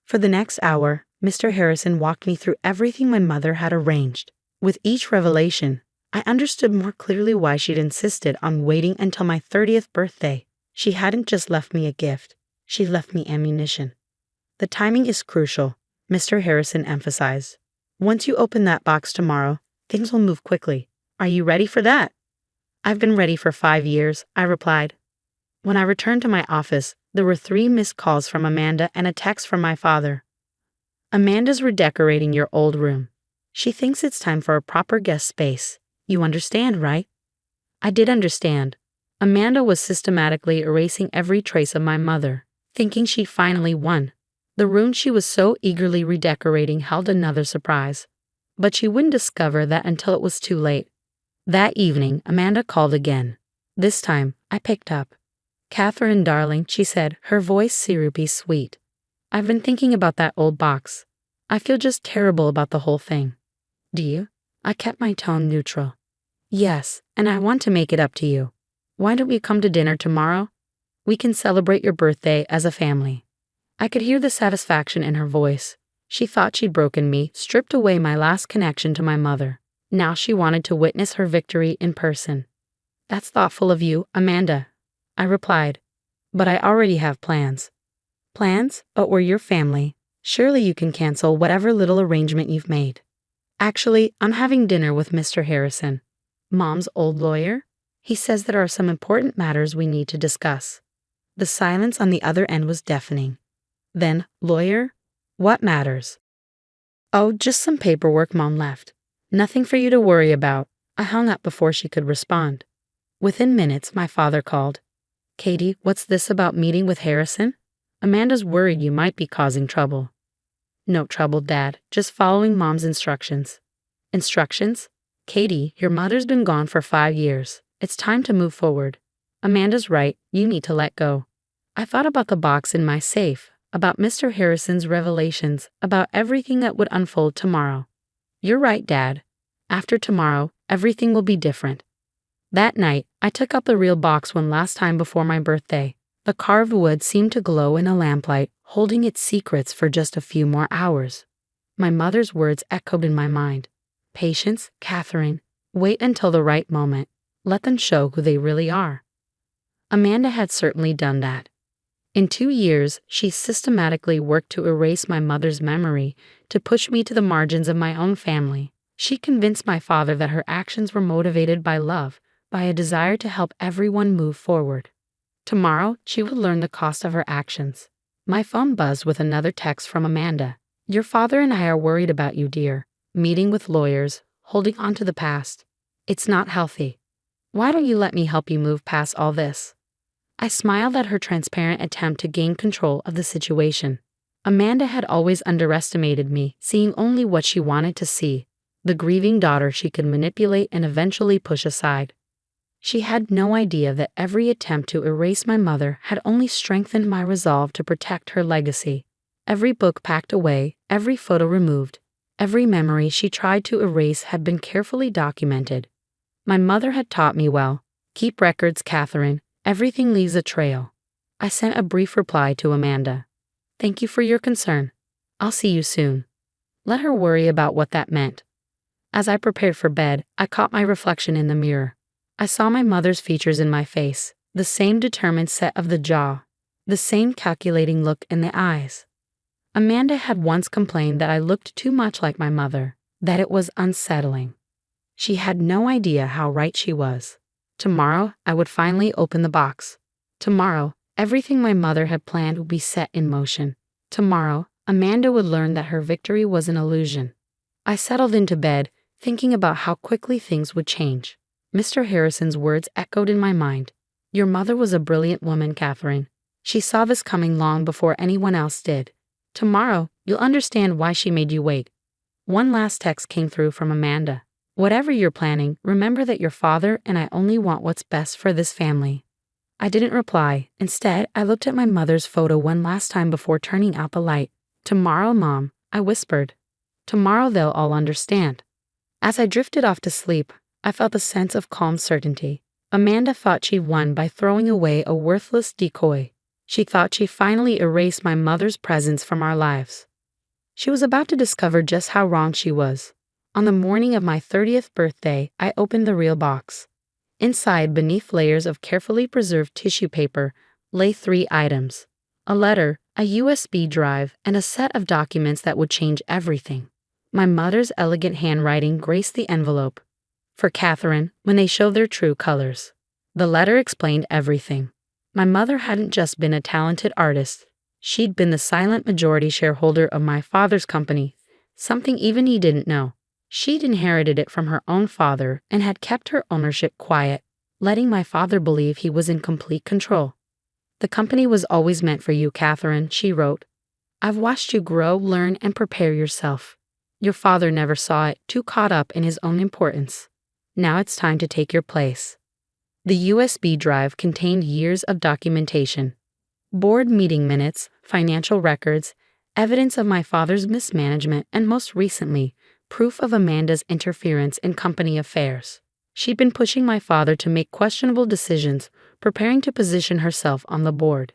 For the next hour, Mr. Harrison walked me through everything my mother had arranged. With each revelation, I understood more clearly why she'd insisted on waiting until my 30th birthday. She hadn't just left me a gift, she left me ammunition. The timing is crucial, Mr. Harrison emphasized. Once you open that box tomorrow, things will move quickly. Are you ready for that? I've been ready for 5 years, I replied. When I returned to my office, there were 3 missed calls from Amanda and a text from my father. Amanda's redecorating your old room. She thinks it's time for a proper guest space. You understand, right? I did understand. Amanda was systematically erasing every trace of my mother, thinking she'd finally won. The room she was so eagerly redecorating held another surprise. But she wouldn't discover that until it was too late. That evening, Amanda called again. This time, I picked up. Catherine, darling, she said, her voice syrupy sweet. I've been thinking about that old box. I feel just terrible about the whole thing. Do you? I kept my tone neutral. Yes, and I want to make it up to you. Why don't we come to dinner tomorrow? We can celebrate your birthday as a family. I could hear the satisfaction in her voice. She thought she'd broken me, stripped away my last connection to my mother. Now she wanted to witness her victory in person. That's thoughtful of you, Amanda, I replied. But I already have plans. Plans? But we're your family. Surely you can cancel whatever little arrangement you've made. Actually, I'm having dinner with Mr. Harrison, Mom's old lawyer. He says there are some important matters we need to discuss. The silence on the other end was deafening. Then, lawyer? What matters? Oh, just some paperwork Mom left. Nothing for you to worry about. I hung up before she could respond. Within minutes, my father called. Katie, what's this about meeting with Harrison? Amanda's worried you might be causing trouble. No trouble, Dad. Just following Mom's instructions. Instructions? Katie, your mother's been gone for 5 years. It's time to move forward. Amanda's right. You need to let go. I thought about the box in my safe, about Mr. Harrison's revelations, about everything that would unfold tomorrow. You're right, Dad. After tomorrow, everything will be different. That night, I took out the real box one last time before my birthday. The carved wood seemed to glow in a lamplight, holding its secrets for just a few more hours. My mother's words echoed in my mind. Patience, Catherine. Wait until the right moment. Let them show who they really are. Amanda had certainly done that. In 2 years, she systematically worked to erase my mother's memory, to push me to the margins of my own family. She convinced my father that her actions were motivated by love, by a desire to help everyone move forward. Tomorrow, she would learn the cost of her actions. My phone buzzed with another text from Amanda. Your father and I are worried about you, dear. Meeting with lawyers, holding on to the past. It's not healthy. Why don't you let me help you move past all this? I smiled at her transparent attempt to gain control of the situation. Amanda had always underestimated me, seeing only what she wanted to see, the grieving daughter she could manipulate and eventually push aside. She had no idea that every attempt to erase my mother had only strengthened my resolve to protect her legacy. Every book packed away, every photo removed, every memory she tried to erase had been carefully documented. My mother had taught me well. Keep records, Catherine. Everything leaves a trail. I sent a brief reply to Amanda. Thank you for your concern. I'll see you soon. Let her worry about what that meant. As I prepared for bed, I caught my reflection in the mirror. I saw my mother's features in my face, the same determined set of the jaw, the same calculating look in the eyes. Amanda had once complained that I looked too much like my mother, that it was unsettling. She had no idea how right she was. Tomorrow, I would finally open the box. Tomorrow, everything my mother had planned would be set in motion. Tomorrow, Amanda would learn that her victory was an illusion. I settled into bed, thinking about how quickly things would change. Mr. Harrison's words echoed in my mind. Your mother was a brilliant woman, Catherine. She saw this coming long before anyone else did. Tomorrow, you'll understand why she made you wait. One last text came through from Amanda. Whatever you're planning, remember that your father and I only want what's best for this family. I didn't reply. Instead, I looked at my mother's photo one last time before turning out the light. Tomorrow, Mom, I whispered. Tomorrow they'll all understand. As I drifted off to sleep, I felt a sense of calm certainty. Amanda thought she won by throwing away a worthless decoy. She thought she finally erased my mother's presence from our lives. She was about to discover just how wrong she was. On the morning of my 30th birthday, I opened the real box. Inside, beneath layers of carefully preserved tissue paper, lay 3 items: a letter, a USB drive, and a set of documents that would change everything. My mother's elegant handwriting graced the envelope. For Catherine, when they show their true colors. The letter explained everything. My mother hadn't just been a talented artist. She'd been the silent majority shareholder of my father's company, something even he didn't know. She'd inherited it from her own father and had kept her ownership quiet, letting my father believe he was in complete control. The company was always meant for you, Catherine, she wrote. I've watched you grow, learn, and prepare yourself. Your father never saw it, too caught up in his own importance. Now it's time to take your place. The USB drive contained years of documentation. Board meeting minutes, financial records, evidence of my father's mismanagement, and most recently, proof of Amanda's interference in company affairs. She'd been pushing my father to make questionable decisions, preparing to position herself on the board.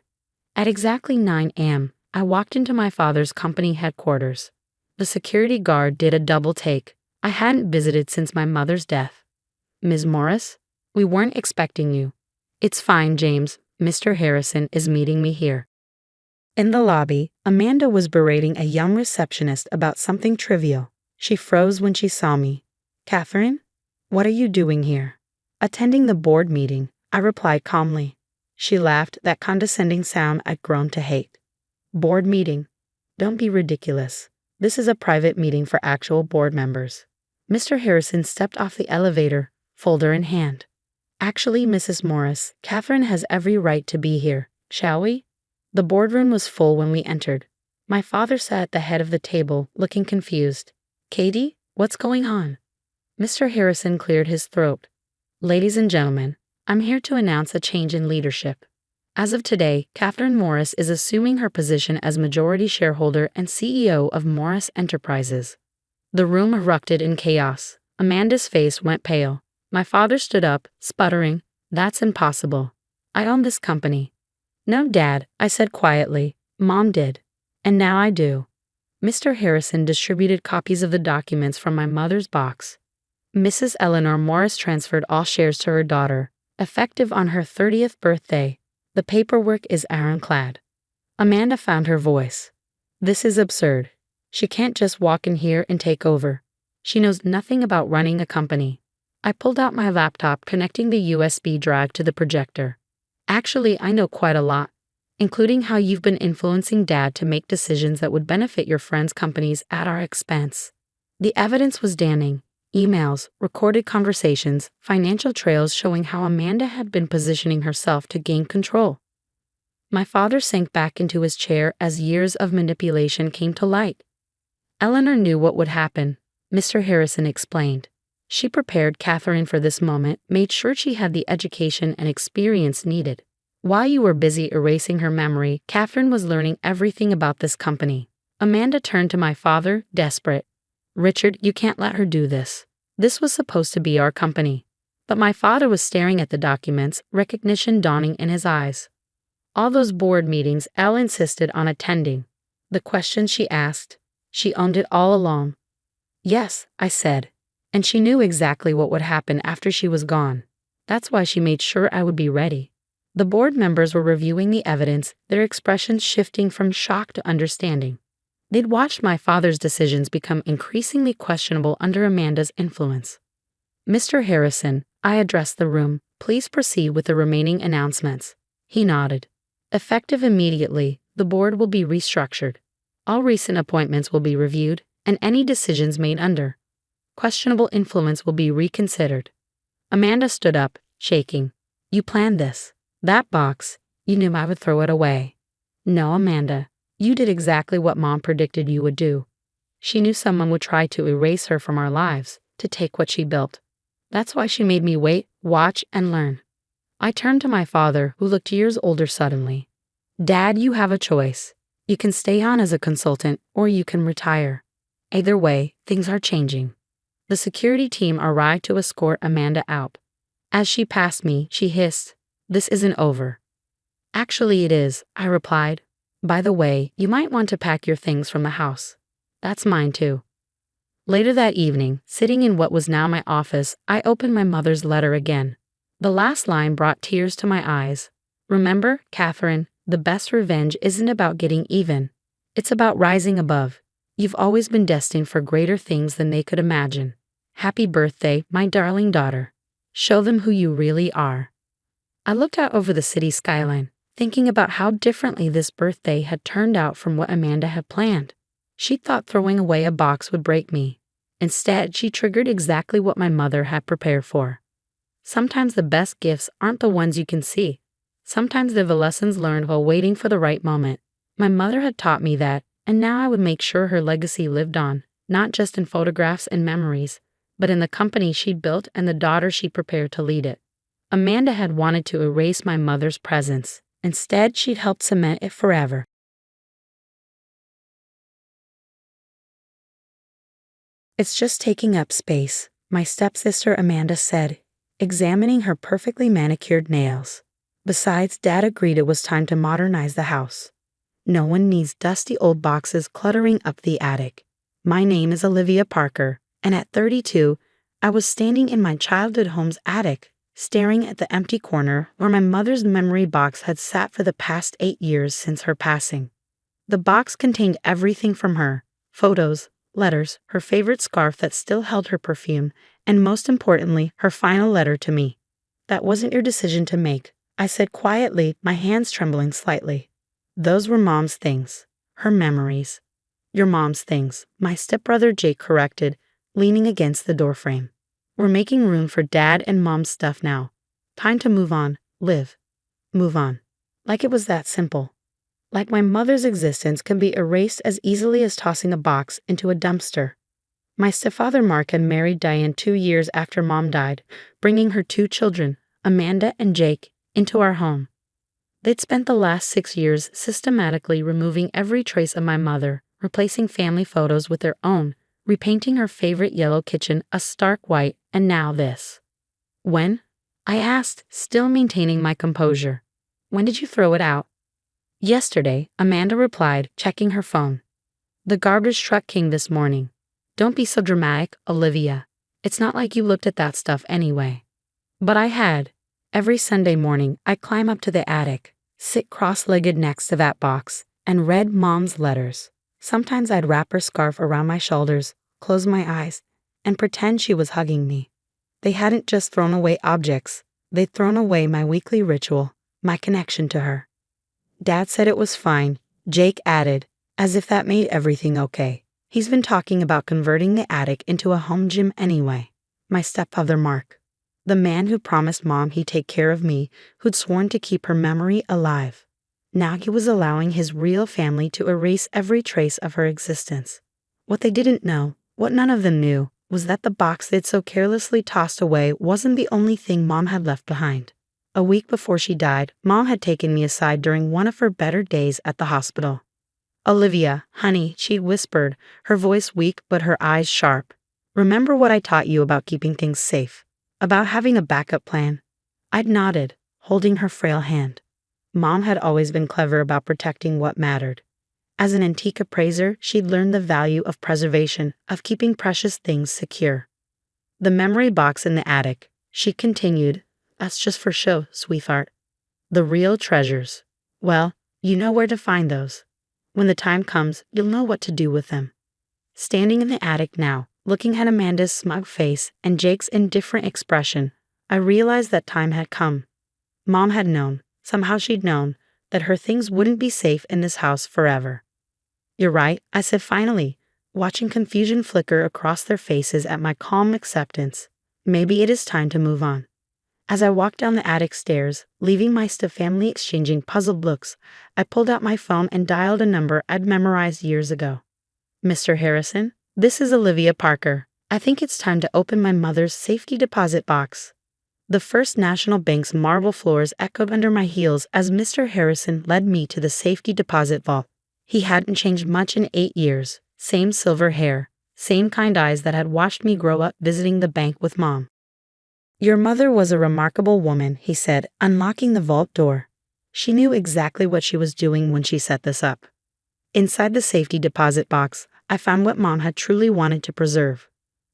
At exactly 9 a.m., I walked into my father's company headquarters. The security guard did a double take. I hadn't visited since my mother's death. Ms. Morris, we weren't expecting you. It's fine, James. Mr. Harrison is meeting me here. In the lobby, Amanda was berating a young receptionist about something trivial. She froze when she saw me. Catherine, what are you doing here? Attending the board meeting, I replied calmly. She laughed, that condescending sound I'd grown to hate. Board meeting? Don't be ridiculous. This is a private meeting for actual board members. Mr. Harrison stepped off the elevator, folder in hand. Actually, Mrs. Morris, Catherine has every right to be here. Shall we? The boardroom was full when we entered. My father sat at the head of the table, looking confused. Katie, what's going on? Mr. Harrison cleared his throat. Ladies and gentlemen, I'm here to announce a change in leadership. As of today, Catherine Morris is assuming her position as majority shareholder and CEO of Morris Enterprises. The room erupted in chaos. Amanda's face went pale. My father stood up, sputtering, That's impossible. I own this company. No, Dad, I said quietly. Mom did. And now I do. Mr. Harrison distributed copies of the documents from my mother's box. Mrs. Eleanor Morris transferred all shares to her daughter, effective on her 30th birthday. The paperwork is ironclad. Amanda found her voice. This is absurd. She can't just walk in here and take over. She knows nothing about running a company. I pulled out my laptop, connecting the USB drive to the projector. Actually, I know quite a lot, including how you've been influencing Dad to make decisions that would benefit your friends' companies at our expense. The evidence was damning. Emails, recorded conversations, financial trails showing how Amanda had been positioning herself to gain control. My father sank back into his chair as years of manipulation came to light. Eleanor knew what would happen, Mr. Harrison explained. She prepared Catherine for this moment, made sure she had the education and experience needed. While you were busy erasing her memory, Catherine was learning everything about this company. Amanda turned to my father, desperate. "Richard, you can't let her do this. This was supposed to be our company." But my father was staring at the documents, recognition dawning in his eyes. All those board meetings Elle insisted on attending. The questions she asked, she owned it all along. "Yes," I said. And she knew exactly what would happen after she was gone. That's why she made sure I would be ready. The board members were reviewing the evidence, their expressions shifting from shock to understanding. They'd watched my father's decisions become increasingly questionable under Amanda's influence. "Mr. Harrison," I addressed the room, "please proceed with the remaining announcements." He nodded. "Effective immediately, the board will be restructured. All recent appointments will be reviewed, and any decisions made under questionable influence will be reconsidered." Amanda stood up, shaking. "You planned this. That box, you knew I would throw it away." "No, Amanda. You did exactly what Mom predicted you would do. She knew someone would try to erase her from our lives, to take what she built. That's why she made me wait, watch, and learn." I turned to my father, who looked years older suddenly. "Dad, you have a choice. You can stay on as a consultant, or you can retire. Either way, things are changing." The security team arrived to escort Amanda out. As she passed me, she hissed, "This isn't over." "Actually, it is," I replied. "By the way, you might want to pack your things from the house. That's mine too." Later that evening, sitting in what was now my office, I opened my mother's letter again. The last line brought tears to my eyes. "Remember, Catherine, the best revenge isn't about getting even. It's about rising above. You've always been destined for greater things than they could imagine. Happy birthday, my darling daughter. Show them who you really are." I looked out over the city skyline, thinking about how differently this birthday had turned out from what Amanda had planned. She thought throwing away a box would break me. Instead, she triggered exactly what my mother had prepared for. Sometimes the best gifts aren't the ones you can see. Sometimes they're the lessons learned while waiting for the right moment. My mother had taught me that, and now I would make sure her legacy lived on, not just in photographs and memories, but in the company she'd built and the daughter she prepared to lead it. Amanda had wanted to erase my mother's presence. Instead, she'd helped cement it forever. "It's just taking up space," my stepsister Amanda said, examining her perfectly manicured nails. "Besides, Dad agreed it was time to modernize the house. No one needs dusty old boxes cluttering up the attic. My name is Olivia Parker, and at 32, I was standing in my childhood home's attic, staring at the empty corner where my mother's memory box had sat for the past 8 years since her passing. The box contained everything from her: photos, letters, her favorite scarf that still held her perfume, and most importantly, her final letter to me. "That wasn't your decision to make," I said quietly, my hands trembling slightly. "Those were Mom's things, her memories." "Your mom's things," my stepbrother Jake corrected, leaning against the doorframe. "We're making room for Dad and Mom's stuff now. Time to move on, live, move on." Like it was that simple. Like my mother's existence can be erased as easily as tossing a box into a dumpster. My stepfather Mark had married Dy1ng 2 years after Mom died, bringing her 2 children, Amanda and Jake, into our home. They'd spent the last 6 years systematically removing every trace of my mother, replacing family photos with their own, repainting her favorite yellow kitchen a stark white, and now this. "When?" I asked, still maintaining my composure. "When did you throw it out?" "Yesterday," Amanda replied, checking her phone. "The garbage truck came this morning." "Don't be so dramatic, Olivia. It's not like you looked at that stuff anyway." But I had. Every Sunday morning, I'd climb up to the attic, sit cross-legged next to that box, and read Mom's letters. Sometimes I'd wrap her scarf around my shoulders, close my eyes, and pretend she was hugging me. They hadn't just thrown away objects. They'd thrown away my weekly ritual, my connection to her. "Dad said it was fine," Jake added, as if that made everything okay. "He's been talking about converting the attic into a home gym anyway." My stepfather Mark, the man who promised Mom he'd take care of me, who'd sworn to keep her memory alive. Now he was allowing his real family to erase every trace of her existence. What they didn't know, what none of them knew, was that the box they'd so carelessly tossed away wasn't the only thing Mom had left behind. A week before she died, Mom had taken me aside during one of her better days at the hospital. "Olivia, honey," she whispered, her voice weak but her eyes sharp. "Remember what I taught you about keeping things safe? About having a backup plan?" I'd nodded, holding her frail hand. Mom had always been clever about protecting what mattered. As an antique appraiser, she'd learned the value of preservation, of keeping precious things secure. "The memory box in the attic," she continued, "that's just for show, sweetheart. The real treasures. Well, you know where to find those. When the time comes, you'll know what to do with them." Standing in the attic now, looking at Amanda's smug face and Jake's indifferent expression, I realized that time had come. Mom had known, somehow she'd known, that her things wouldn't be safe in this house forever. "You're right," I said finally, watching confusion flicker across their faces at my calm acceptance. "Maybe it is time to move on." As I walked down the attic stairs, leaving my family exchanging puzzled looks, I pulled out my phone and dialed a number I'd memorized years ago. "Mr. Harrison, this is Olivia Parker. I think it's time to open my mother's safety deposit box." The First National Bank's marble floors echoed under my heels as Mr. Harrison led me to the safety deposit vault. He hadn't changed much in 8 years, same silver hair, same kind eyes that had watched me grow up visiting the bank with Mom. "Your mother was a remarkable woman," he said, unlocking the vault door. "She knew exactly what she was doing when she set this up." Inside the safety deposit box, I found what Mom had truly wanted to preserve.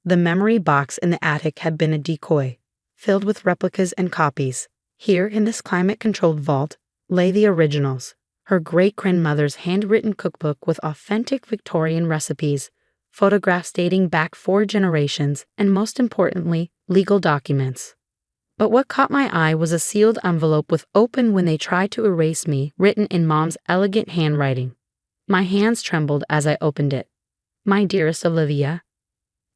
The memory box in the attic had been a decoy, filled with replicas and copies. Here, in this climate-controlled vault, lay the originals. Her great-grandmother's handwritten cookbook with authentic Victorian recipes, photographs dating back 4 generations, and most importantly, legal documents. But what caught my eye was a sealed envelope with "Open when they try to erase me" written in Mom's elegant handwriting. My hands trembled as I opened it. "My dearest Olivia,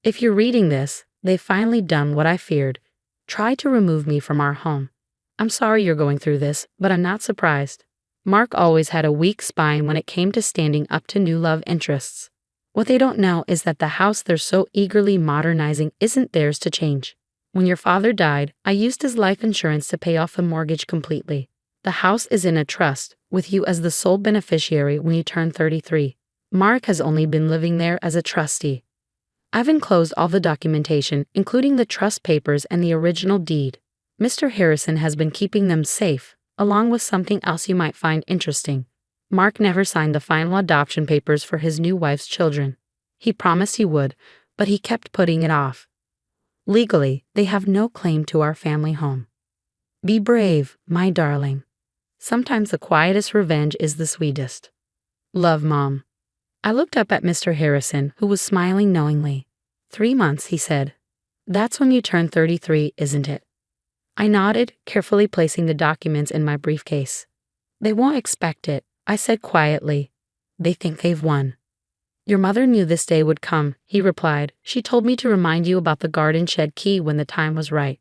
if you're reading this, they've finally done what I feared. Try to remove me from our home. I'm sorry you're going through this, but I'm not surprised. Mark always had a weak spine when it came to standing up to new love interests. What they don't know is that the house they're so eagerly modernizing isn't theirs to change. When your father died, I used his life insurance to pay off the mortgage completely. The house is in a trust, with you as the sole beneficiary when you turn 33. Mark has only been living there as a trustee. I've enclosed all the documentation, including the trust papers and the original deed. Mr. Harrison has been keeping them safe, along with something else you might find interesting. Mark never signed the final adoption papers for his new wife's children. He promised he would, but he kept putting it off. Legally, they have no claim to our family home. Be brave, my darling. Sometimes the quietest revenge is the sweetest. Love, Mom." I looked up at Mr. Harrison, who was smiling knowingly. 3 months, he said. "That's when you turn 33, isn't it?" I nodded, carefully placing the documents in my briefcase. "They won't expect it," I said quietly. "They think they've won." "Your mother knew this day would come," he replied. "She told me to remind you about the garden shed key when the time was right."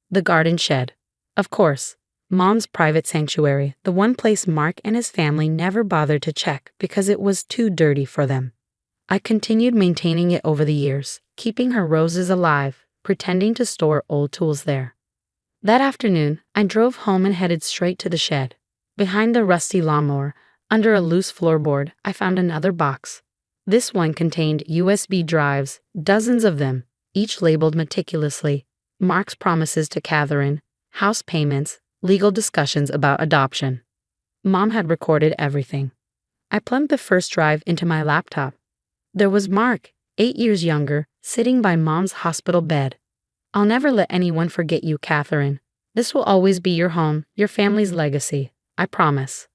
The garden shed. Of course. Mom's private sanctuary, the one place Mark and his family never bothered to check because it was too dirty for them. I continued maintaining it over the years, keeping her roses alive, pretending to store old tools there. That afternoon, I drove home and headed straight to the shed. Behind the rusty lawnmower, under a loose floorboard, I found another box. This one contained USB drives, dozens of them, each labeled meticulously. Mark's promises to Catherine, house payments, legal discussions about adoption. Mom had recorded everything. I plugged the first drive into my laptop. There was Mark, 8 years younger, sitting by Mom's hospital bed. "I'll never let anyone forget you, Catherine. This will always be your home, your family's legacy. I promise."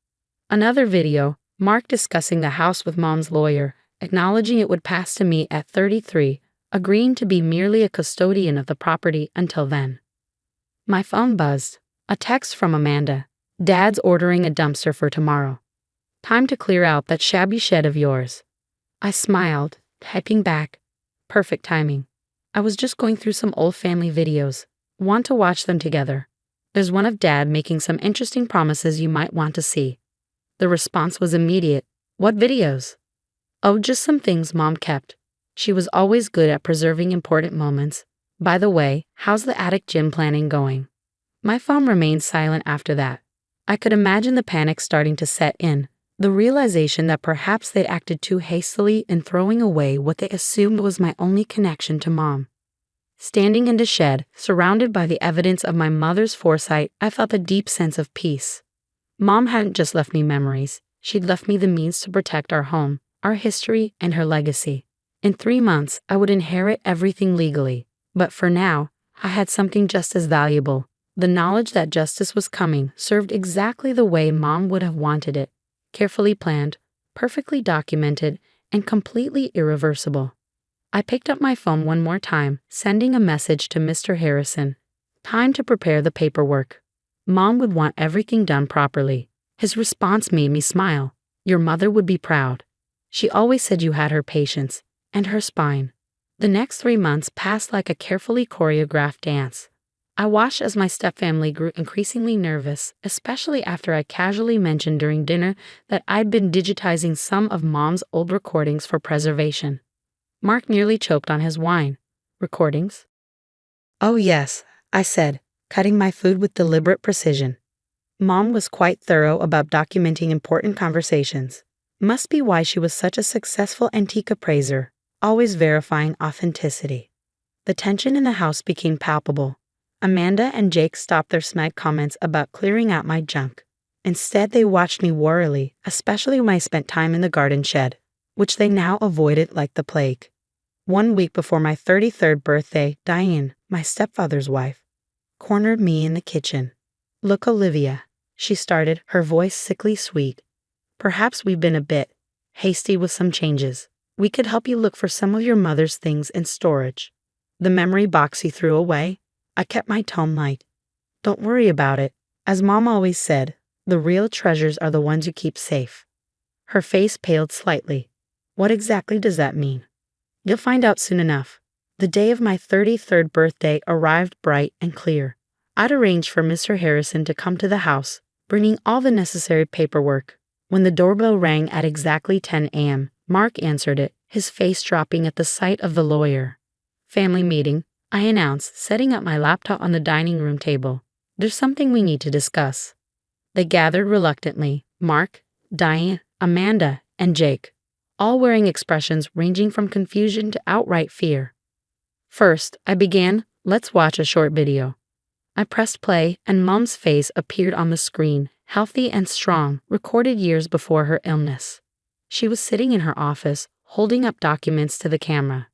Another video, Mark discussing the house with Mom's lawyer, acknowledging it would pass to me at 33, agreeing to be merely a custodian of the property until then. My phone buzzed. A text from Amanda. "Dad's ordering a dumpster for tomorrow. Time to clear out that shabby shed of yours." I smiled, typing back. Perfect timing. I was just going through some old family videos. Want to watch them together. There's one of Dad making some interesting promises you might want to see. The response was immediate. "What videos?" "Oh, just some things Mom kept. She was always good at preserving important moments. By the way, how's the attic gym planning going? My phone remained silent after that. I could imagine the panic starting to set in, the realization that perhaps they'd acted too hastily in throwing away what they assumed was my only connection to Mom. Standing in the shed, surrounded by the evidence of my mother's foresight, I felt a deep sense of peace. Mom hadn't just left me memories, she'd left me the means to protect our home, our history, and her legacy. In 3 months, I would inherit everything legally, but for now, I had something just as valuable. The knowledge that justice was coming served exactly the way Mom would have wanted it. Carefully planned, perfectly documented, and completely irreversible. I picked up my phone one more time, sending a message to Mr. Harrison. Time to prepare the paperwork. Mom would want everything done properly. His response made me smile. Your mother would be proud. She always said you had her patience, and her spine. The next 3 months passed like a carefully choreographed dance. I watched as my stepfamily grew increasingly nervous, especially after I casually mentioned during dinner that I'd been digitizing some of Mom's old recordings for preservation. Mark nearly choked on his wine. Recordings? Oh yes, I said, cutting my food with deliberate precision. Mom was quite thorough about documenting important conversations. Must be why she was such a successful antique appraiser, always verifying authenticity. The tension in the house became palpable. Amanda and Jake stopped their snide comments about clearing out my junk. Instead, they watched me warily, especially when I spent time in the garden shed, which they now avoided like the plague. 1 week before my 33rd birthday, Dy1ng, my stepfather's wife, cornered me in the kitchen. Look, Olivia, she started, her voice sickly sweet. Perhaps we've been a bit hasty with some changes. We could help you look for some of your mother's things in storage. The memory box you threw away? I kept my tone light. Don't worry about it. As Mom always said, the real treasures are the ones you keep safe. Her face paled slightly. What exactly does that mean? You'll find out soon enough. The day of my 33rd birthday arrived bright and clear. I'd arranged for Mr. Harrison to come to the house, bringing all the necessary paperwork. When the doorbell rang at exactly 10 a.m., Mark answered it, his face dropping at the sight of the lawyer. Family meeting, I announced, setting up my laptop on the dining room table. There's something we need to discuss. They gathered reluctantly, Mark, Dy1ng, Amanda, and Jake, all wearing expressions ranging from confusion to outright fear. First, I began, let's watch a short video. I pressed play, and Mom's face appeared on the screen, healthy and strong, recorded years before her illness. She was sitting in her office, holding up documents to the camera.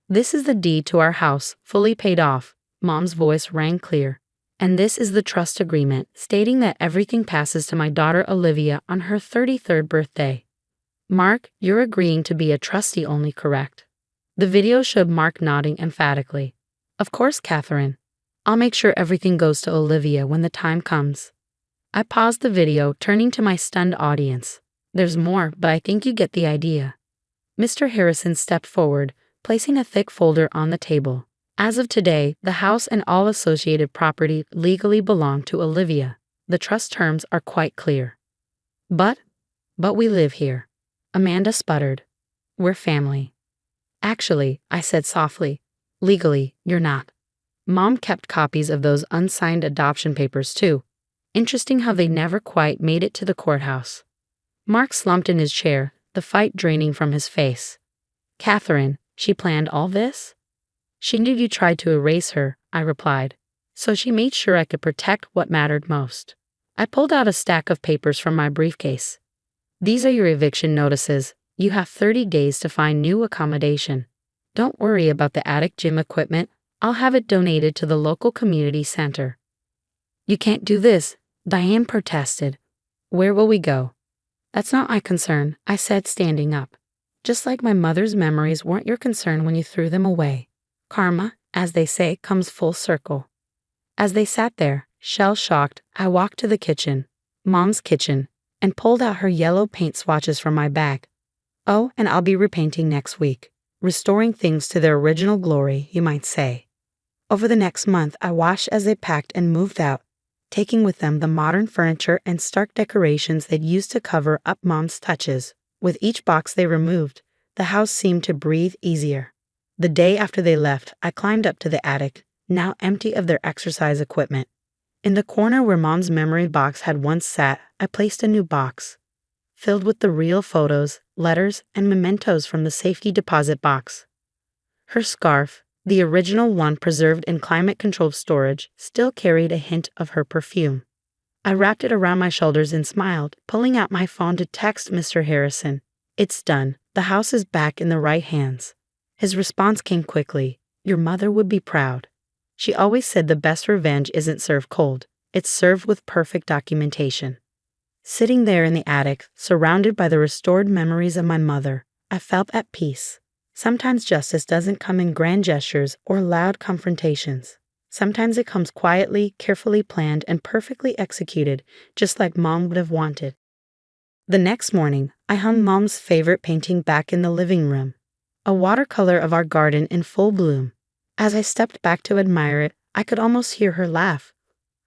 This is the deed to our house, fully paid off, Mom's voice rang clear. And this is the trust agreement, stating that everything passes to my daughter Olivia on her 33rd birthday. Mark, you're agreeing to be a trustee only, correct? The video showed Mark nodding emphatically. Of course, Catherine. I'll make sure everything goes to Olivia when the time comes. I paused the video, turning to my stunned audience. There's more, but I think you get the idea. Mr. Harrison stepped forward, placing a thick folder on the table. As of today, the house and all associated property legally belong to Olivia. The trust terms are quite clear. But we live here. Amanda sputtered. We're family. Actually, I said softly, legally, you're not. Mom kept copies of those unsigned adoption papers too. Interesting how they never quite made it to the courthouse. Mark slumped in his chair, the fight draining from his face. Catherine, she planned all this? She knew you tried to erase her, I replied. So she made sure I could protect what mattered most. I pulled out a stack of papers from my briefcase. These are your eviction notices. You have 30 days to find new accommodation. Don't worry about the attic gym equipment. I'll have it donated to the local community center. You can't do this, Dy1ng protested. Where will we go? That's not my concern, I said, standing up. Just like my mother's memories weren't your concern when you threw them away. Karma, as they say, comes full circle. As they sat there, shell-shocked, I walked to the kitchen, Mom's kitchen, and pulled out her yellow paint swatches from my bag. Oh, and I'll be repainting next week, restoring things to their original glory, you might say. Over the next month, I watched as they packed and moved out, taking with them the modern furniture and stark decorations they'd used to cover up Mom's touches. With each box they removed, The house seemed to breathe easier. The day after they left, I climbed up to the attic, now empty of their exercise equipment. In the corner where Mom's memory box had once sat, I placed a new box, filled with the real photos, letters, and mementos from the safety deposit box. Her scarf, the original one preserved in climate-controlled storage, still carried a hint of her perfume. I wrapped it around my shoulders and smiled, pulling out my phone to text Mr. Harrison. "It's done. The house is back in the right hands." His response came quickly. "Your mother would be proud. She always said the best revenge isn't served cold. It's served with perfect documentation." Sitting there in the attic, surrounded by the restored memories of my mother, I felt at peace. Sometimes justice doesn't come in grand gestures or loud confrontations. Sometimes it comes quietly, carefully planned, and perfectly executed, just like Mom would have wanted. The next morning, I hung Mom's favorite painting back in the living room, a watercolor of our garden in full bloom. As I stepped back to admire it, I could almost hear her laugh,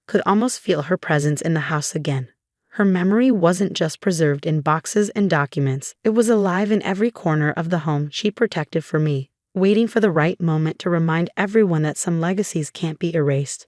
could almost feel her presence in the house again. Her memory wasn't just preserved in boxes and documents, it was alive in every corner of the home she protected for me, waiting for the right moment to remind everyone that some legacies can't be erased.